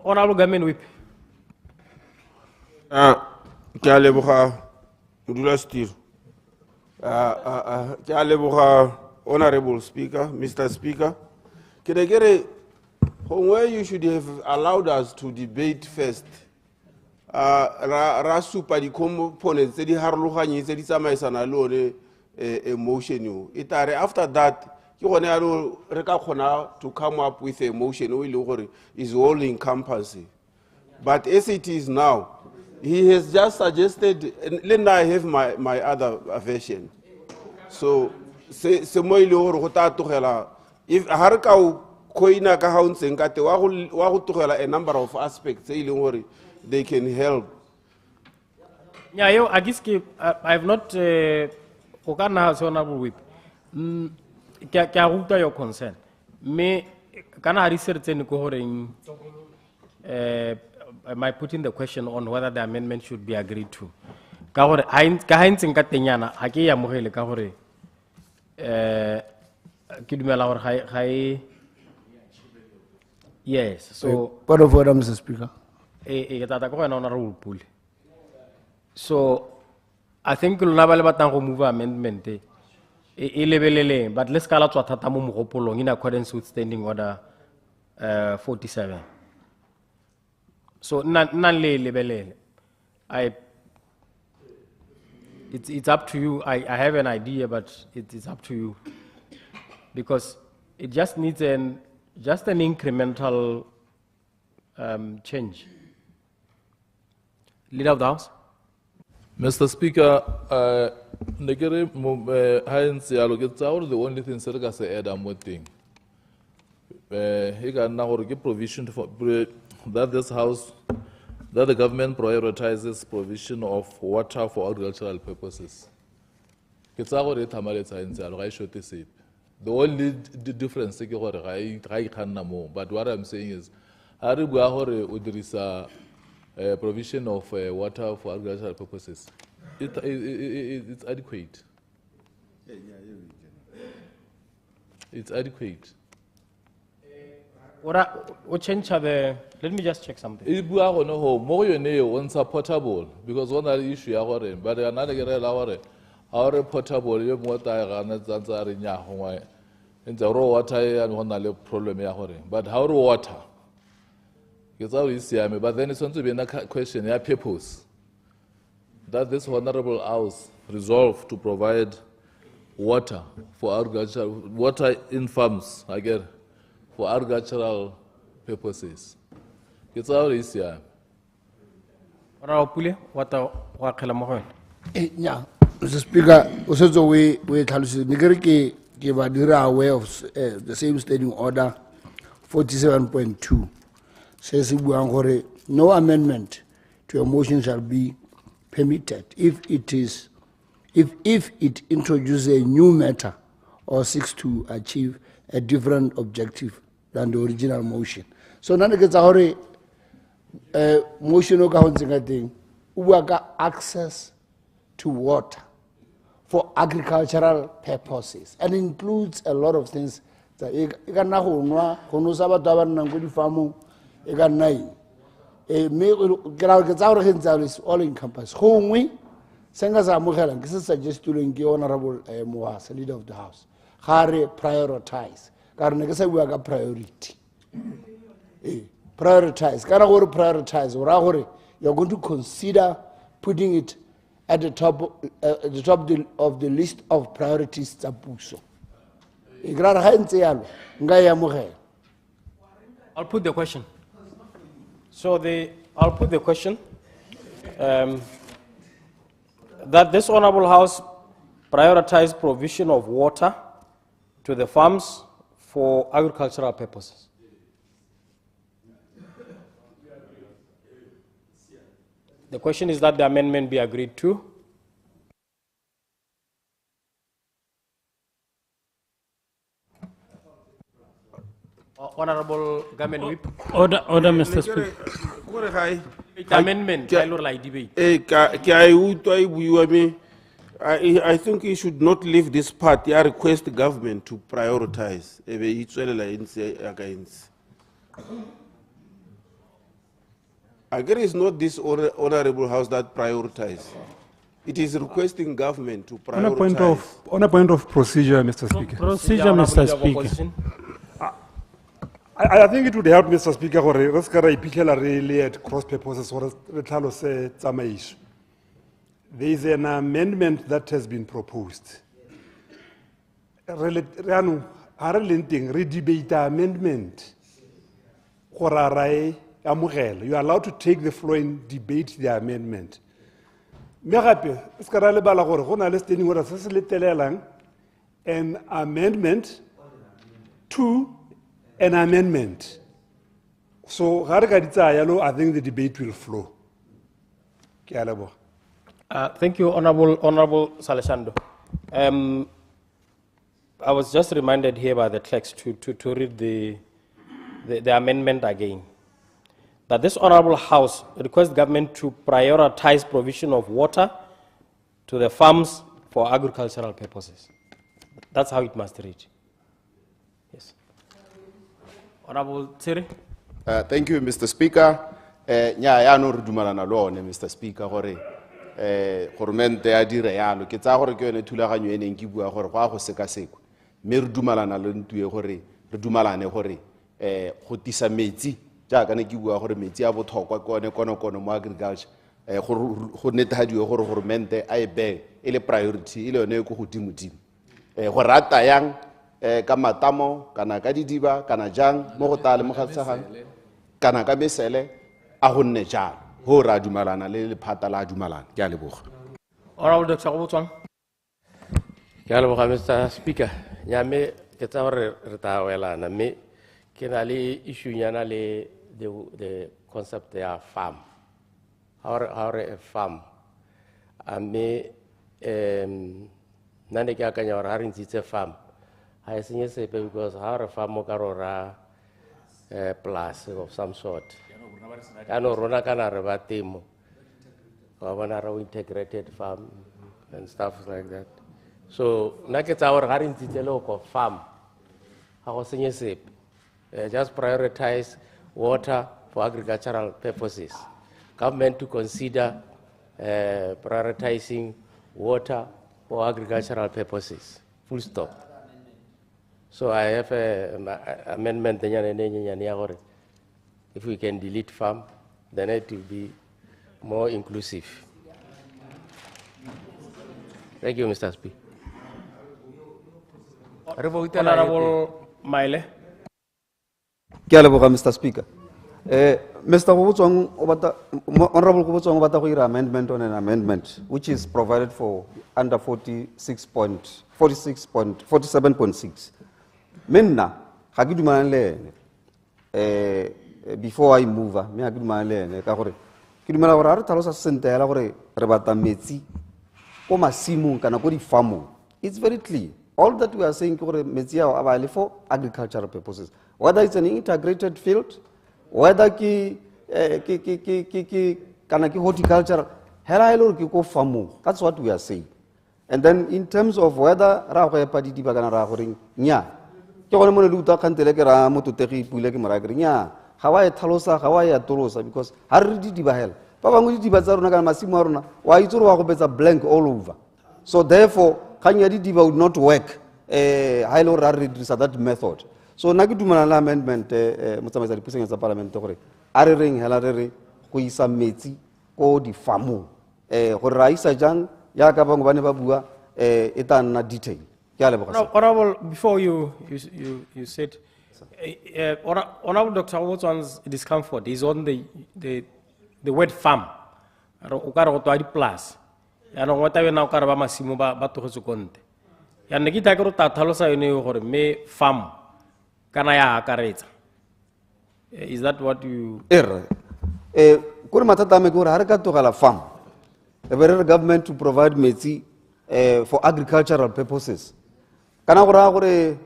Honorable Government Whip. Ke a leboga modula stiro. Ke a leboga Honorable Speaker, Mr. Speaker. Ke ne ke re gongwe you should have allowed us to debate first. Ra supa di components tse di harologanye tse di tsamaisana le one emotion yo. Itare after that ke gone ya re ka khona to come up with a motion o ile gore is all encompassing. But as it is now, he has just suggested, and I have my other version. So, se mo ile gore go ta togela if ha re ka koina ka ha ntse nka te wa go togela a number of aspects e ile gore they can help. Yeah, yo, I have not Honorable Whip. Can your concern? Me, can I research any cohering? Am I putting the question on whether the amendment should be agreed to? Kahore, kahaints in Katenyana, Hakia Mohele Kahore. Kidumela or high. Yes, so. Point of order, Mr. Speaker. Honorable pool. So, I think we'll never move amendment. But let's call out what Tatamu in accordance with Standing Order 47. So, it's up to you. I have an idea, but it's up to you. Because it just needs just an incremental change. Leader of the House. Mr. Speaker, the only thing Serga said, I'm waiting. He can now give provision for that this House, that the government prioritizes provision of water for agricultural purposes. The only difference is but what I'm saying is, there is a provision of water for agricultural purposes. It's adequate. It's adequate. What change the? Let me just check something. If we are more portable because one of the issue but another our portable you in the raw water and one problem but how water. But then it's going to be another question, purpose. That this Honorable House resolved to provide water for agriculture, water in farms, again, for agricultural purposes. It's our issue. Mr. Speaker, also we are aware of the same Standing Order 47.2. Says no amendment to a motion shall be permitted if it is if it introduces a new matter or seeks to achieve a different objective than the original motion. So none gets our motion access to water for agricultural purposes and includes a lot of things. Is all encompassing. This suggest to the Honorable Moas, Leader of the House. Prioritize. We have priority. Prioritize. Prioritize. You're going to consider putting it at the top of the list of priorities. I'll put the question. I'll put the question that this Honorable House prioritize provision of water to the farms for agricultural purposes. The question is that the amendment be agreed to. Honorable Government Whip. Order, Mr. Speaker. Amendment. I think he should not leave this part. I request the government to prioritize. Again, it's not this honorable house that prioritize. It is requesting government to prioritize. On a point of procedure, Mr. Speaker. Procedure, Mr. Speaker. I think it would help, Mr. Speaker, really at cross purposes or there is an amendment that has been proposed. Redebate amendment. You are allowed to take the floor and debate the amendment. An amendment to an amendment. So, I think the debate will flow. Thank you, Honorable Salesando. I was just reminded here by the clerks to read the amendment again. That this Honorable House requests government to prioritize provision of water to the farms for agricultural purposes. That's how it must read. Yes. Honorable Tsiri. Thank you, Mr. Speaker. Mr. Speaker, gormente a dire yalo ke tsa gore ke yone thulaganyo ene ke bua gore go sekasekwa mme re dumalana le ntwe gore re dumalane gore go tisa metsi jaaka ne ke bua gore metsi a botlhokwa kono mo agriculture go netahadiwe gore gormente a e be e le priority ile yone go godimo-dimo go rata yang ka matamo kana ka didiba kana jang mo go tale mo gatsagang kana ka mesele a go nne jalo ho ra dumalana le lephata la dumalana ke a leboga. Honorable Dr. Owutswang. Ke a leboga Mr. Speaker. Nyame ke tsa gore re ta welana mme ke na le issue nyana le the concept ya farm. How a farm. Mme nane ke akanya gore ha re ntshitse farm ha e senye sepe because ha re farm mo ka rora plus of some sort. Ano rona kana re ba temo wa bona re integrated farm and stuff like that. So na ke tsa gore ga re ntshitse le go farm ha go senye sepe. Just prioritize water for agricultural purposes. Government to consider prioritizing water for agricultural purposes. Full stop. So I have an amendment. If we can delete farm, then it will be more inclusive. Thank you, Mr. Speaker. Honorable Maile. Mr. Speaker. Mr. Honorable Kovotong obata go ira amendment on an amendment which is provided for under 47.6. Menna ga ke dumana le before I move me ga ke dumana le ka gore ke dumela gore re tlhalosa sente ya gore re bata metsi ko masimong kana ko di-farmong. It's very clear. All that we are saying ke gore metsi ao a ba le for agricultural purposes. Whether it's an integrated field, whether kana ki horticulture, hela elo ki ko farmong. That's what we are saying. And then in terms of whether ra go epa di ba kana ra go reng nya. Ke gone mo le uta khantele ke ra mo tutegi pule ke mara ke nya. Ga wa e thalosa, ga wa e atolosa because ha re di ba hela. Ba bangwe di ba tsa rona kana masimo a rona wa itse re wa go betsa blank all over. So therefore kanya di would not work high low reduce that method. So na ke dumana la amendment motsamaisa di puseng tsa parliament gore a re reng hela re re go isa metsi ko di farmong gore ra isa jang ya ka bangwe ba ne ba bua e tla nna detail. Ke a leboga. Honorable, before you said Honorable Dr. Owotsoan's discomfort is on the word farm. O ka re go twa di plus. Ya no ngota bena o ka re ba masimo ba togetse konte. Ya ne ke tla ke ro ta tlhalosa yone gore me farm kana ya akaretsa. Is that what you Kore matata me gore ha re ka togela farm. The federal government to provide metsi for agricultural purposes. Kana gore gore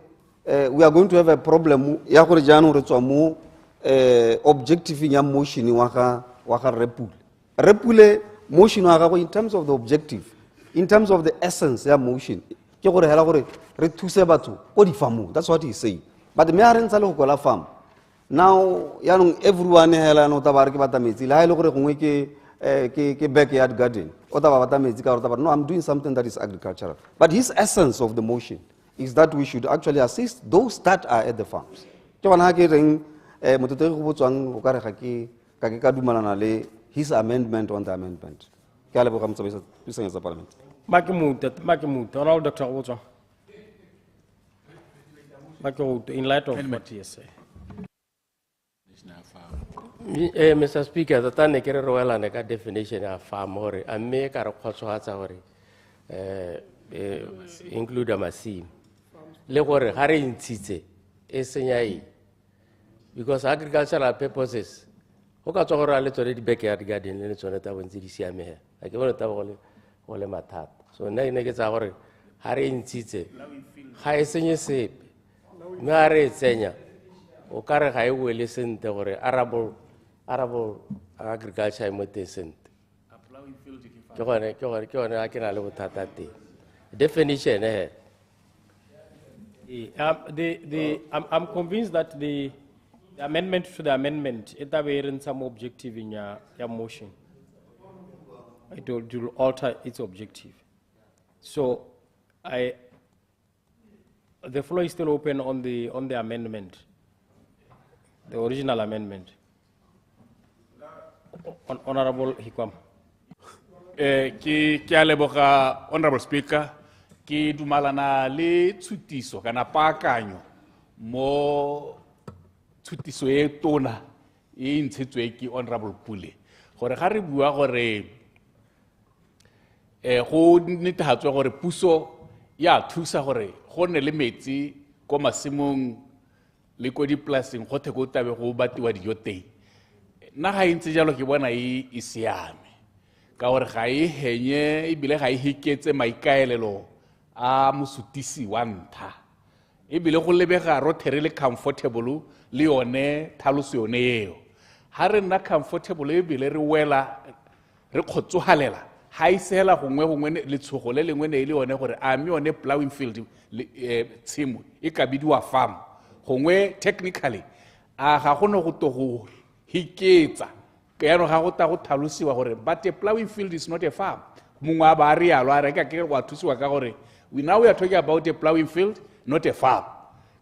we are going to have a problem ya gore jano re tswa mo objective ya motion wa ga repule motion wa ga in terms of the objective, in terms of the essence ya motion ke gore hela gore re thuse batho ko di farmong. That's what he's saying. But me a re ntsa le go la farm now yanong everyone hela no tabare ke bata metsi la ile gore gongwe ke backyard garden o taba bata metsi ka gore no, I'm doing something that is agricultural. But his essence of the motion is that we should actually assist those that are at the farms. Ke bona ke reng mototegi go botswang o ka re ga ke ka dumalana le his amendment on the amendment. Ke a leboga motsamaiso puseng tsa parliament. Makemuta, Honorable Dr. Owotsoan. In light of what he has said. Mr. Speaker, the time ke re roela ne ka definition ya farm hore a me ka re khotsohatsa hore include masimo le gore ga re ntshitse e senya because agricultural purposes go ka tswa gore a le tsone di backyard garden le tsone ta bontse di siame ha ke bona ta go le mathata. So nna ne ke tsa gore ga re ntshitse ga e senye sepe mme a re tsenya o ka re ga e wele sente gore arable agriculture mo te sente ke gone a ke na le bothata teng definition I'm convinced that the amendment to the amendment it have some objective in your motion. It will alter its objective. So the floor is still open on the amendment, the original amendment. Honorable Hikwam. Ke a leboga Honorable Speaker, ke dumalana le tshutiso kana paakanyo mo tshutiso e tona e ntshetswe ke Honorable Pule gore ga re bua gore go netehatswe gore puso ya thusa gore go ne le metsi ko masimong le ko dipolaseng go theko tabe go batiwa dijo teng. Nna ga ntse jalo ke bona e siame ka gore ga e henye ebile ga e hiketse maikaelelo a mosutisi wa ntha ebile go lebega rothe le comfortable le yone thaloso yone eo ha re nna comfortable ebile re wela re khotsohalela ha isela gongwe le tshogo le lengwe ne ile yone gore a me yone plowing field tshimo e ka bidiwa farm gongwe technically a ga gone go to go hiketsa ke yano ga go ta go thalosiwa gore but a plowing field is not a farm mongwe a ba re yalo a re ka ke wa thusiwa ka gore we are talking about a plowing field, not a farm.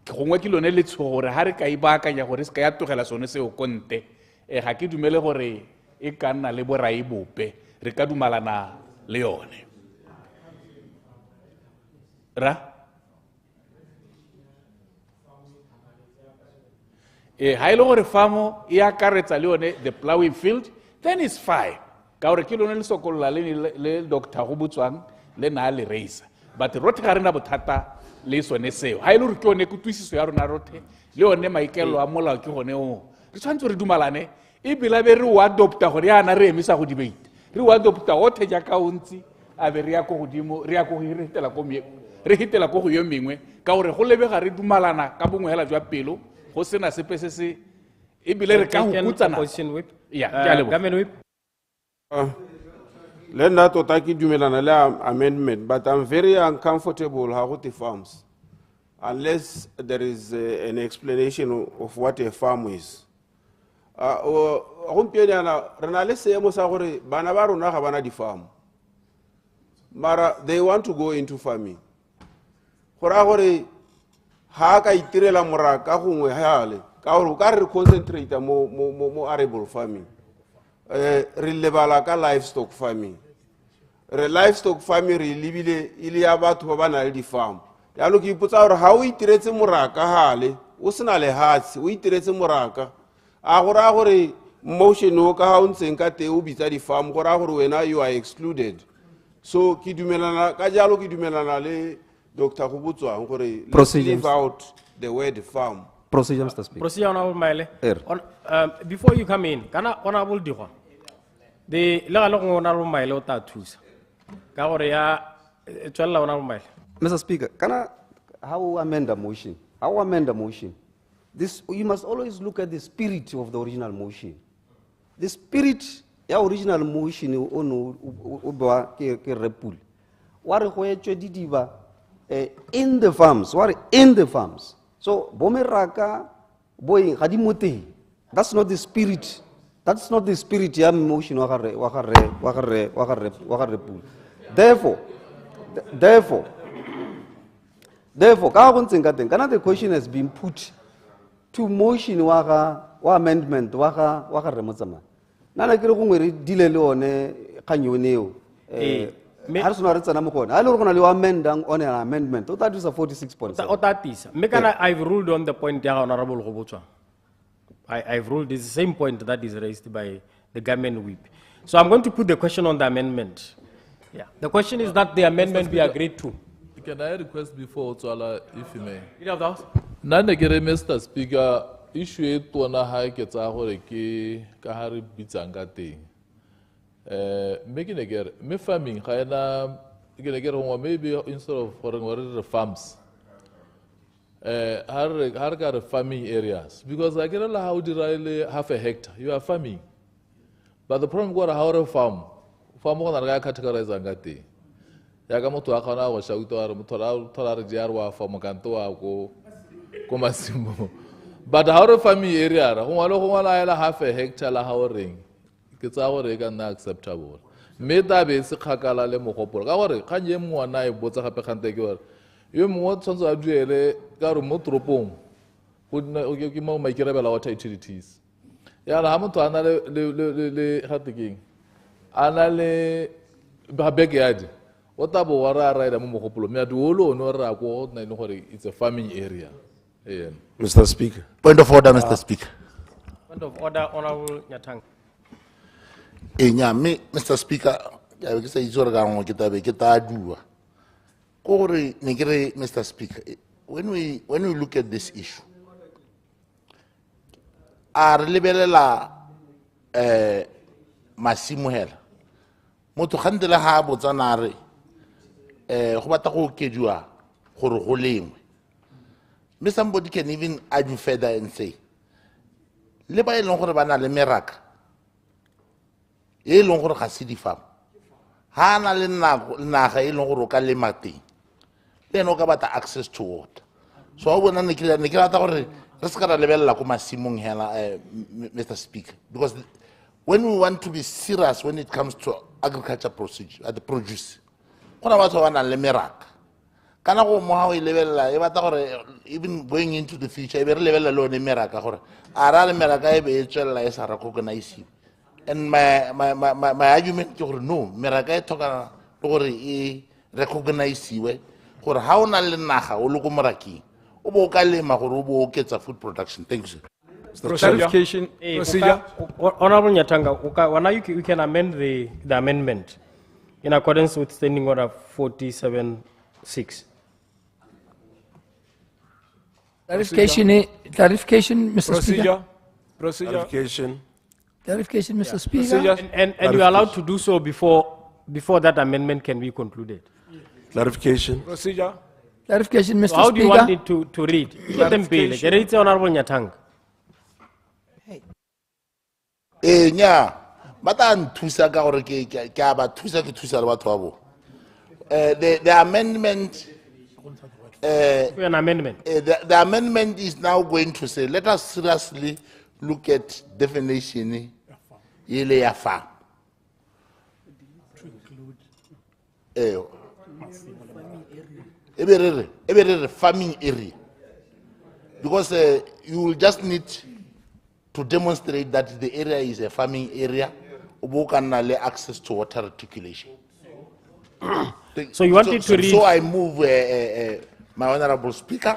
Gongwe ke lone le tshogo gore ha re ka ibakanya gore se ka ya togela sone se o konte ga ke dumele gore e ka nna le borai bope re ka dumalana le yone ra ha ile gore farmo e akaretsa le yone the plowing field, then it's fine ka gore ke lone le sokolola le Dr. go botswang le na le raisa. But rothe ga rena bothata le sone seo ha ile re ke one kutwisiso ya rona rothe le one maikelo a molao ke gone o re tshwantse re dumalane e bila be re o adopta gore yana re emisa go debate re o adopta o the ja ka ontsi a be re ya ko godimo re ya ko re hitela ko go yo mengwe ka gore go lebega re dumalana ka bongwe hela jwa pelo go sena sepe se se ebile re ka go kutsana ya ke a leboga. Government whip. Le nna tota ke dumelana le amendment, but I'm very uncomfortable how the farms, unless there is an explanation of what a farm is. Gompieno re na le seemo sa gore bana ba rona ga bana di-farm, mara they want to go into farming. Gora gore ha ka itirela moraka gongwe hale ka gore o ka re concentrate mo arable farming. Re lebala ka livestock farming. Re livestock farming re libile ile ya batho ba bana le di-farm. Ya lo ke ipotsa gore ha o itiretse moraka hale o sena le hatsi o itiretse moraka a gora gore motion o ka ha o ntseng ka te o bitsa di-farm gora gore wena you are excluded. So ke dumelana ka jalo ke dumelana le Dr. Kubutswa gore let's leave out the word farm. Procedure, Mr. Speaker. Procedure, Honorable Maile. Before you come in, can I Honorable Diwa? The Honorable Maile Tatus. Mr. Speaker, can I how amend the motion? How amend the motion? This you must always look at the spirit of the original motion. The spirit the original motion repul. In the farms, in the farms. So bomeraka boy hadimote. That's not the spirit. That's not the spirit ya motion repul. Therefore, another question has been put to motion wa amendment remotsama. Nana kire go ngwe dile le one kanyoneo ha re sona re tsana mo gone ha le re gona le amendang on an amendment o tatisa 46.7 I've ruled on the point ya Honorable Gobotswa. I've ruled this same point that is raised by the government whip. So I'm going to put the question on the amendment. Yeah. The question is that the amendment be agreed to. Can I request before Otswala, if you may? Leader of the House. Nanegere, Mr. Speaker, issue it to na ha ke tsa gore ke ka ha re bitsang ka teng. Me ke ne ke re me farming ga ena ke ne ke re maybe instead of for the farms. Har ka re farming areas because I get a how dira half a hectare you are farming. But the problem got how a farm go na re ka categorize nga teng. Ya ka motho a khona go shauta re motho ra thola re diar wa farm kanto wa ko masimbo. But how a farming area go ngwala half a hectare la how ring ke tsa gore ka nna acceptable. Me da be se khakala le mogopolo ka gore ga nye mwana e botsa gape gante ke gore yo mongwe tshwanetse a duele ka re mo tropong go ke mo maikerabela water utilities. Ya la ha motho ana le gateking ana le backyard o ta bo wa ra mo mogopolo me a duolo no ra ko na ile gore it's a farming area. Mr. Speaker. Point of order, Mr. Speaker. Point of order, Honorable Nyatang. Mr. Speaker, I will say Mr. Speaker, when we look at this issue, our lebelela masimo hela motho khandela ha botsanare go batla go kedua gore go lengwe. Somebody can even argue further and say le ba eleng gore bana le meraka e leng gore ga se di farm ha na le naga e leng gore ka le mateng le no ka batla access to water. So I want to ne ke rata gore re se ka ra lebella ko masimong hela Mr. Speaker, because when we want to be serious when it comes to agriculture procedure at the produce gona batho ba na le meraka kana go mo ha o lebella e batla gore even going into the future e be re lebella le one meraka gore ara le meraka e be e tswella e sa recognize. And my argument is no, meraka e thoka gore e recognize we gore ha o na le naga o le go moraki o bo ka lema gore o bo oketsa food production. Thank you, sir. Clarification. Procedure. Honorable Nyatanga, you can amend the amendment in accordance with Standing Order 47.6. Clarification, Mr. Speaker. Procedure. Clarification, Mr. Speaker. And you are allowed to do so before before that amendment can be concluded. Clarification. Procedure. Clarification, Mr. So how do you Speaker. want it to read? Let them pay. Like, it's Honorable Nyatang. Nya, bata nthusa ka gore ke a ba thusa ke thusa le batho ba bo. The amendment an amendment. The amendment is now going to say, let us seriously look at definition yele ya farm. Farming area. Because you will just need to demonstrate that the area is a farming area, obokanale access to water reticulation. So you want it to read. So I move, my Honorable Speaker.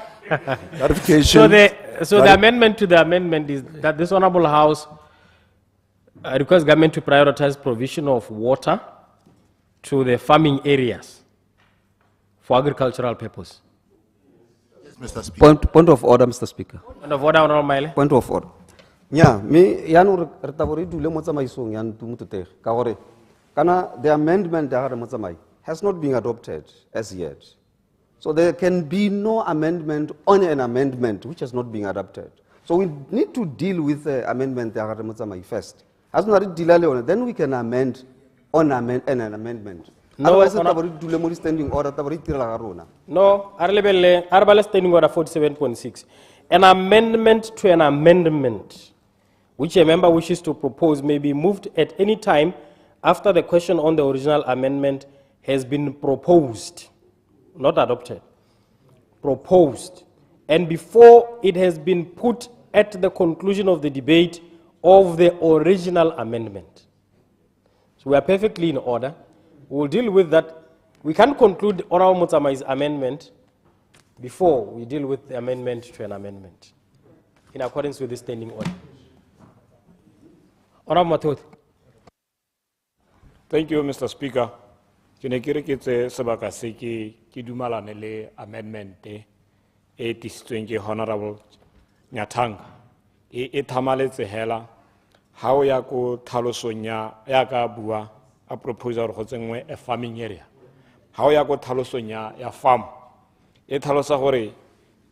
So the amendment to the amendment is that this Honorable House requests government to prioritize provision of water to the farming areas for agricultural purpose. Yes, Mr. Speaker. Point of order, Mr. Speaker. Point of order, Honorable Maile. Point of order. Yeah, me yanu retabori dule motsamaisong yan tumutete ka gore kana the amendment da motsamai has not been adopted as yet. So there can be no amendment on an amendment which has not been adopted. So we need to deal with the amendment da motsamai first. As not deal then we can amend on an amendment. No, otherwise standing order No, Arbala standing order 47.6. An amendment to an amendment which a member wishes to propose may be moved at any time after the question on the original amendment has been proposed, not adopted, proposed, and before it has been put at the conclusion of the debate of the original amendment. So we are perfectly in order. We'll deal with that. We can conclude Honorable Mutsamai's amendment before we deal with the amendment to an amendment, in accordance with the standing order. Honorable Matot. Thank you, Mr. Speaker. Ke ne ke re ke tse sebaka se ke dumalane le amendment e tisitsweng ke Honorable Nyathanga e thamaletse hela ha o ya ko tlhalosong ya ka bua a proposal go tsengwe a farming area. Ha o ya ko tlhalosong ya farm e tlhalosa gore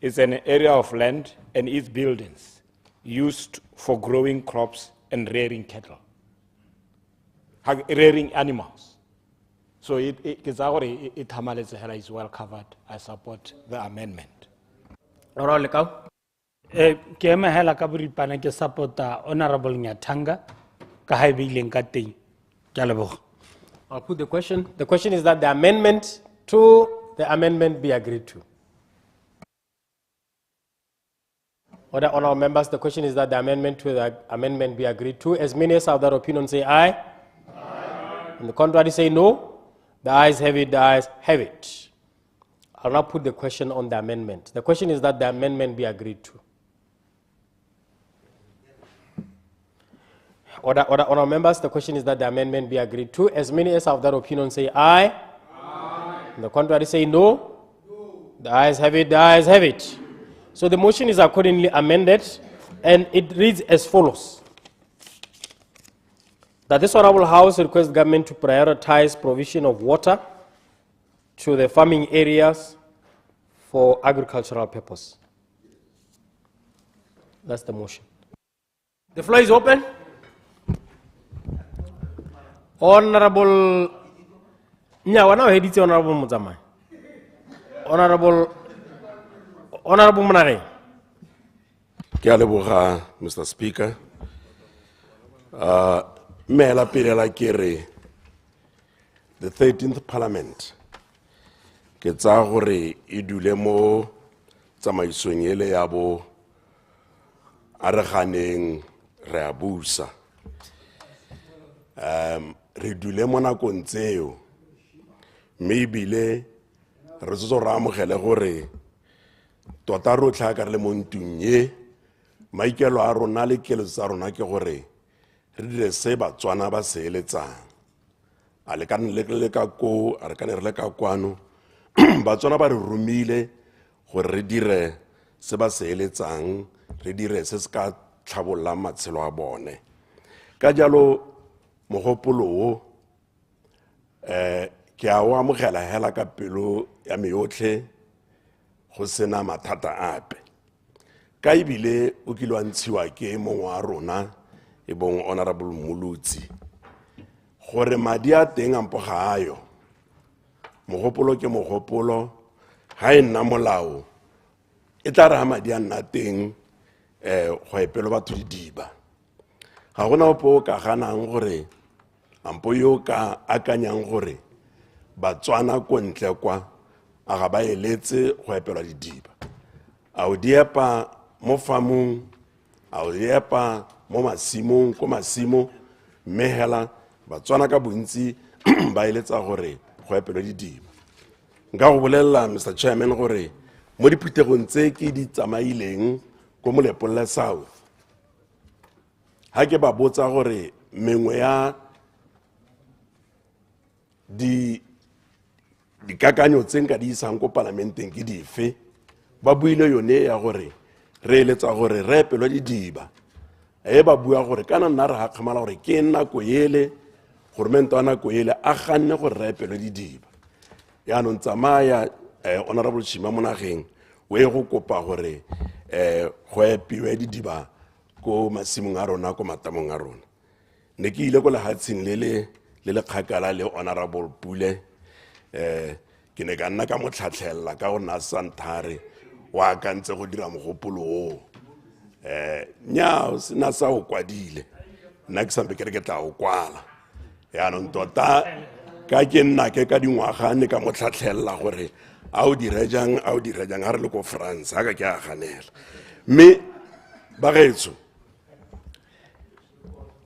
it's an area of land and its buildings used for growing crops and rearing cattle, rearing animals. So it is well covered. I support the amendment. Ke ema hela ka boripana ke supporta Honorable Nyathanga ka ha beileng ka teng. Ke a leboga. I'll put the question. The question is that the amendment to the amendment be agreed to. Other honorable members, the question is that the amendment to the amendment be agreed to. As many as have that opinion say aye. Aye. And the contrary say no. The ayes have it, the ayes have it. I'll now put the question on the amendment. The question is that the amendment be agreed to. Honorable members, the question is that the amendment be agreed to. As many as have that opinion say aye. Aye. And the contrary say no. No. The ayes have it, the ayes have it. So the motion is accordingly amended, and it reads as follows. That this Honorable House requests government to prioritize provision of water to the farming areas for agricultural purpose. That's the motion. The floor is open. Honorable Nyawana Hediti, Honorable Muzamai. Honorable Manare. Ke a leboga, Mr. Speaker. Mela pirela kere the 13th Parliament ke tsa gore e dule mo tsamaisong ele ya bo a re ganeng re a busa. Re dule mo nakong tseo mme ebile re tso ra amogele gore tota rotlha ka le mo ntung ye maikelo a rona le keletso tsa rona ke gore re dire se Batswana ba se eletsang a le ka le ka ko a re ka ne re le ka kwano Batswana ba re rumile gore re dire se ba se eletsang re dire se se ka tlhabolla matshelo a bone ka jalo mogopolo ke a o amogela hela ka pelo ya me yotlhe go sena mathata ape ka ebile o kile wa ntshiwa ke mongwe wa rona e bong Honorable Molutsi gore madi a teng ampo ga ayo mogopolo ke mogopolo ha e nna molao e tla re ha madi a nna teng go epelo batho didiba ga gona ope o ka ganang gore ampo yo ka akanyang gore Batswana ko ntle kwa a ga ba eletse go epelwa didiba a o diepa mo famong a o diepa mo masimong ko masimo mme hela Batswana ka bontsi ba eletsa gore go epelwa didiba nka go bolelela Mr. Chairman gore mo diphuthegong tse ke di tsamaileng ko Molepolle South ha ke ba botsa gore mengwe ya dikakanyo tse nka di isang ko parlamenteng ke dife ba buile yone ya gore re eletsa gore re epelwa didiba ba bua gore kana nna re gakgamala gore ke nako yele gormente wa nako yele a ganne gore re epelwa didiba yaanong tsamaya Honorable Chima mo nageng o e go kopa gore go epiwe didiba ko masimong a rona ko matamong a rona ne ke ile ko lehatsheng le le kgakala le Honorable Pule ke ne ka nna ka mo tlhatlhella ka go nna santhare wa ka ntse go dira mogopolo o nya sena sa o kwadile nna ke sampe ke re ke tla o kwala yaanong tota ka ke nna ke ka dingwaga ne ka mo tlhatlhella gore a o direjang a re le ko France ha ka ke a ganela mme ba gaetso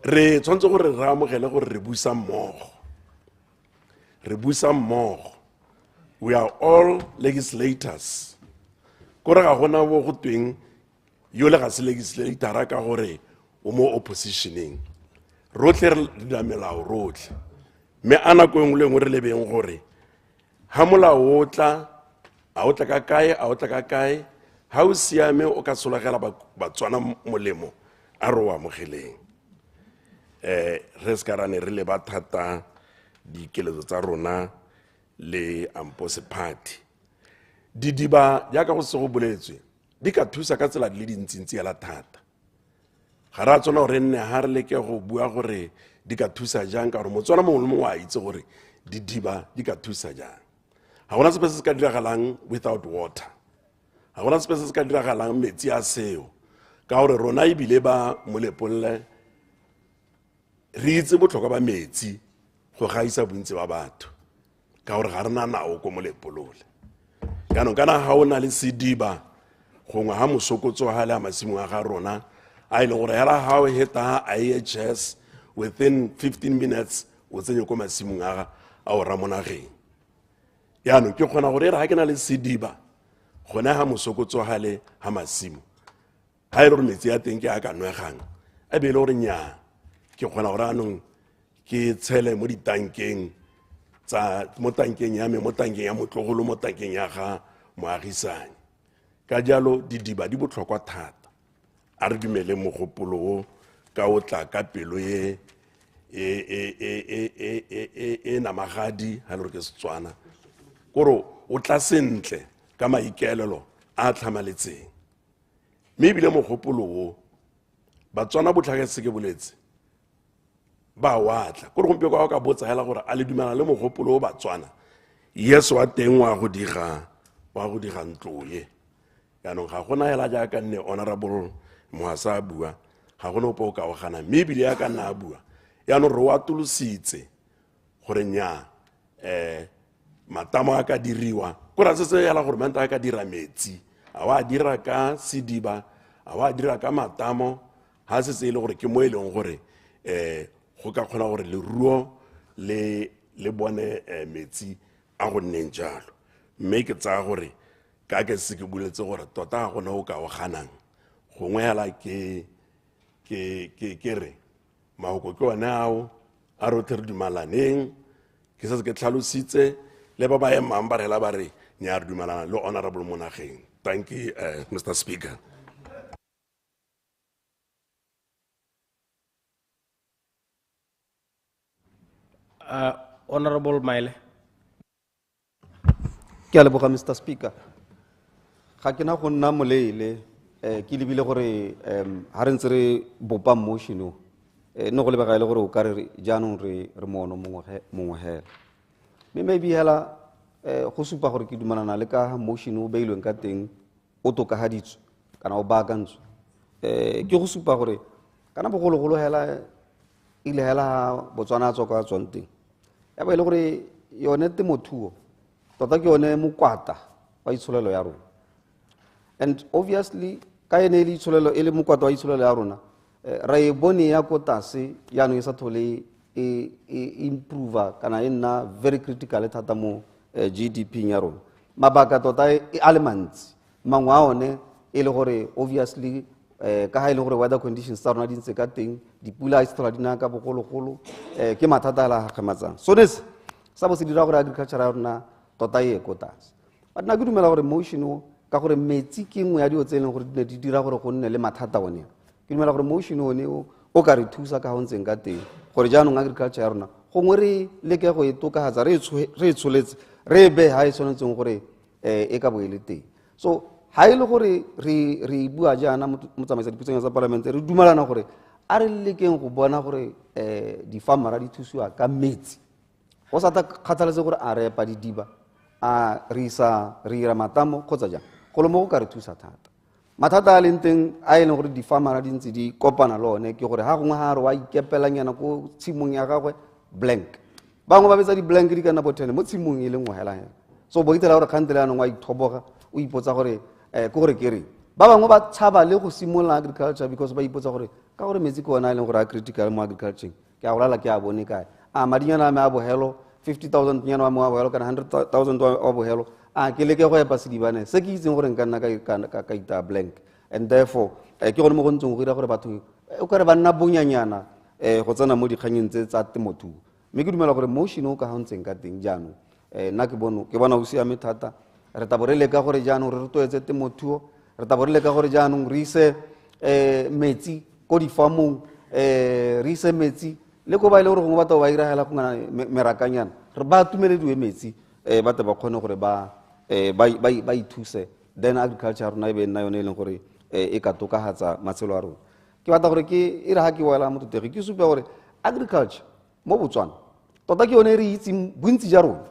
re tshwantse gore re amogele gore re busa mmogo we are all legislators kore ga gona bo go tweng yo le ga se legislator ka gore o mo oppositioneng rotlhe re dira melao rotlhe mme ana ko engwe le engwe re lebeng gore ha molao o tla ka kae ha o siame o ka solagela Batswana molemo a re o amogeleng re ska rane re le ba thata dikeletso tsa rona le Ampose Party didiba jaaka go se go boletswe di ka thusa ka tsela di le dintsintsi ya la thata ga ra tsona gore nne ha re leke go bua gore di ka thusa jang ka gore Motswana mongwe le mongwe a itse gore didiba di ka thusa jang ga gona sepe se se ka diragalang without water ga gona sepe se se ka diragalang metsi a seo ka gore rona ebile ba Molepolle re itse botlhokwa ba metsi go gaisa bontsi ba batho ka gore ga rena nao ko Molepolole yaanong kana ga o na le sediba gongwe ga mosokotso ga le a masimong a ga rona a e leng gore hela ga o heta IHS within 15 minutes o tsenye ko masimong a o ra mo nageng yaanong ke kgona gore e re ga ke na le sediba gona ga mosokotso ga le ga masimo ga e le gore metsi ya teng ke a ka nwegang e be e le gore nnyaa ke kgona gore anong ke tshele mo ditankeng mo tankeng ya me mo tankeng ya motlogolo mo tankeng ya ga moagisane ka jalo didiba di botlhokwa thata a re dumele mogopolo o ka o tla ka pelo e namagadi ha le re ke Setswana kore o tla sentle ka maikaelelo a tlhamaletseng mme ebile mogopolo o Batswana botlhage se ke boletse ba watla kore gompe kwa ka botsa hela gore a le dumela le mogopolo o Batswana yes wa teng wa go diga ntlo ye yaanong ga gona hela jaaka nne Honorable Mohasa a bua ga gona ope o ka o gana mme ebile ya ka nna a bua yaanong re o atolositse gore nnyaa matamo a ka diriwa kore se se hela gore manta a ka dira metsi a wa dira ka sediba a wa dira ka matamo ha se se ile gore ke mo e leng gore go ka kgona gore leruo le bone metsi a go nneng jalo mme ke tsaya gore ka ke se ke buletse gore tota ga gona o ka o ganang gongwe hela ke re mahoko ke one ao a rotlhe re dumalaneng ke se ke tlhalositse le ba ba emang ba rela ba re nya re dumalana le Honorable mo nageng thank you Mr. Speaker. Honorable Maile. Ke a leboga Mr. Speaker. Ga ke na go nna moleele ke lebile gore ha re ntse re bopa motion o no go lebega ile gore o ka re jaanong re mono mongwe hela. Maybe hela go supa gore ke dumelana le ka motion o beilweng ka teng o tokahaditswe kana o baakantswe. Ke go supa gore kana bogologolo hela ile hela Botswana tswa ka tswang teng. Ya ba ile gore yone temothuo tota ke yone mokwata wa itsholelo ya rona. And obviously ka ene le itsholelo ele mokwata wa itsholelo ya rona ra e bone ya kotase ya no isa thole improve kana ena very critical thata mo GDP ya rona. Mabaka tota e elements mangwe a one e le gore obviously ka ha ile gore weather conditions tsa rona di ntse ka teng dipula a tshola dina ka bogologolo ke mathata la gagamatsang. So this sa bo se dira gore agriculture ya rona tota e kotase. But na ke dumela gore motion o ka gore metsi ke nngwe ya dio tse leng gore di dira gore go nne le mathata one. Ke dumela gore motion o ne o ka re thusa ka ho ntseng ka teng gore jaanong agriculture ya rona gongwe re leke go e tokahatsa re tsholetse re be ha e tshwanetseng gore e ka boele teng. So ha ile gore re bua jaana motsamaisa diputseng tsa parliament re dumelana gore a re lekeng go bona gore di farmera di thusiwa ka metsi go sa ta kgathaletse gore a repa di diba a re ira matamo kgotsa jang go le mo go ka re thusa thata. Mathata a leng teng a e leng gore di farmera di ntse di kopana le one ke gore ha gongwe ha re wa ikepelanyana ko tshimong ya gagwe blank bangwe ba betsa di blank di kana bo 10 mo tshimong e leng go hela hela. So bo itela gore kgantele yanong wa ithoboga o ipotsa gore ko gore ke re ba bangwe ba tshaba le go simolla agriculture because ba ipotsa gore ka gore metsi ko ona e leng gore a critical mo agriculture ke a golala ke a bone kae a madinyana a me a bohelo 50,000 nyana wa mo a bohelo kana 100,000 wa bohelo a ke leke go epa sedibane se ke itseng gore nka nna ka ita blank and therefore ke gone mo go ntseng go dira gore batho o ka re ba nna bonyanyana go tsena mo dikganyeng tse tsa temothuo. Mme ke dumela gore motion o ka ha ntseng ka teng jaanong nna ke bona o siame thata re tabo re leka gore jaanong re rotloetse temothuo re tabo re leka gore jaanong re ise metsi ko difarmong re ise metsi le ko ba ile gore go batho ba ira hela go ngana merakanyana re ba tumelediwe metsi ba te ba khone gore ba ithuse then agriculture rona e be nna yone e leng gore e ka tokahatsa matshelo a rona. Ke batla gore ke ira ha ke wela mo totegi ke supa gore agriculture mo Botswana tota ke yone re itse bontsi ja rona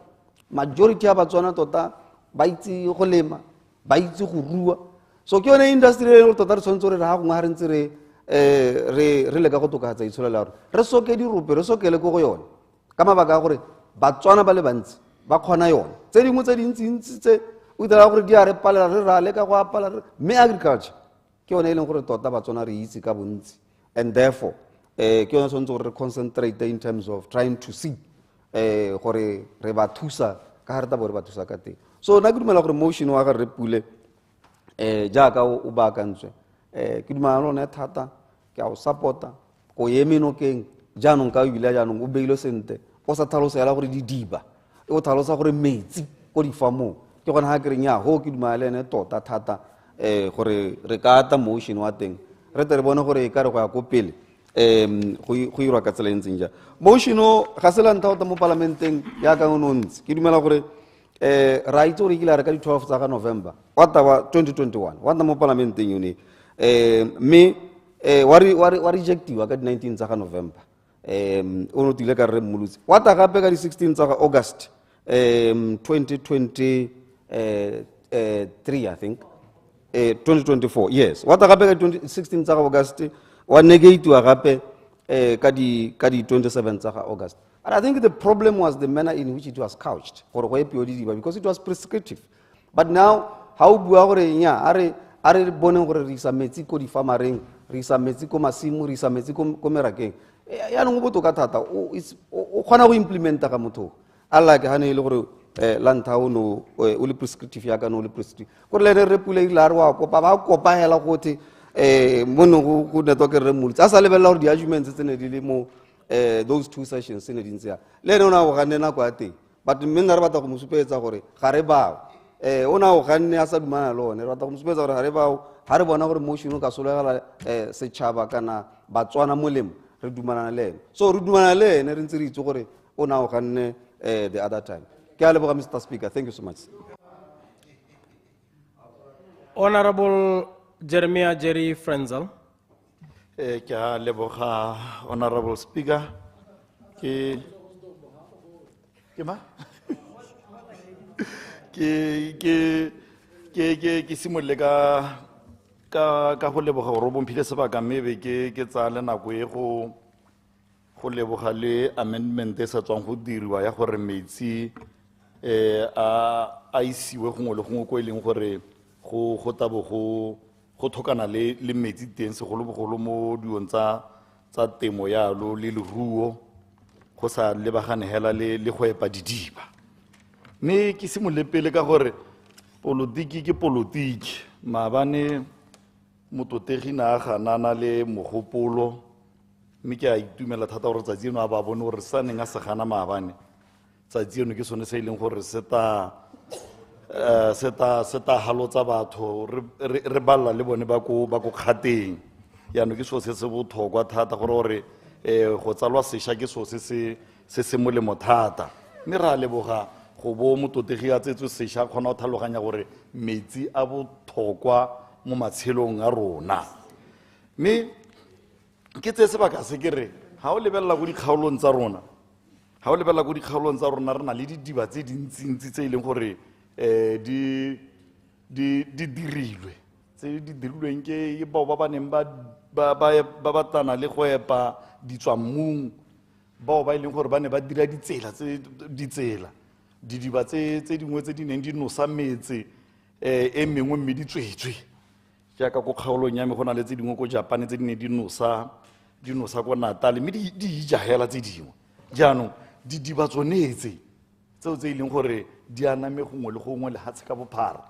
majority ya Batswana tota ba itse go lema ba itse go rua. So ke yone industry e tota re tshwanetse re ha gongwe ha re ntse re leka go tokahatsa itsholelo ya rona re soke dirope re sokele go go yone ka mabaka a gore Batswana ba le bantsi ba khona yone tse dingwe tse dintsi tse o itela gore di a re palela re ra leka go apala me agriculture ke yone e leng gore tota Batswana re itse ka bontsi and therefore ke yone tshwanetse gore re concentrate in terms of trying to see gore re ba thusa ka ha re tabo re ba thusa ka teng. So na ke dumela gore motion wa ga re pule jaaka o baakantswe ke dumela lone thata ke a o supporta go yemenokeng jaanong ka ile jaanong o beilo sente o sa tlhalosela gore di diba o tlhalosa gore metsi ko difarmong ke gona ha ke reng ya ho ke dumela ene tota thata gore re ka ata motion wa teng re tle re bone gore e ka re go ya ko pele go irwa ka tsela ntseng ja motion o ga se la ntha mo parlamenteng ya ka nontsi ke dumela gore ra itse gore ke la re ka di 12 tsa ga November wa 2021 wa mo parlamenteng yone me wa rejectiwa ka di 19 tsa ga November o no tile ka re mmolutsi wa ta gape ka di 16 tsa ga August 2023 I think 2024 yes wa ta gape ka 16 tsa ga August wa negate wa gape ka di 27 tsa ga August. And I think the problem was the manner in which it was couched for POD because it was prescriptive. But now how bua gore nya are bone gore re isa metsi ko di farmereng re isa metsi ko masimo re isa metsi ko merakeng ya no go botoka thata o khona go implementa ka motho alla ke hane ile gore lantha o no o le prescriptive ya ka no le prescriptive gore le re pule ile a re wa kopa ba kopa hela gote mono go network re multsi a sa lebella gore di arguments tsene di le mo those two sessions tsene di ntse le ene ona go ganena kwa teng but minna re batla go mosupetsa gore ga re ba ona o ganne a sa dumana le one re batla go mosupetsa gore ga re ba ha re bona gore motion o ka solegela setšhaba kana Batswana molemo re dumana le ene so re dumana le ene re ntse re itse gore ona o ganne the other time. Ke a leboga, Mr. Speaker. Thank you so much. Honorable Jeremiah Jerry Frenzel. Ke a leboga, Honorable Speaker. Ke ma? Ke simolole ka go leboga gore o bomphile sebaka mme be ke tsaya le nako e go leboga le amendment e sa tswang go diriwa ya gore metsi a isiwe gongwe le gongwe ko e leng gore go tabo go thokana le metsi teng segolobogolo mo diong tsa temo yalo le leruo go sa lebagane hela le go epa didiba. Mme ke simolole pele ka gore politiki ke politiki, maabane mototegi na a ganana le mogopolo, mme ke a itumela thata gore tsatsi eno a ba bone gore sa neng a se gana maabane tsatsi eno ke sone se e leng gore se ta halotsa batho re balla le bone ba ko kgateng. Yaanong ke so se botlhokwa thata gore go tsalwa sešwa ke so se molemo thata, mme re a leboga go bo mototegi a tsetswe sešwa kgona go tlhaloganya gore metsi a botlhokwa mo matshelong a rona. Mme ke tse sebaka se ke re ga o lebelela go dikgaolong tsa rona re na le didiba tse dintsintsi tse e leng gore di dirilwe tse di dirilweng ke bao ba neng ba batlana le go epa ditswammung, bao ba e leng gore ba ne ba dira ditsela didiba tse dingwe tse di neng di nosa metse e mengwe mme di tswetswe jaaka ko kgaolong ya me go na le tse dingwe ko Japan tse di neng di nosa ko Natal mme di ija hela tse dingwe. Jaanong didiba tsonetse tseo tse e leng gore di aname gongwe le gongwe lehatshe ka bophara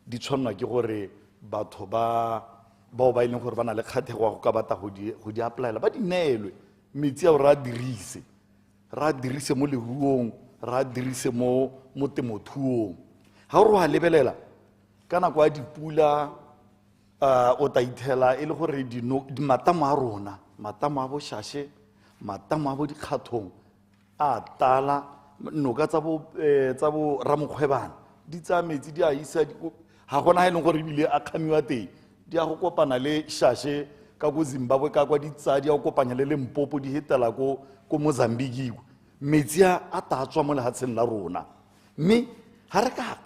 di tshwanelwa ke gore batho bao ba e leng gore ba na le kgathego ya go ka batla go di applyela ba di neelwe metsi ao re a dirise mo leruong, re a dirise mo temothuong. Ga o re wa lebelela ka nako ya dipula o ta ithela e le gore matamo a rona, matamo a bošaše, matamo a bo dikgathong a tala, noka tsa bo ramokgwebana di tsaya metsi di a isa ga gona e leng gore ebile a kgamiwa teng di a go kopana le šaše ka ko Zimbabwe ka kwa di tsaya di a go kopanya le Limpopo di hetela ko Mozambique. Metsi a ta tswa mo lehatsheng la rona, mme ga re ka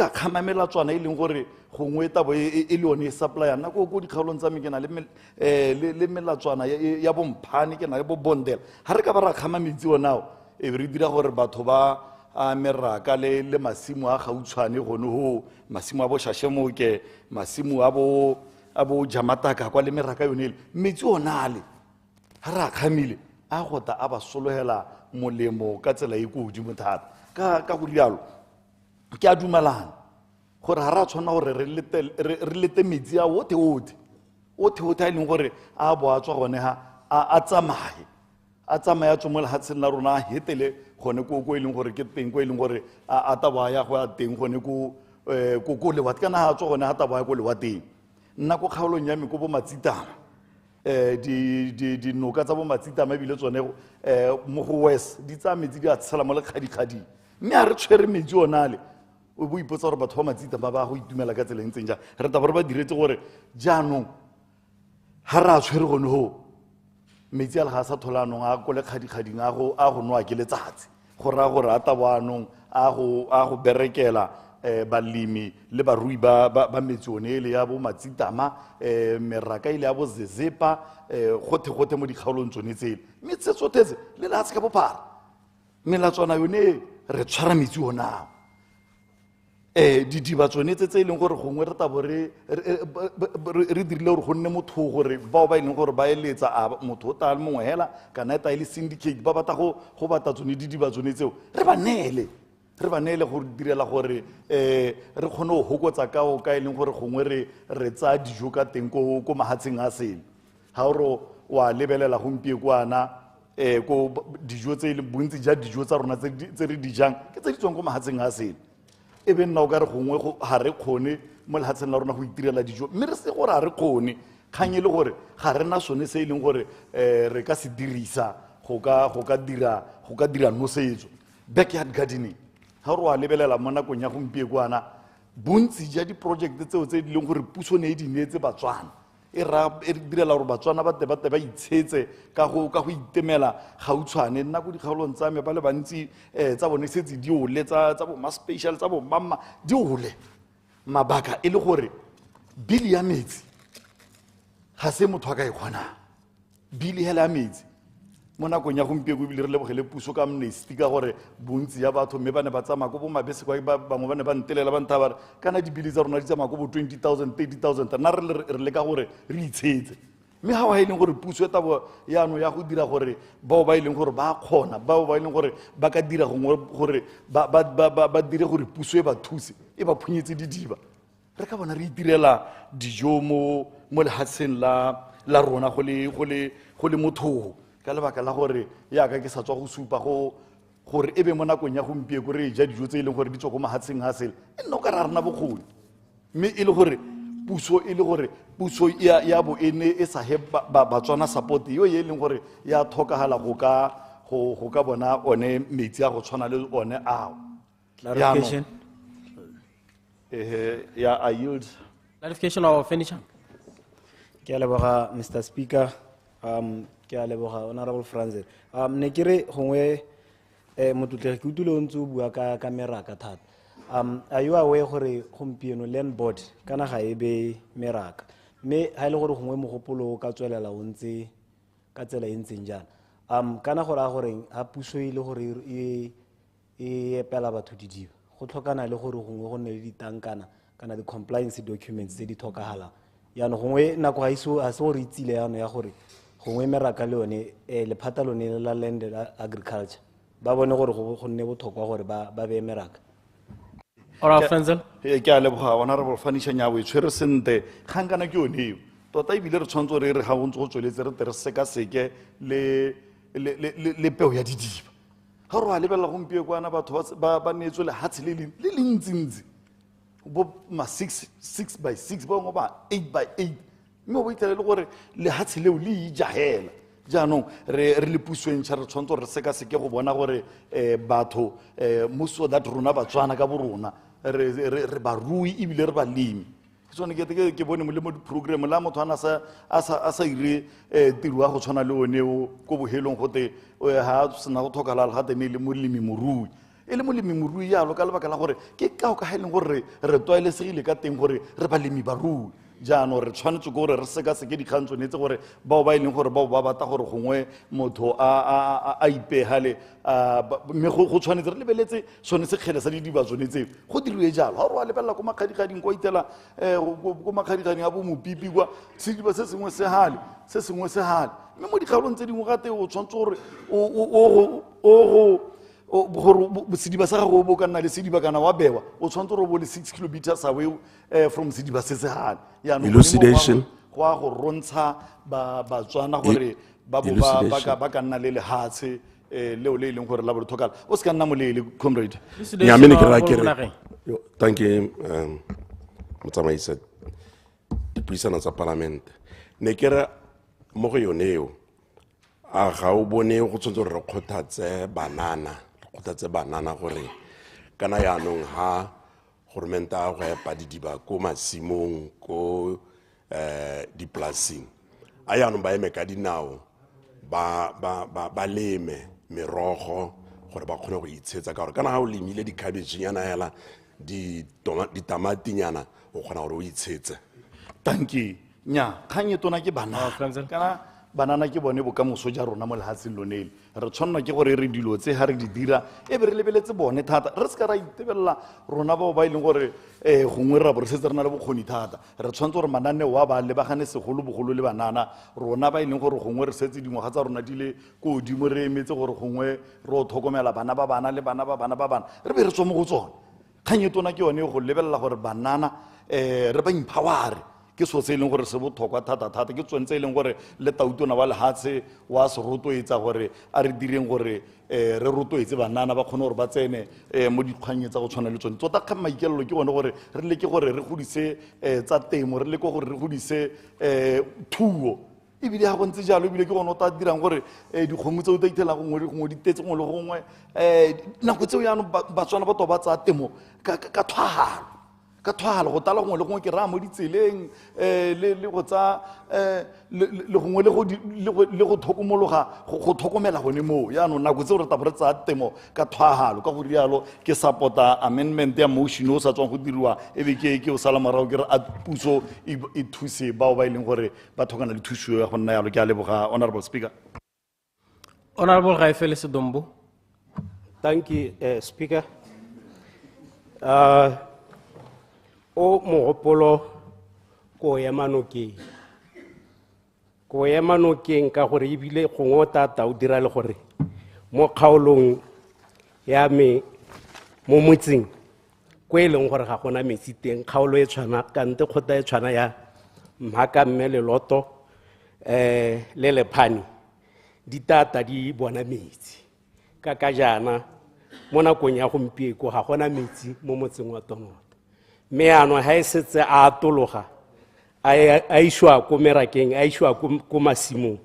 kgama melatswana e leng gore gongwe tabo e le yone e supply nna ko dikgaolong tsa me ke na le melatswana ya bomphane ke na le bo bondela. Ga re ka ba ra kgama metsi onao e be re dira gore batho ba a meraka le masimo a gautshwane gone ho masimo a bo Shashemoke, masimo a bo Jamataka kwa le meraka yone metsi onale ga re a kgamile a gota a ba solohela molemo ka tsela e godimo thata. Ka go rialo ke a dumelana gore ga re a tshwana gore re lete metsi a ote a e leng gore a bo a tswa gone ha a tsamaye a tswa mo lehatsheng la rona a hetele gone ko e leng gore ke teng ko e leng gore a taba ya go ya teng gone ko lewate kana ha tswa gone ha taba ya ko lewateng. Nna ko kgaolong ya me ko bo Matsitama dinoka tsa bo Matsitama ebile tsone mo go west di tsaya metsi di a tshela mo lekgadikgading, mme a re tshwere metsi onale o bo ipotsa gore batho ba Matsitama ba go itumela ka tsela ntseng jang. Re taba re ba diretse gore jaanong ga re a tshwere gone ho metsi a le ga sa tholanong a ko lekgadikgading a go noa ke letsatsi go raya gore a tabo anong a go berekela balemi le barui ba metsi one ele ya bo Matsitama meraka ile ya bo Zezepa gothe mo dikgaolong tsone tsele, mme tse tsothetse le lehatshe ka bophara melatswana yone re tshwara metsi onao. Didiba tsone tse e leng gore gongwe re tabo re dirile gore go nne motho gore bao ba e leng gore ba eletsa a motho o ta le mongwe hela kana e ta ile syndicate ba batla go batla tsone didiba tsone tseo re ba neele go direla gore re kgone go hokotsa ka e leng gore gongwe re tsaya dijo ka teng ko mahatsheng a sele. Ga ore wa lebelela gompie kwana ko dijo tse bontsi ja dijo tsa rona tse re dijang ke tse di tswang ko mahatsheng a sele, e be nna o ka re gongwe ga re kgone mo lehatsheng la rona go itirela dijo, mme re se gore ga re kgone kgang e le gore ga re na sone se e leng gore re ka se dirisa go ka dira nosetso backyard gardening ha re wa lebelela mo nakong ya gompiekwana bontsi ja di-project tseo tse di leng gore puso ne e di neetse batswana e direla gore batswana ba ba itshetse ka go itemela gautshwane nna ko dikgaolong tsa me ba le bantsi tsa bone setse di ole tsa bo maspatial tsa bo mamma di ole mabaka e le gore bili ya metsi ga se motho a ka e kgonang bili hela ya metsi mo nakong ya gompieko ebile re lebogele puso ka amnesty ka gore bontsi ya batho mme ba ne ba tsamaya ko bo mabese kwa bangwe ba ne ba ntelela ba ntha bare kana dibili tsa rona di tsamaya ko bo 20,000 30,000 nna re leka gore re itshetse mme ga wa e leng gore puso e tabo yaano ya go dira gore bao ba e leng gore ba kgona bao ba e leng gore ba ka dira gongwe gore ba dire gore puso e ba thuse e ba phunyetse didiba re ka bona re itirela dijo mo lehatsheng la rona go le mothogo ka lebaka la gore yaka ke sa tswa go supa gore ebe mo nakong ya gompieko re ja dijo tse e leng gore di tswa ko mahatsheng a sele e nna o ka re a rena bokgoni mme e le gore puso ya bo ene e sa he batswana support yo e leng gore ya thokagala go ka bona one metsi a go tshwana le one ao Clarification. Yeah, I yield. Clarification or furniture. Ke a leboga Mr. Speaker, ke a leboga Honorable Francis. Ne ke re gongwe motlotlegi ke utile o ntse o bua ka meraka thata. Are you aware gore gompieno land board kana ga e be meraka mme ha ile gore gongwe mogopolo ka tswelela o ntse ka tsela e ntseng jana kana gore a gore ha puso ile gore e epela batho didiba go tlhokana le gore gongwe go nne le ditankana kana di-compliance documents tse di tlhokagalang yaano gongwe nako ga iso a se gore itsile yaano ya gore gongwe meraka le yone lephata lone la land agriculture ba bone gore go nne botlhokwa gore ba be meraka. Alright, Frenzel. Ke a leboga Honorable Fanisha Nyawo e tshwere sente kgankana ke yone eo tota ebile re tshwanetse re ga go ntse go tsweletse re tere sekaseke le peo ya didiba ga re a lebelela gompiekwana batho ba neetswe lehatshe le le ntsintsi bo ma 6 by 6 bangwe ba 8 by 8 mme bo itlhele le gore lehatshe leo le ijahela jaanong re le puswentšha re tshwanetse re sekaseke go bona gore batho moso that rona batswana ka borona re barui ebile re balemi ke tsone ke bone mo le mo diprogramme la motho a sa ire tiro ya go tshwana le oneo ko bohelong gote ha sena go tlhokagala ga tene le molemi morui e le molemi morui yalo ka lebaka la gore ke kao ka ga e leng gore re tlwaelesegile ka teng gore re balemi barui jaanong re tshwanetse gore re sekaseke dikgang tsone tse gore bao ba e leng gore bao ba batla gore gongwe motho a ipegale mme go tshwanetse re lebeletse sone sekgele sa didiba tsone tseo go diriwe jalo ga re wa lebelela ko makgadigading kwa itela ko makgadigading a bo mopipi kwa sediba se sengwe se gale mme mo dikgaolong tse dingwe gate o tshwanetse gore sediba sa gago bo ka nna le sediba kana wa bewa o tshwanetse gore bo le 6 kilometers away from sediba se se gale Elucidation. go a go rontsha batswana gore ba ka nna le lehatshe leo le e leng gore la botlhokala o se ka nna molele comrade Nyamene ke ra kere. Thank you motsamaisa dipuisano tsa parlamente ne ke re mo go yone eo a ga o bone go tshwanetse re kgothatse banana gore kana yaanong ha gormenta go epa didiba ko masimong ko dipolasing a yaanong ba eme ka dinao ba leme merogo gore ba kgone go itshetsa ka gore kana ha o lemile dikhabetšhenyana hela ditamatinyana o kgona gore o itshetse. Thank you. Nya kgang e tona ke banana kana banana ke bone bokamoso ja rona mo lehatsheng lonele re tshwanela ke gore re dilo tse ha re di dira e be re lebeletse bone thata re se ka ra itebelela rona bao ba e leng gore gongwe ra bo re setse re na le bokgoni thata re tshwanetse gore mananeo wa ba lebagane segolo le banana rona ba e leng gore gongwe re setse dingwaga tsa rona di le ko godimo re emetse gore gongwe re o tlhokomela bana ba bana le bana ba bana ba bana re be re tswa mo go tsone kgang e tona ke yone go lebelela gore banana re ba empowere ke so se e leng gore se botlhokwa thata ke tsone tse e leng gore le tautona wa lehatshe wa se rotloetsa gore a re direng gore re rotloetse banana ba kgone gore ba tsene mo dikgwanyeng tsa go tshwana le tsone tota kgang maikelelo ke bone gore re leke gore re godise tsa temo re leke gore re godise thuo ebile ga go ntse jalo ebile ke gone o ta dirang gore dikgomo tse o ta ithelang gongwe di tetse gongwe le gongwe nako tseo yaanong batswana ba to ba tsaya temo ka thwagalo go tala gongwe le gongwe ke raya mo ditseleng le go tsa le gongwe le go tlhokomela gone moo yaanong nako tseo re tabo re tsaya temo ka thwagalo ka go rialo ke support-a amendment ya motion o sa tswang go diriwa ebe ke o sala morago ke re a puso e thuse bao ba e leng gore ba tlhokana le thuso ya go nna yalo ke a leboga honorable speaker. Honorable Raifele Sedombo. Thank you, Speaker. O mogopolo ko ya manokeng ka gore ebile gongwe tata o dira le gore mo kgaolong ya me mo motseng ko e leng gore ga gona metsi teng kgaolo e tshwana kante kgota e tshwana ya Mhaka mme Leloto le Lephane di tata di bona metsi ka jana mo nakong ya gompieko ga gona metsi mo motseng wa Tonota mme ano ha e setse a atologa a ishwa ko merakeng a ishwa ko masimong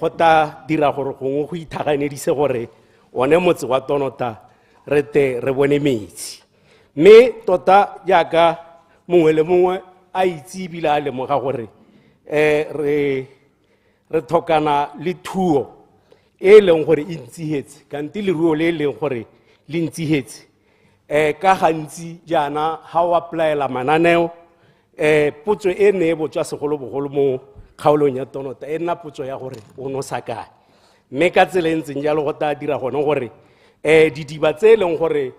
go ta dira gore gongwe go ithaganedise gore one motse wa Tonota re bone metsi mme tota jaaka mongwe le mongwe a itse ebile a lemoga gore re tlhokana le thuo e leng gore e ntshihetse kante leruo le leng gore le ntshihetse ka gantsi jana ha o applyela mananeo potso e ne botswa segolobogolo mo kgaolong ya Tonota e nna potso ya gore o no sa kae mme ka tsela e ntseng jalo go ta dira gone gore didiba tse e leng gore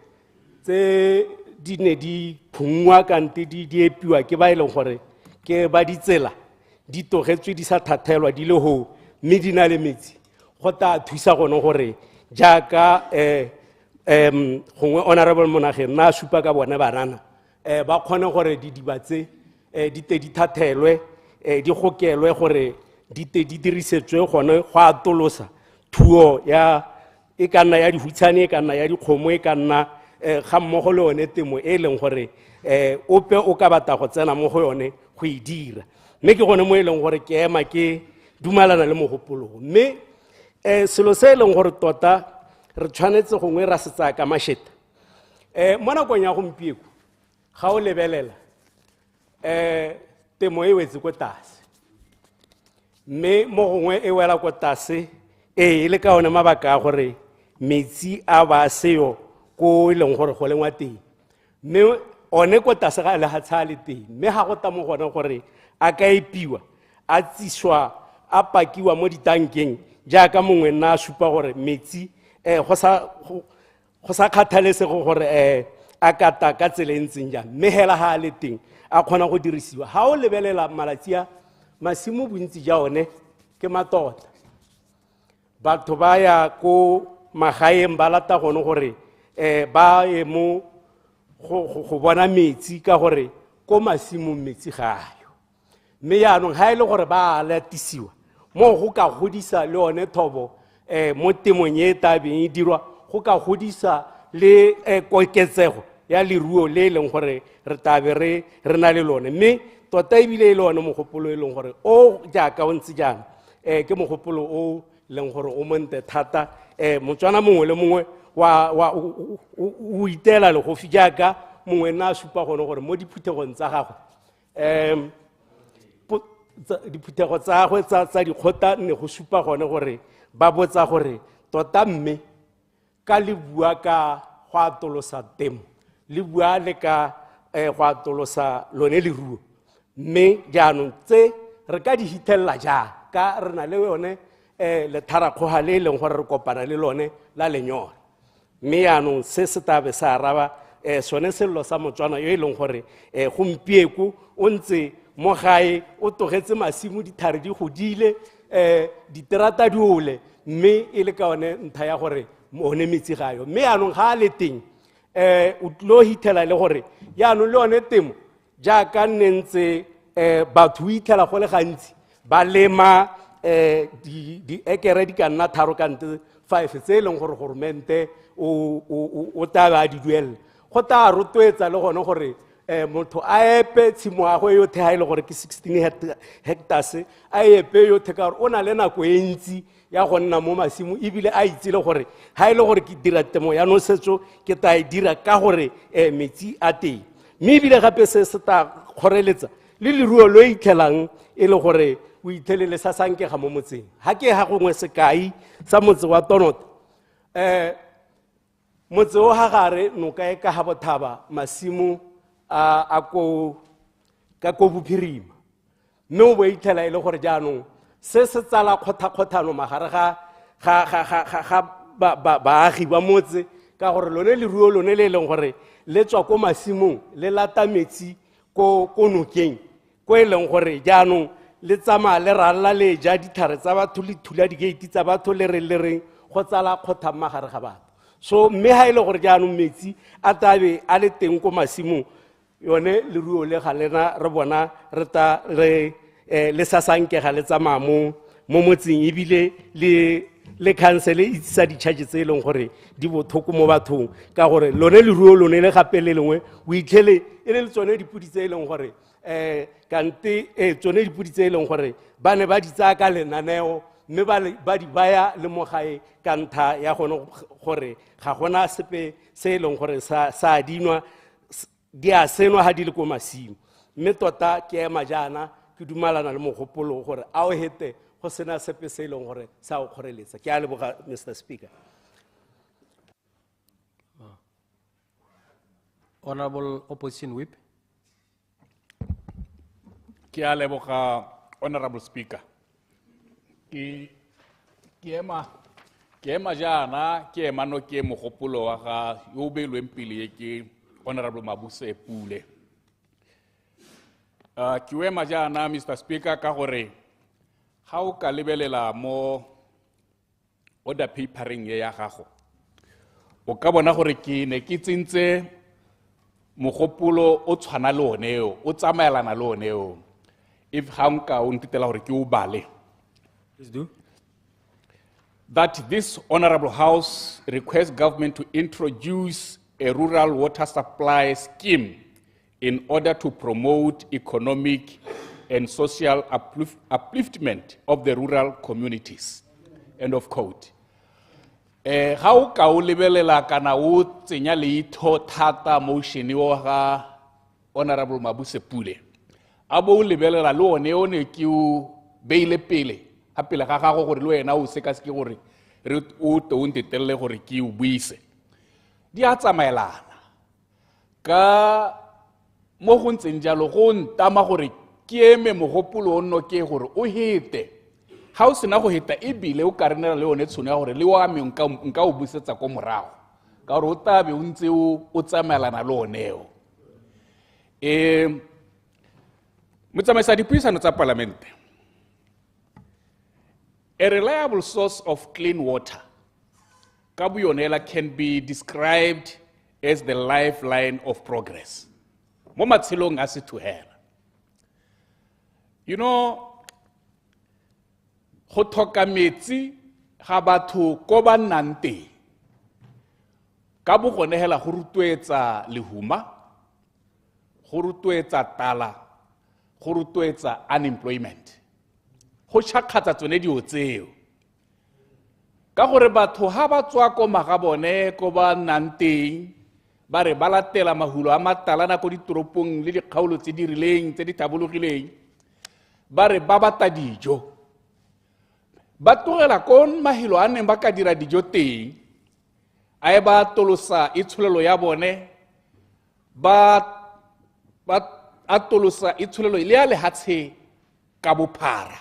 tse di ne di phungwa kante di epiwa ke ba e leng gore ke ba ditsela di togetswe di sa thathelwa di le ho mme di na le metsi go ta thusa gone gore jaaka gongwe honorable Monageng na supa ka bona banana ba kgone gore didiba tse di thathelwe di gokelwe gore di dirisetswe gone go atolosa thuo ya e ka nna ya dihutshane e ka nna ya dikgomo e ka nna ga mmogo le one temo e leng gore ope o ka batla go tsena mo go yone go e dira mme ke gone mo e leng gore ke ema ke dumalana le mogopolo mme selo se e leng gore tota re tshwanetse gongwe ra se tsaya ka masheta mo nakong ya gompieko ga o lebelela temo e wetse ko tlase mme mo gongwe e wela ko tlase e le ka one mabaka a gore metsi a ba seo ko e leng gore go lengwa teng mme one ko tlase ga le hatsha le teng mme ga go ta mo gone gore a ka epiwa a tsiswa a pakiwa mo ditankeng jaaka mongwe nna a supa gore metsi go sa kgathalesego gore a kata ka tsela e ntseng jang mme hela ha le teng a kgona go dirisiwa ha o lebelela malatsi a masimo bontsi ja one ke matota batho ba ya ko magaeng ba lata gone gore ba ye mo go bona metsi ka gore ko masimong metsi ga ayo mme yaanong ha e le gore ba latisiwa mo go ka godisa le one thobo mo temong e tabeng e dirwa go ka godisa le koketsego ya leruo le leng gore re tabe re na le lone mme tota ebile le one mogopolo e leng gore o jaaka o ntse jana ke mogopolo o leng gore o monte thata motswana mongwe le mongwe o itela le go fi jaaka mongwe nna a supa gone gore mo diphuthegong tsa gagwe diphuthego tsa gagwe tsa dikgota ne go supa gone gore ba botsa gore tota mme ka le bua ka go atolosa temo le bua le ka go atolosa lone leruo mme jaanong tse re ka di hitelela jang ka re na le yone letharakgoga le e leng gore re kopana le lone la lenyora mme yaanong se se tabe sa araba sone sello sa motswana yo e leng gore gompieko o ntse mo gae o togetse masimo dithari di godile diterata di ole mme e le ka one ntha ya gore one metsi gayo mme yaanong ga a le teng o tlo hithela le gore yaanong le one temo jaaka nne ntse batho o ithela go le gantsi ba lema diekere di ka nna 3 kante 5 tse e leng gore goromente o taba a di duelela go ta rotloetsa le gone gore motho a epe tshimo ya go yo the ha ile gore ke 16 hectares a epe yo the ka gore o na le nako e ntsi ya go nna mo masimo ebile a itsile gore ha ile gore ke dira temo ya nosetso ke ta e dira ka gore metsi a teng mme ebile gape se ta kgoreletsa le leruo lo itlhelang e le gore o ithelele sa sanke ga mo motseng ha ke ha gongwe sekai sa motse wa 𝗠𝗘𝗦𝗧𝗏 motse o ha gare noka e ka ha bothaba masimo a ko ka ko bophirima mme o bo itlhela e le gore jaanong se se tsala kgothakgothano magare ga baagi ba motse ka gore lone leruo lone le leng gore le tswa ko masimong le lata metsi ko nokeng ko e leng gore jaanong le tsamaya le ralla le ja dithare tsa batho le thula digate tsa batho le reng go tsala kgotha magare ga batho so mme ha ile gore jaanong metsi a tabe a le teng ko masimong yone leruo le ga lena re bona re ta re le sasanke ga le tsamaya mo motseng ebile le cancel e tsisa di-charge tse e leng gore di bothoko mo bathong ka gore lone leruo lone le gape le lengwe o itlhele e le tsone dipudi tse e leng gore kante tsone dipudi tse e leng gore ba ne ba di tsaya ka lenaneo mme ba di baya le mo gae ka ntlha ya gone gore ga gona sepe se e leng gore sa dinwa di a senwa ha di le ko masimo mme tota ke ema jaana ke dumalana le mogopolo gore a o hete go sena sepe se e leng gore sa o kgoreletsa ke a leboga Mr. Speaker. Honorable Opposition Whip. Ke a leboga Honorable Speaker. Ke ema jaana ke ema no ke mogopolo wa ga yo beilweng pele ke Honorable Mabuse Pule. Ke ema jaana Mr. Speaker ka gore ga o ka lebelela mo order papering ya gago o ka bona gore ke ne ke tsentse mogopolo o tshwana le oneo o tsamaelana le oneo if ha nka o ntitela gore ke o bale. Please do. That this Honorable House requests government to introduce a rural water supply scheme in order to promote economic and social upliftment of the rural communities. End of quote. How ka o lebelela kana o tsenya leitho thata motion wa ga Honorable Mabuse Pule. Abo o lebelela le one o ne ke o beile pele ha pele ga gago gore le wena o seka se ke gore re o to ntitelle gore ke o buise. Di a tsamaelana ka mo go ntseng jalo go ntama gore ke eme mogopolo o nno ke gore o hete ha o sena go heta ebile o ka renela le one tshone ya gore le wa me nka o busetsa ko morago ka gore o tabe o ntse o tsamaelana le oneo. Motsamaisa dipuisano tsa parlamente, a reliable source of clean water ka boyonela can be described as the lifeline of progress mo matshelong a setlohela. You know, go tlhoka metsi ga batho ko ba nnang teng ka bo gone hela go rutwetsa lehuma, go rutwetsa tala, go rutwetsa unemployment, go tšhakgatsa tsone dio tseo ka gore batho ha ba tswa ko magabone ko ba nnang teng ba re ba latela mahulo a matalana ko ditoropong le dikgaolo tse di rileng tse di tabologileng ba re ba bata dijo ba tlogela ko mahilo a neng ba ka dira dijo teng a e ba tolosa itsholelo ya bone ba atolosa itsholelo le ya lehatshe ka bophara.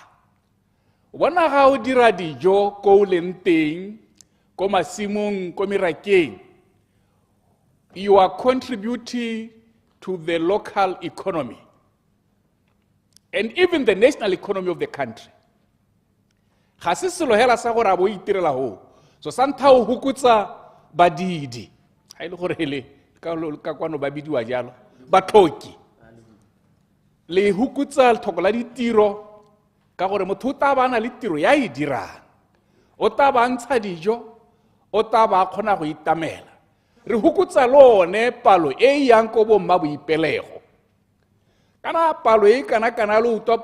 Bona ga o dira dijo ko o leng teng ko masimong ko merakeng, you are contributing to the local economy and even the national economy of the country. Ga se selo hela sa gore a bo itirela ho so santha o hukutsa badidi ha ile gore hele ka kwano ba bidiwa jalo ba tlhoki le hukutsa tlhoko la ditiro ka gore motho o ta bana le tiro ya e dirang o ta ba ntsha dijo o ta ba khona go itamela re hukutsa lone palo e yang ko bomma boipelego kana palo e kana le utwa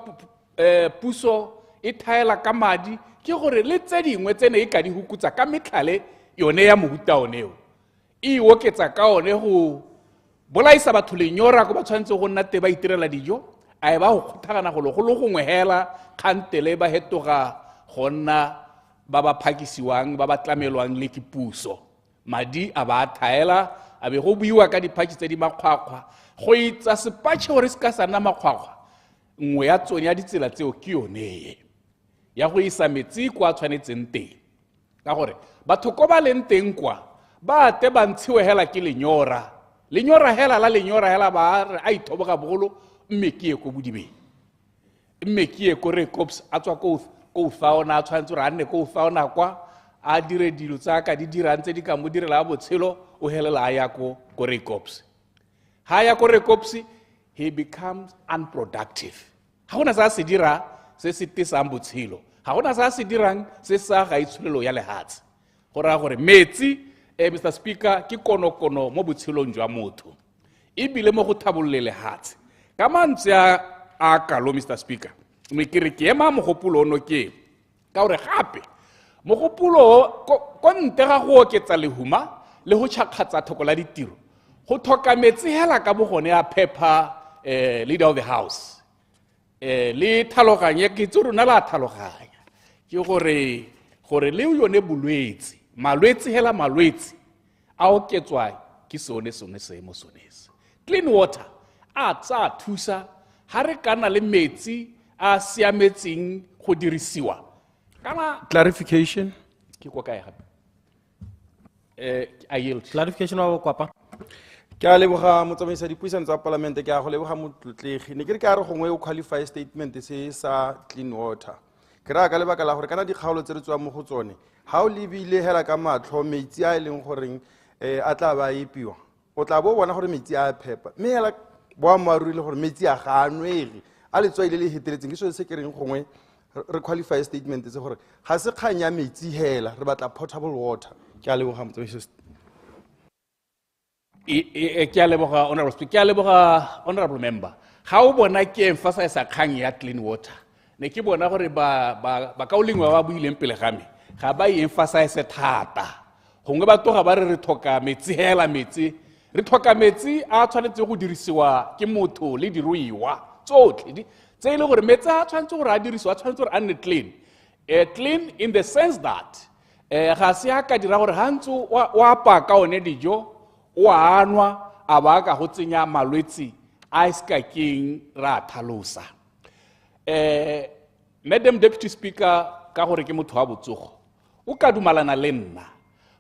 puso e thaela ka madi ke gore le tse dingwe tsene e ka di hukutsa ka metlhale yone ya mohuta oneo e oketsa ka one go bolaisa batho lenyora go ba tshwanetse go nna te ba itirela dijo a e ba go kgothagana go lo gongwe hela kgantele ba hetoga go nna ba ba phakisiwang ba ba tlamelwang le ke puso madi a ba thaela a be go buiwa ka diphaki tse di makgwakgwa go itsa sepatšhe gore se ka sa nna makgwakgwa nngwe ya tsone ya ditsela tseo ke yone ya go isa metsi kwa tshwanetseng teng ka gore batho ko ba leng teng kwa ba te ba ntshiwe hela ke lenyora lenyora hela ba re a ithoboga bogolo mme ke ye ko bodibeng mme ke ye ko re cops a tswa ko faona a tshwanetse gore a nne ko faona kwa a dire dilo tsa ka di dirang tse di ka mo direla botshelo o helela a ya ko re cops ha ya ko re cops he becomes unproductive ha gona sa se dira se se tisang botshelo ha gona sa se dirang se sa ga itshulelo ya lehatse go ra gore metsi Mr. Speaker ke konokono mo botshelong jwa motho ebile mo go thabolle lehatse ka mantse a kalo Mr. Speaker me ke re ke ema mogopolo ono ke ka gore gape mogopolo ko nte ga go oketsa lehuma le go tšhakgatsa thoko la ditiro go thoka metsi hela ka bogone a pepper leader of the house le thaloganye ke tse rona la thaloganya ke gore le yone bolwetsi malwetsi hela malwetsi a oketswa ke sone seemo sonese clean water a tsa thusa ha re kana le metsi a siametseng go dirisiwa kana clarification ke kwa kae gape I yield clarification wa kwapa ke a leboga motsamaisa dipuisano tsa palamente ke a go leboga motlotlegi ne ke re ka re gongwe o qualify statement se sa clean water ke ra ka lebaka la gore kana dikgaolo tse re tswang mo go tsone ha o lebile hela ka matlho metsi a leng goreng a tla ba epiwa o tla bo bona gore metsi a phepa mme hela boammaaruri le gore metsi a ga anwege a letswai le le heteletseng ke se ke reng gongwe re qualify statement se gore ga se kganya metsi hela re batla potable water ke a leboga motsamaisa ke a leboga honorable speaker ke a leboga honorable member ga o bona ke emphasize kgang ya clean water ne ke bona gore ba ka olengwa ba buileng pele ga me ga ba emphasize thata gongwe ba toga ba re thoka metsi hela metsi re thoka metsi a tshwanetse go dirisiwa ke motho le diruiwa tsotlhe tse ile gore metsi a tshwanetse gore a dirisiwa a tshwanetse gore a nne clean in the sense that ga se a ka dira gore ha ntse o apa ka one dijo o anwa a ba ka go tsenya malwetsi a iska king ra thalosa Madam Deputy Speaker ka gore ke motho wa botsogo o ka dumalana le nna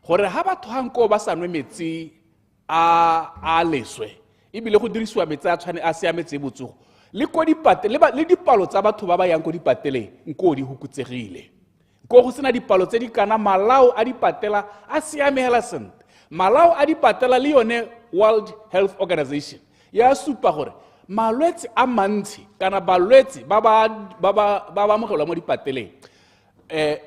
gore ha batho hanko ba sanwe metsi a leswe ebile go dirisiwa metsi a tshwane a siametse botsogo le ko le dipalo tsa batho ba ba yang ko dipateleng nko di hukutsegile nko go sena dipalo tse di kana malao a dipatela a siamela sentle malao a dipatela le yone World Health Organization ya supa gore malwetsi a mantsi kana balwetsi ba mogelwa mo dipateleng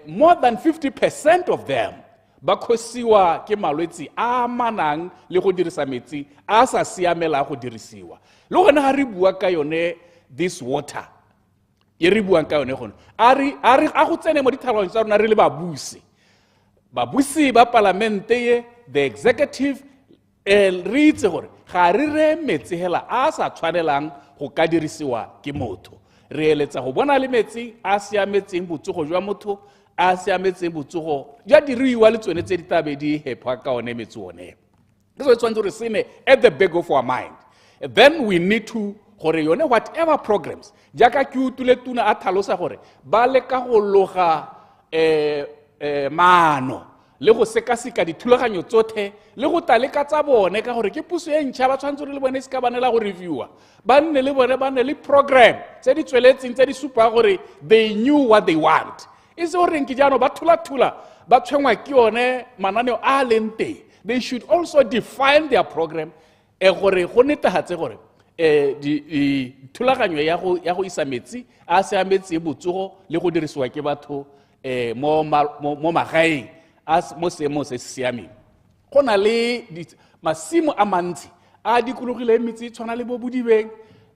more than 50% of them ba khosiwa ke malwetsi a manang le go dirisa metsi a sa siamela go dirisiwa le gone ga re bua ka yone this water e re buang ka yone gone a go tsene mo dithaloganyong tsa rona re le babusi ba palamente ye the executive re itse gore ga re re metsi hela a sa tshwanelang go ka dirisiwa ke motho re eletsa go bona le metsi a siametseng botsogo jwa motho a siametseng botsogo jwa diriwa le tsone tse di tabe di hepha ka one metsi one ke so tshwanetse re sene at the back of our mind then we need to gore yone whatever programs jaaka ke utule tuna a thalosa gore ba le ka go loga maano le go sekaseka dithulaganyo tsotlhe le go taleka tsa bone ka gore ke puso e ntšha ba tshwanetse le bone se ka banela go reviewa ba nne le bone ba nne le program tse di tsweletseng tse di supa gore they knew what they want e se goreng ke jaanong ba thula ba tshwengwa ke yone mananeo a leng teng they should also define their program gore go netegatse gore thulaganyo ya go isa metsi a siametseng botsogo le go dirisiwa ke batho mo magaeng mo seemo se se siameng go na le masimo a mantsi a dikologile metsi tshwana le bo bodibeng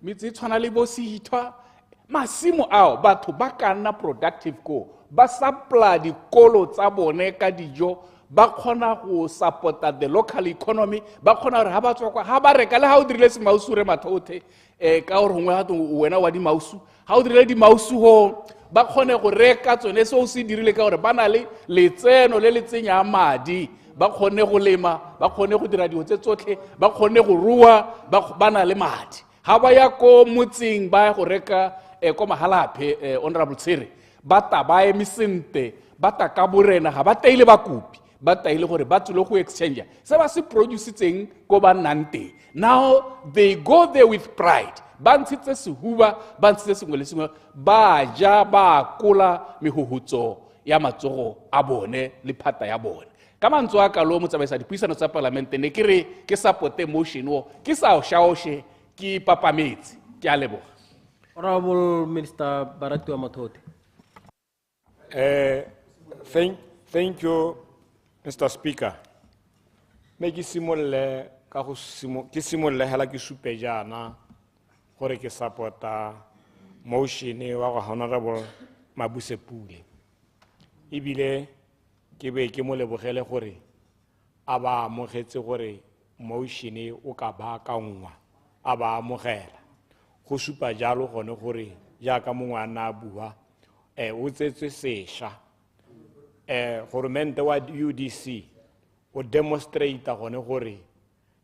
metse e tshwana le bo Sehithwa masimo ao batho ba ka nna productive ko ba supply dikolo tsa bone ka dijo ba kgona go supporta the local economy ba kgona gore ha ba tswa kwa ha ba reka le ha o dirile semausu re mathothe ka gore gongwe ga wena wa dimausu ha o dirile dimausu ho ba kgone go reka tsone se o se dirile ka gore ba na le letseno le le tsenya madi ba kgone go lema ba kgone go dira dilo tse tsotlhe ba kgone go rua ba na le madi ha ba ya ko motseng ba go reka ko mahalaphe honorable Tsere ba ta ba emisente ba ta ka borena ga ba taile ba kopi ba taile gore ba tsile go exchange se ba se producetseng ko ba nante now they go there with pride ba ntshitse sehuba ba ntshitse sengwe le sengwe ba ja ba kola mehuhutso ya matsogo a bone le phata ya bone ka mantswe a ka lo motsamaisa dipuisano tsa parlamente ne ke re ke supporte motion o ke sa o shaoshe ke papametse ke a leboga. Honorable Minister Baratu Amathote. Thank you, Mr. Speaker. Me ke simolle ka go ke simolle hela ke supe jana gore ke supporta motion wa go Honorable Mabuse Pule. Ebile ke be ke mo lebogele gore a ba amogetse gore motion o ka ba ka ngwa a ba amogela go supa jalo gone gore jaaka mongwe a na bua o tsetswe sesha goromente wa UDC o demonstrate gone gore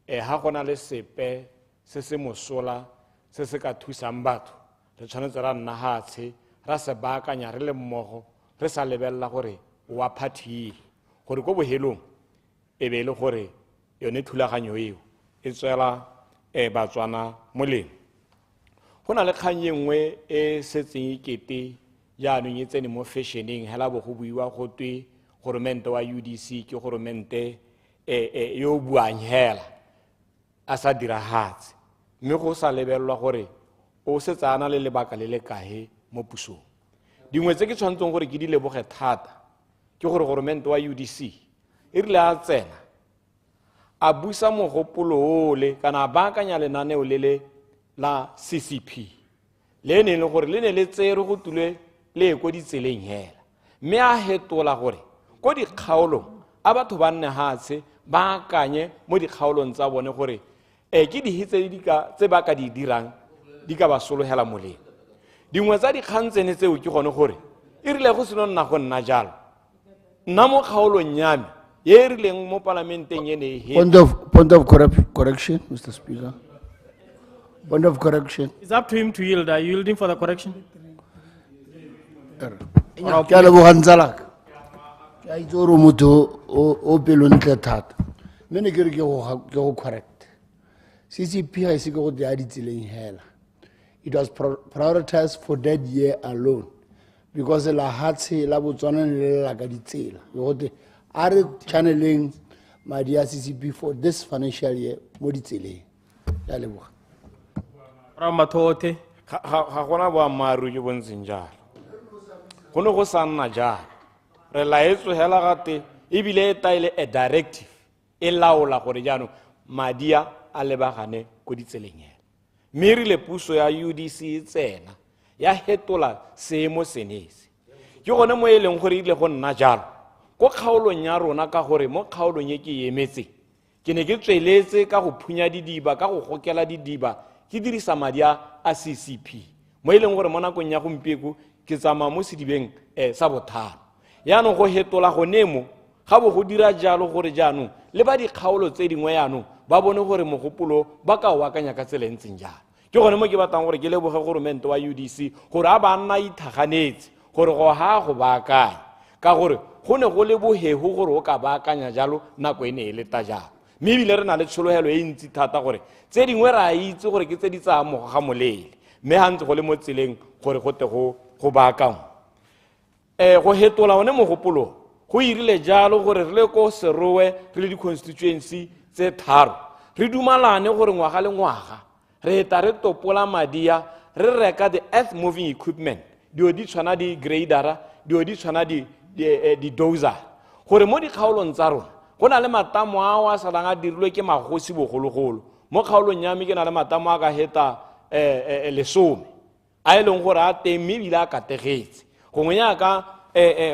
ha gona le sepe se se mosola se se ka thusang batho re tshwanetse ra nna hatshe ra se baakanya re le mmogo re sa lebella gore wa party gore go bohelong e be le gore yone thulaganyo eo e tswela Batswana molemo go na le kgang e nngwe e setseng ikete jaanong e tsene mo fashioneng hela bo go buiwa go twe goromente wa UDC ke goromente yo buang hela a sa diragatse mme go sa lebellwa gore o setsana le lebaka le le kae mo pusong dingwe tse ke tshwantseng gore ke di leboge thata ke gore goromente wa UDC e rile a tsena a busa mogopolo ole kana ba akanya lenaneo le la CCP le ne le gore le ne le tsere go tule le go ditseleng hela mme a hetola gore go di kgaolong a batho ba nne hatshe ba akanye mo di kgaolong tsa bone gore ke di hitse tse ba ka di dirang di ka ba solohela moleng dingwe tsa dikgantsene tseo ke gone gore e rile go seno nna go nna jalo nna mo kgaolong yame ye rileng mo parlamenteng ene Point of correction, Mr. Speaker. Point of correction. It's up to him to yield. Are you yielding for the correction? Ke a leboga ntsalaka ke a itse gore motho o pelontle thata mme ne ke re ke go correct CCP ga ise ke go dira ditseleng hela it was prioritized for that year alone because la hatshe la Botswana le la ka ditsela gote a re channeling madi a CCP for this financial year mo ditseleng ke a leboga Ramathote ga gona boammaaruri jo bontseng jalo go ne go sa nna jalo re laetswe hela gate ebile e taile a directive e laola gore jaanong madia a lebagane ko ditseleng hela mme rile puso ya UDC e tsena ya hetola seemo senese ke gone mo e leng gore ile go nna jalo ko kgaolong ya rona ka gore mo kgaolong e ke emetse ke ne ke tsweletse ka go phunya didiba ka go gokela didiba ke dirisa madi a CCP mo e leng gore mo nakong ya gompieko ke tsama mo sedibeng sa botharo yaanong go hetola go nemo ga bo go dira jalo gore jaanong le ba dikgaolo tse dingwe yaanong ba bone gore mogopolo ba ka o akanya ka tsela ntseng jalo ke gone mo ke batlang gore ke leboge goromente wa UDC gore a ba nna ithaganetse gore go ha go baakanya ka gore go ne go le bohego gore o ka baakanya jalo nako e ne e le ta jalo mme ebile re na le tsholohelo e ntsi thata gore tse dingwe ra itse gore ke tse di tsaya mogo ga molele mme ga ntse go le mo tseleng gore go te go baakangwa go hetola one mogopolo go irile jalo gore re le ko Serowe re le di-constituency tse tharo re dumalane gore ngwaga le ngwaga re eta re topola madia re reka the earth moving equipment dio di tshwana di gradera dio di tshwana di dozer gore mo dikgaolong tsa rona go na le matamo a wa salang a dirilwe ke magosi bogologolo mo kgaolong ya me ke na le matamo a ka heta lesome a e leng gore a teng mme ebile a kategetse gongwe yaka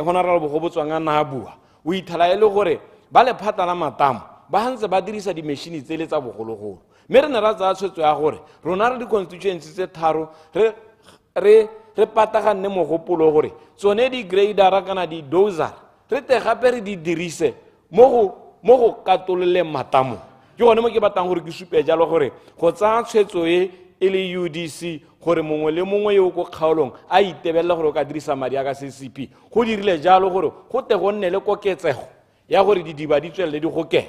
honorable Bogobotswang a na a bua o ithala e le gore ba lephata la matamo ba hantse ba dirisa di-machine tse tsa bogologolo mme re ne ra tsaya tshwetso ya gore rona re di-constituency tse tharo re patagane mogopolo gore tsone di-gradera kana di-doser re te gape re di dirise mo go katololeng matamo ke gone mo ke batlang gore ke supe jalo gore go tsaya tshwetso e le UDC gore mongwe le mongwe yo go kgaolong a itebelela gore o ka dirisa madi a ka CCP go dirile jalo gore go te go nne le koketsego ya gore didiba di tswelele di gokela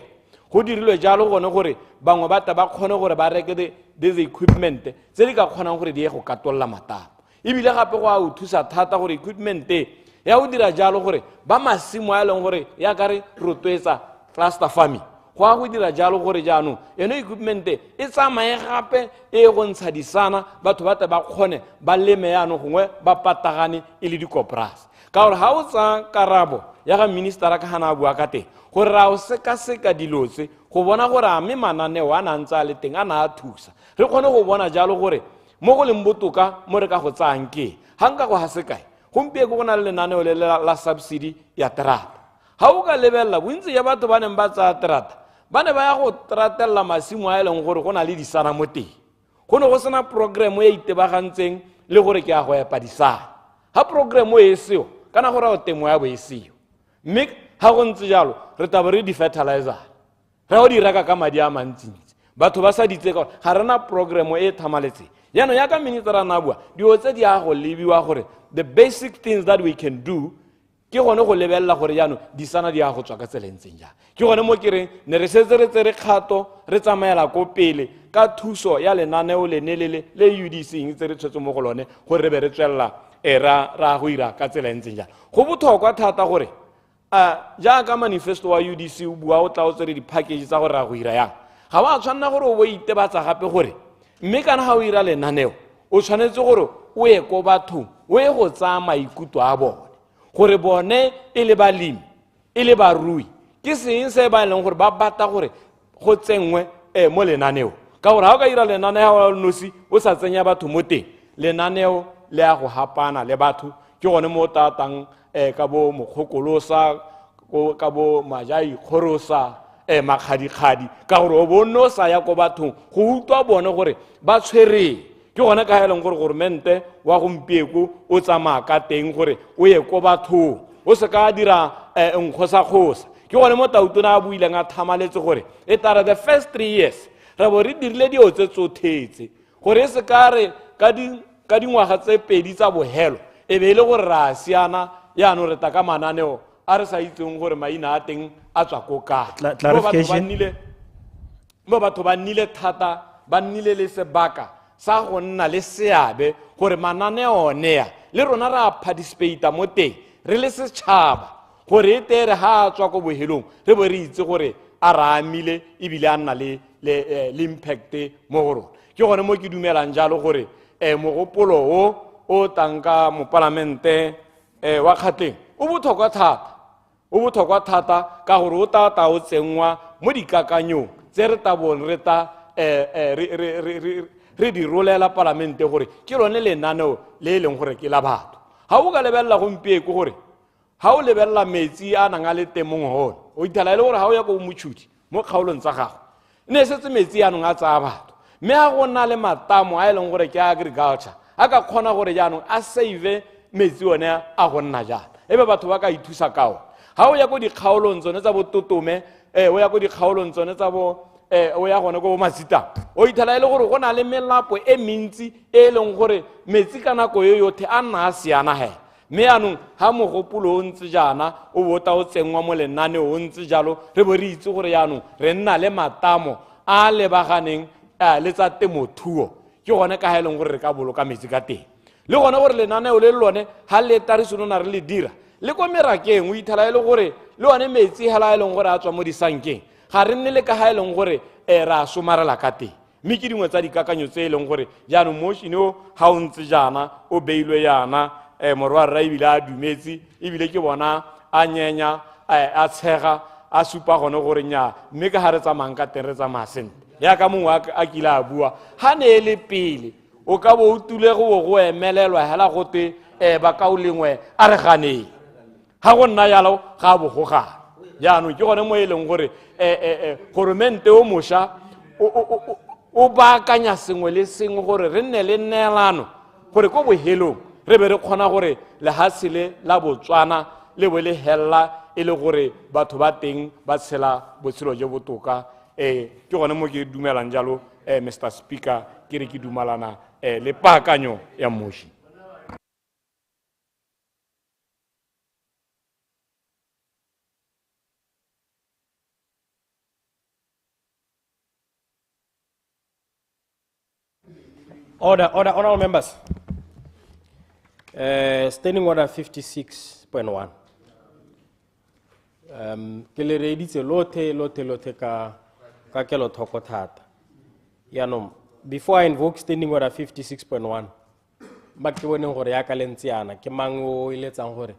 go dirilwe jalo gone gore bangwe ba ta ba kgone gore ba reke des equipment tse di ka kgonang gore di ye go katolola matamo ebile gape go a o thusa thata gore equipment ya go dira jalo gore ba masimo a leng gore ya ka re rotloetsa cluster farming go a go dira jalo gore jaanong eno equipment e tsamaye gape e go ntsha disana batho ba ta ba kgone ba leme yaanong gongwe ba patagane e le dikoporasi ka gore ga o tsa karabo ya ga ministera ka gana a bua ka teng gore ra o sekaseka dilo tse go bona gore a mme mananeo a na ntse a le teng a na a thusa re kgone go bona jalo gore mo go leng botoka mo re ka go tsayang ke ga nka go ga sekae gompieko go na le lenaneo le la subsidy ya terata ga o ka lebelela bontsi ya batho ba neng ba tsaya terata ba ne ba ya go tratelela masimo a e leng gore go na le disana mo teng go ne go sena programo e itebagantseng le gore ke a go epa disana ga programo e seo kana gore o temo ya bo e seo mme ga go ntse jalo re taba re di-fertilizer re go di reka ka madi a mantsintsi batho ba sa ditse ka ga rena programo e thamaletseng yaanong yaka ministera na bua dio tse di a go lebiwa gore the basic things that we can do ke gone go lebelela gore yaanong disana di a go tswa ka tselentseng jang ke gone mo kereng ne re setse re tsere kgato re tsamaela ko pele ka thuso ya lenaneo lenelele le UDC tse re tshwetse mo go lone gore re be re tswelela ra go ira ka tsela ntseng jang go botlhokwa thata gore jaaka manifesto wa UDC o bua o tla o tsere di-package tsa gore ra go ira yang ga wa tshwanela gore o bo itebatsa gape gore mme kana ga o ira lenaneo o tshwanetse gore o ye ko bathong o ye go tsaya maikutlo a bone gore bone e le balemi e le barui ke seng se ba leng gore ba bata gore go tsenngwe mo lenaneo ka gore ga o ka ira lenaneo la nosi o sa tsenya batho mo teng lenaneo le a go hapana le batho ke gone mo tatang ka bo mokgokolosa ka bo majai khorosa makgadikgadi ka gore o bonno sa ya ko bathong go utlwa bone gore ba tshwereng ke gone ka heleng gore gormente wa gompieko o tsamaya ka teng gore o ye ko bathong o se ka dira nkgosakgosa ke gone mo tautona a buileng a thamaletse gore e tara the first 3 years re bo re dirile dio tse tsothetse gore e se ka re ka dingwaga tse pedi tsa bohelo e be e le gore ra siana yaanong re ta ka mananeo a re sa itseng gore maina a teng a tswa ko kae mo batho ba nnile thata ba nnile le sebaka sa go nna le seabe gore mananeo onea le rona ra participate mo teng re le setšhaba gore e tere ha a tswa ko bohelong re bo re itse gore a re amile ebile a nna le impact mo go rona ke gone mo ke dumelang jalo gore mogopolo o tanka mo parlamente wa kgatleng o botlhokwa thata ka gore o tata o tsenngwa mo dikakanyong tse re tabong re ta re di rolela parlamente gore ke lone lenaneo le e leng gore ke la batho ga o ka lebelela gompieko gore ga o lebelela metsi a nang a le teng mo ngwaone o ithala e le gore ga o ya ko motšhudi mo kgaolong tsa gago ne e setse metsi yaanong a tsaya batho mme ga go nna le matamo a e leng gore ke agriculture a ka kgona gore jaanong a save metsi one a go nna jana e be batho ba ka ithusa kao ga o ya ko dikgaolong tsone tsa bototome o ya ko dikgaolong tsone tsa bo o ya gone ko bo masitang o ithala e le gore go na le melapo e mentsi e leng gore metsi ka nako yo yothe a nna a siana hela mme yaanong ga mogopolo o ntse jana o bota o tsenngwa mo lenaneo o ntse jalo re bo re itse gore yaanong re nna le matamo a lebaganeng le tsa temothuo ke gone ka ga e leng gore re ka boloka metsi ka teng le gone gore lenaneo le lone ga le tarisonona re le dira le ko merakeng o ithala e le gore le one metsi hela e leng gore a tswa mo disankeng ga re nne le ka ga e leng gore ra somarela ka teng mme ke dingwe tsa dikakanyo tse e leng gore jaanong mošine o ga o ntse jana o beilwe yana morwa rra ebile a dumetse ebile ke bona a nyenya a tshega a supa gone gore nya mme ka ga re tsamayang ka teng re tsamaya sente yaka mongwe a kile a bua ga ne e le pele o ka bo o tule go emelelwa hela gote ba ka o lengwe a re ganeng ga go nna yalo ga bo go gana jaanong ke gone mo e leng gore goromente o mošwa o baakanya sengwe le sengwe gore re nne le neelano gore ko bohelong re be re kgona gore lehatshe le la Botswana le bo le hella e le gore batho ba teng ba tshela botshelo jo botoka ke gone mo ke dumelang jalo Mr. Speaker ke re ke dumalana le paakanyo ya mmuši. Order, honorable members. Standing order 56.1. Ke le reeditse lote ka kelo thoko thata. Yaanong, before I invoke standing order 56.1, ba ke boneng gore ya ka lentsiana ke mang o iletsang gore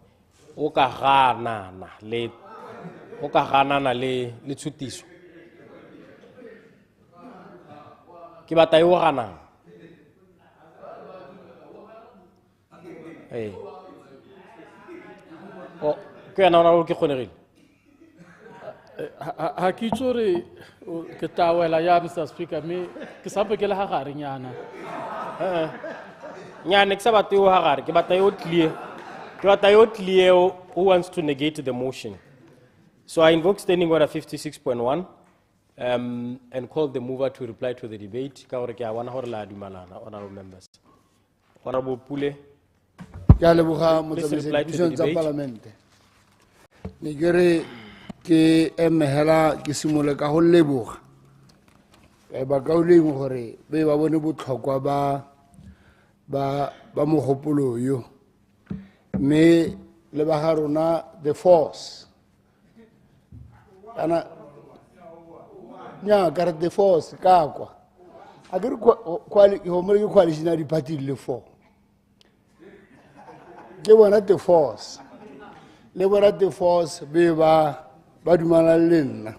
o ka ganana le tshutiso. Ke batla yo ganang. Oh, ke yana ona ke kgonegile. Ha ke itse gore ke tawela ya Mr. Speaker me ke sampe ke le ha gare nyana. Nyane ke sa batla yo ha gare ke batla yo clear. Ke batla yo clear who wants to negate the motion. So I invoke standing order 56.1 and call the mover to reply to the debate. Ka gore ke a bona gore la dumalana honorable members. Honorable Pule. Ke a leboga motsamaisi tsa parlamente. Ne ke re ke emehela ke simole ka go leboga ba kauleng gore be ba bone botlhokwa ba mogopolo yo mme le ba ga rona the force ana nya ka re the force ka kwa a ke re coalition ya di-party le 4 ke bona the force le bona the force be ba dumala le nna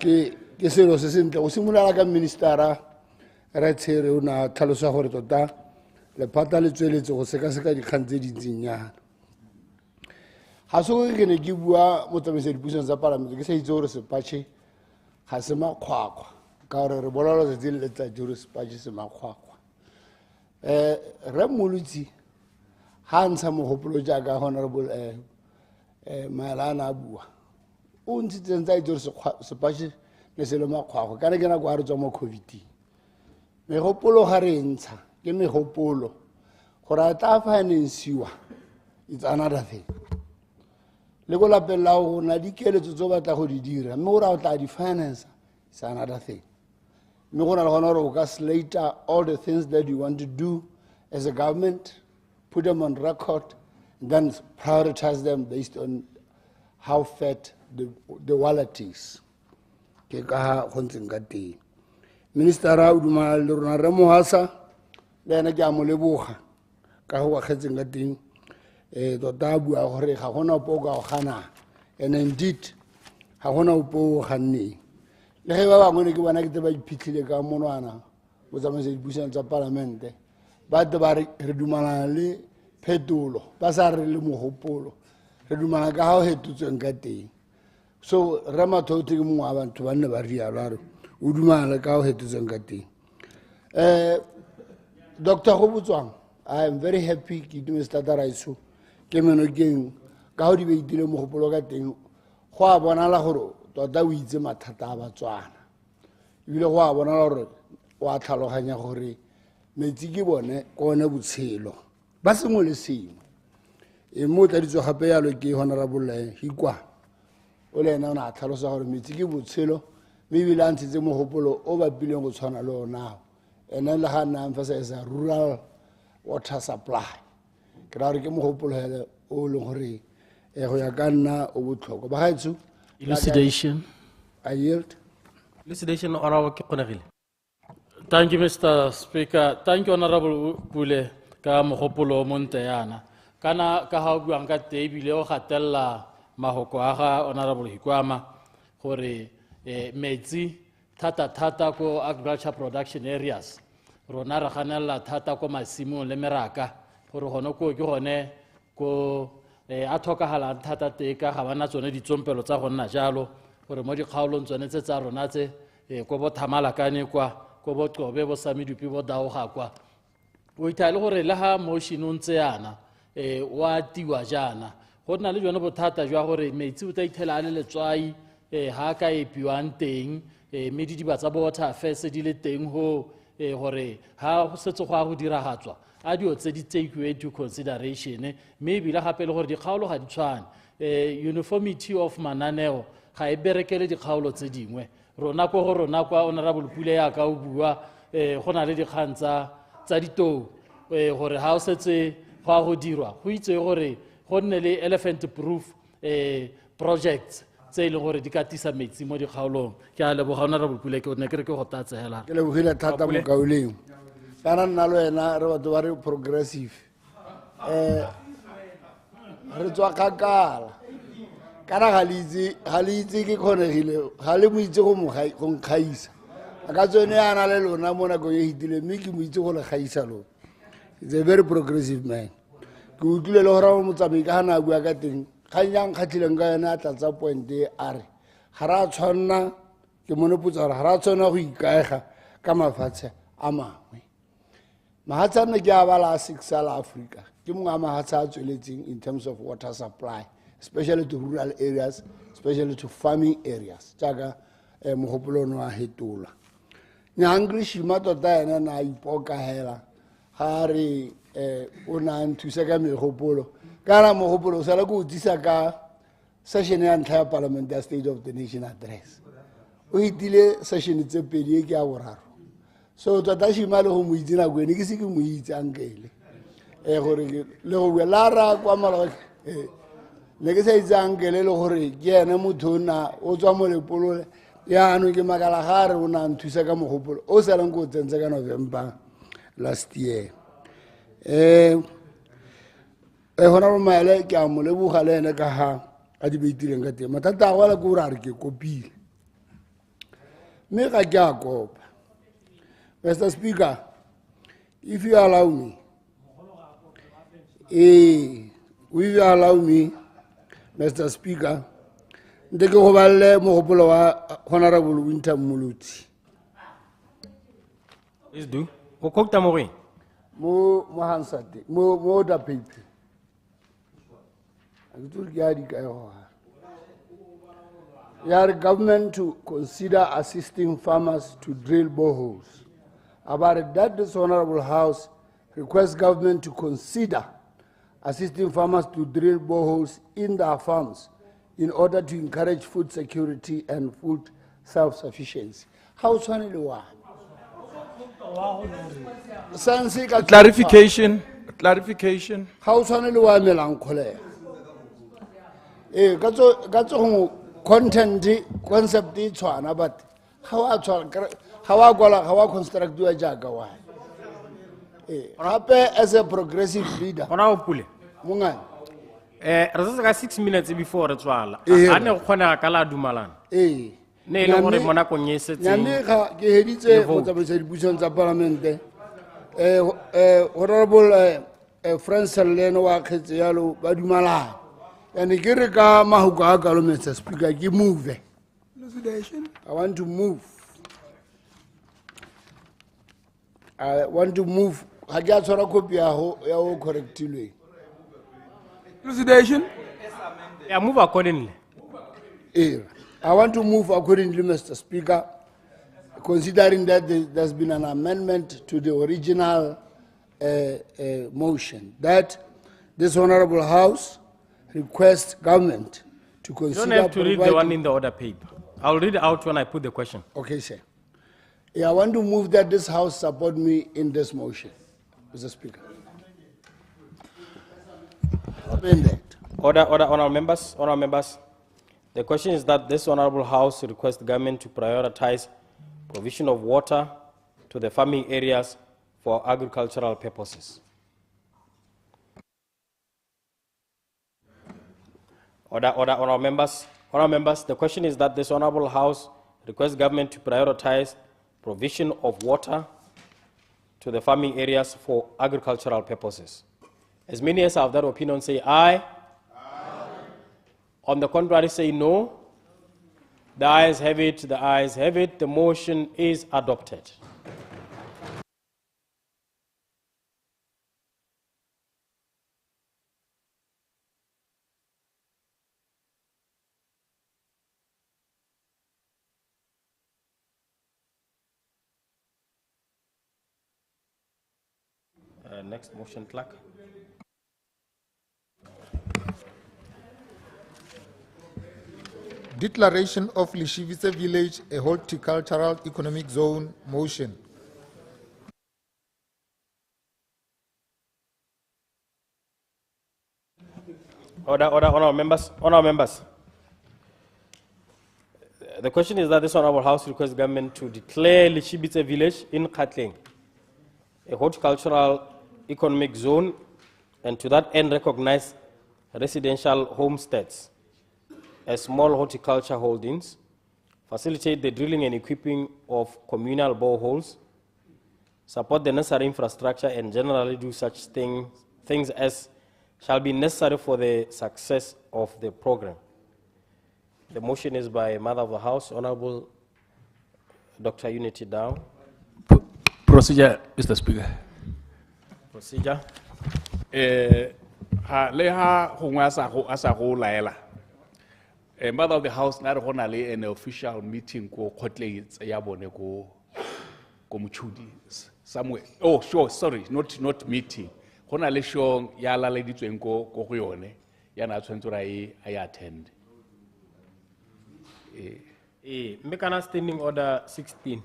ke selo se sentle go simolola ka ministera re tshere o na tlhalosa gore tota lephata le tsweletse go sekaseka dikgang tse dintsinyana ga se gore ke ne ke bua motsamaisi dipuisong tsa palamente ke sa itse gore sepatšhe ga se makgwakgwa ka gore re bolela letsatsi le letsatsi gore sepatšhe se makgwakgwa re molutsi ha ntsha mogopolo jaaka honorable Maelana a bua o ntshitseng tsa itse gore sepatšhe ne se le makgwakgwa ka ne ke nako a re tswa mo COVID-ing megopolo ga re ntsha ke megopolo gore a tla finansiwa it's another thing le go lapella go na dikeletso tse o batla go di dira mme gore a o tla di finance it's another thing mme go na le gona gore o ka slate all the things that you want to do as a government, put them on record, and then prioritize them based on how fat the wallet is. Ke ka go ntseng ka teng ministera o dumela le rona re mohasa le ena ke a mo leboga ka go kgetseng ka teng tota bua gore ga gona po ka gana and indeed ga gona po ganne le ge ba bangwe ke bona ke te ba iphitlhile ka monwana bo tsamaisa dipuisano tsa parlamente ba te ba re dumana le phetolo ba sa re le mogopolo re dumana ka ga o hetotsweng ka teng so Ramathote ke mongwe a batho ba nne ba rialo a re o dumana ka go hetotsweng ka teng Dr. Gobotswang, I am very happy ke itumetse thata raitso ke menokeng ka go di beitile mogopolo ka teng go a bonala gore tota o itse mathata a Batswana ebile go a bonala gore o a tlhaloganya gore metsi ke bone kone botshelo ba sengwe le sengwe mo tladitswe gape yalo ke honorable Hikwa o le ena o ne a tlhalosa gore metsi ke botshelo mme ebile a ntshitse mogopolo o bapileng go tshwana le onao ene le ga nna emphasize rural water supply ke ra gore ke mogopolo hele o leng gore go ya ka nna o botlhokwa ba gaetsho elucidation. I yield. Elucidation, honorable ke kgonegile. Thank you, Mr. Speaker. Thank you, Honorable Pule, ka mogopolo monte yana. Kana ka ha buang ka te bile o gatella mahoko a ga Honorable Hikwama gore metsi thata ko agriculture production areas rona re ganella thata ko masimong le meraka gore gone ko ke gone ko a tlhokagalang thata te ka ga bana tsone ditsompelo tsa go nna jalo gore mo dikgaolong tsone tse tsa rona tse ko bo Thamalakane kwa ko bo Qobe bo Samidupi bo Daoga kwa o itale gore le ha motion o ntse yana wa tiwa jana go nna le jone bothata jwa gore metsi o tla ithela a le letswai ha ka epiwang teng mme didibatsa bo water affairs di le teng ho gore ha go setse go a go diragatswa a dio tse di take into consideration mme ebile gape le gore dikgaolo ga di tshwane uniformity of mananeo ga e berekele dikgaolo tse dingwe rona ko go rona kwa Honorable Pule ya ka o bua go na le dikgang tsa ditou gore ha o setse go a go dirwa go itse gore go nne le elephant proof projects tse e leng gore di ka tisa metsi mo dikgaolong ke a leboga Honorable Pule ke ne ke re ke go tatsegela ke lebogile thata mo kaoleng kana nna le wena re batho ba re progressive re tswa kgakala kana ga le itse ke kgonegile ga le mo itse go nkgaisa a ka tsone yana le lona mo nako e hitile mme ke mo itse go le gaisa lona. It's a very progressive man. Ke utlwile le gore motsamai ka hana bua ka teng kganyang kgatlhileng ka yona a tlatsa point e a re ga ra tshwanna ke monopotsa gore ga ra tshwanna go ikaega ka mafatshe a mangwe. Mahatshe a nne ke a bala a 6 a la Africa ke mongwe a mahatshe a tsweletseng in terms of water supply, especially to rural areas, especially to farming areas jaaka mogopolo ono a hetola. Nyangri shima tota ena na ipoka hela ga re o na nthusa ka megopolo kana mogopolo o sala go utlisa ka session ya ntlha ya parliament ya State of the Nation address o itile session tse pedi e ke a boraro so tota shima le go mo itse nako ene ke se ke mo itse ankele gore le go bua lara kwa mala le ke sa itse ankele le gore ke ene motho na o tswa mo lepolo ya ano ke makala gare o na nthusa ka mogopolo o salang go tsentse ka November last year. Honorable Maele ke a mo leboga le ene ka ha a di beitileng ka teng mathata a gola ke gore a re ke kopile mme ga ke a kopa. Mr. Speaker, if you allow me, Mr. Speaker, nte ke go balle mogopolo wa Honorable Winter Muluti. Please do. Go kokta mo re. Mo hansate mo da paper. Akitur ke adi ka ho. Your government to consider assisting farmers to drill boreholes. About that, this Honorable House requests government to consider assisting farmers to drill boreholes in their farms in order to encourage food security and food self-sufficiency. How Clarification. How content concept but how construct a jaga as a progressive leader. Mungan. Re se 6 minutes before re tswala. A ne go kgona ka la dumalana. Ne le gore mona ko nyesetse. Nyane ga ke heditse go tsamisa dipuisano tsa parlamente. Honorable Francis Leno wa khetse yalo ba dumalana. Yani ke re ka mahuka a ka lo Mr. Speaker ke move. I want to move. Ha ke a tshwara copy ya ho correctilwe. President, yeah, move accordingly. I want to move accordingly, Mr. Speaker, considering that there's been an amendment to the original motion, that this Honorable House requests government to consider... You don't have to read the one in the order paper. I'll read it out when I put the question. Okay, sir. Yeah, I want to move that this House support me in this motion, Mr. Speaker. Order, honourable members. The question is that this Honourable House requests the government to prioritize provision of water to the farming areas for agricultural purposes. Honourable members. The question is that this Honourable House requests government to prioritize provision of water to the farming areas for agricultural purposes. As many as are of that opinion say aye. On the contrary, say no. The ayes have it, the ayes have it. The motion is adopted. Next motion, clerk. Declaration of Lishivitse Village a horticultural economic zone motion. Honourable members. The question is that this Honourable House requests government to declare Lishivitse Village in 𝗦𝗘𝗦𝗦𝗧𝗜𝗓 a horticultural economic zone, and to that end recognize residential homesteads as small horticulture holdings, facilitate the drilling and equipping of communal boreholes, support the necessary infrastructure, and generally do such things as shall be necessary for the success of the program. The motion is by Mother of the House, Honorable Dr. 𝗦𝗘𝗦𝗦𝗧𝗜𝗓. Procedure, Mr. Speaker. Procedure. Leha hongwa asa go laela. Mother of the House na re gona le an official meeting ko 𝗦𝗘𝗦𝗦𝗧𝗏 ya bone ko Motšhudi somewhere. Oh, sure, sorry, not meeting. Gona le show ya laleditsweng ko go yone ya na tshwantse ra I attend. Mekana standing order 16.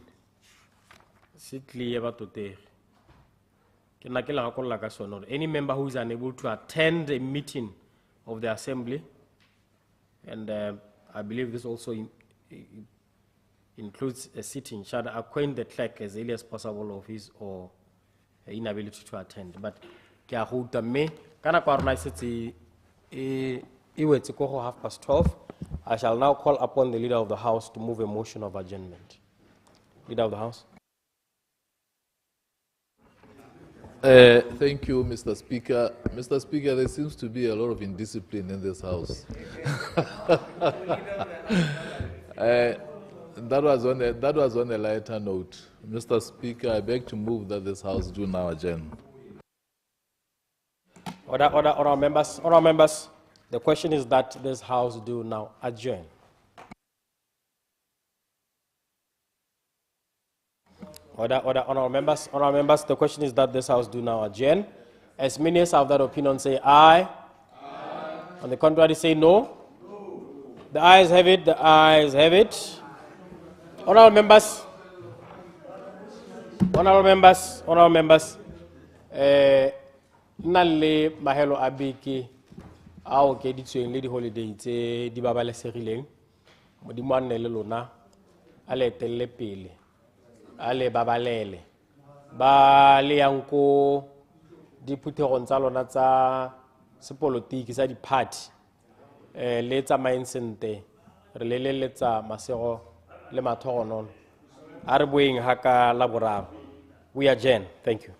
Any member who is unable to attend a meeting of the assembly, and I believe this also includes a sitting, shall acquaint the clerk as early as possible of his or her inability to attend. But $12:30. I shall now call upon the Leader of the House to move a motion of adjournment. Leader of the House. Thank you, Mr. Speaker. Mr. Speaker, there seems to be a lot of indiscipline in this House. That was on a lighter note. Mr. Speaker, I beg to move that this House do now adjourn. Order, members. The question is that this House do now adjourn. Honourable members. The question is that this House do now adjourn. As many as have that opinion say aye. On the contrary, say no. The ayes have it. The ayes have it. Honourable members. Nalle mahelo abiki ao ke ditshweng le di holiday tse di babalesegileng modimo a nne le lona a le etelle pele a le babalele ba le yang ko diphuthegong tsa lona tsa sepolotiki sa di-party le tsamayeng sente re leleletsa masego le mathogonono a re boeng ha ka laboraro. We adjourn. Thank you.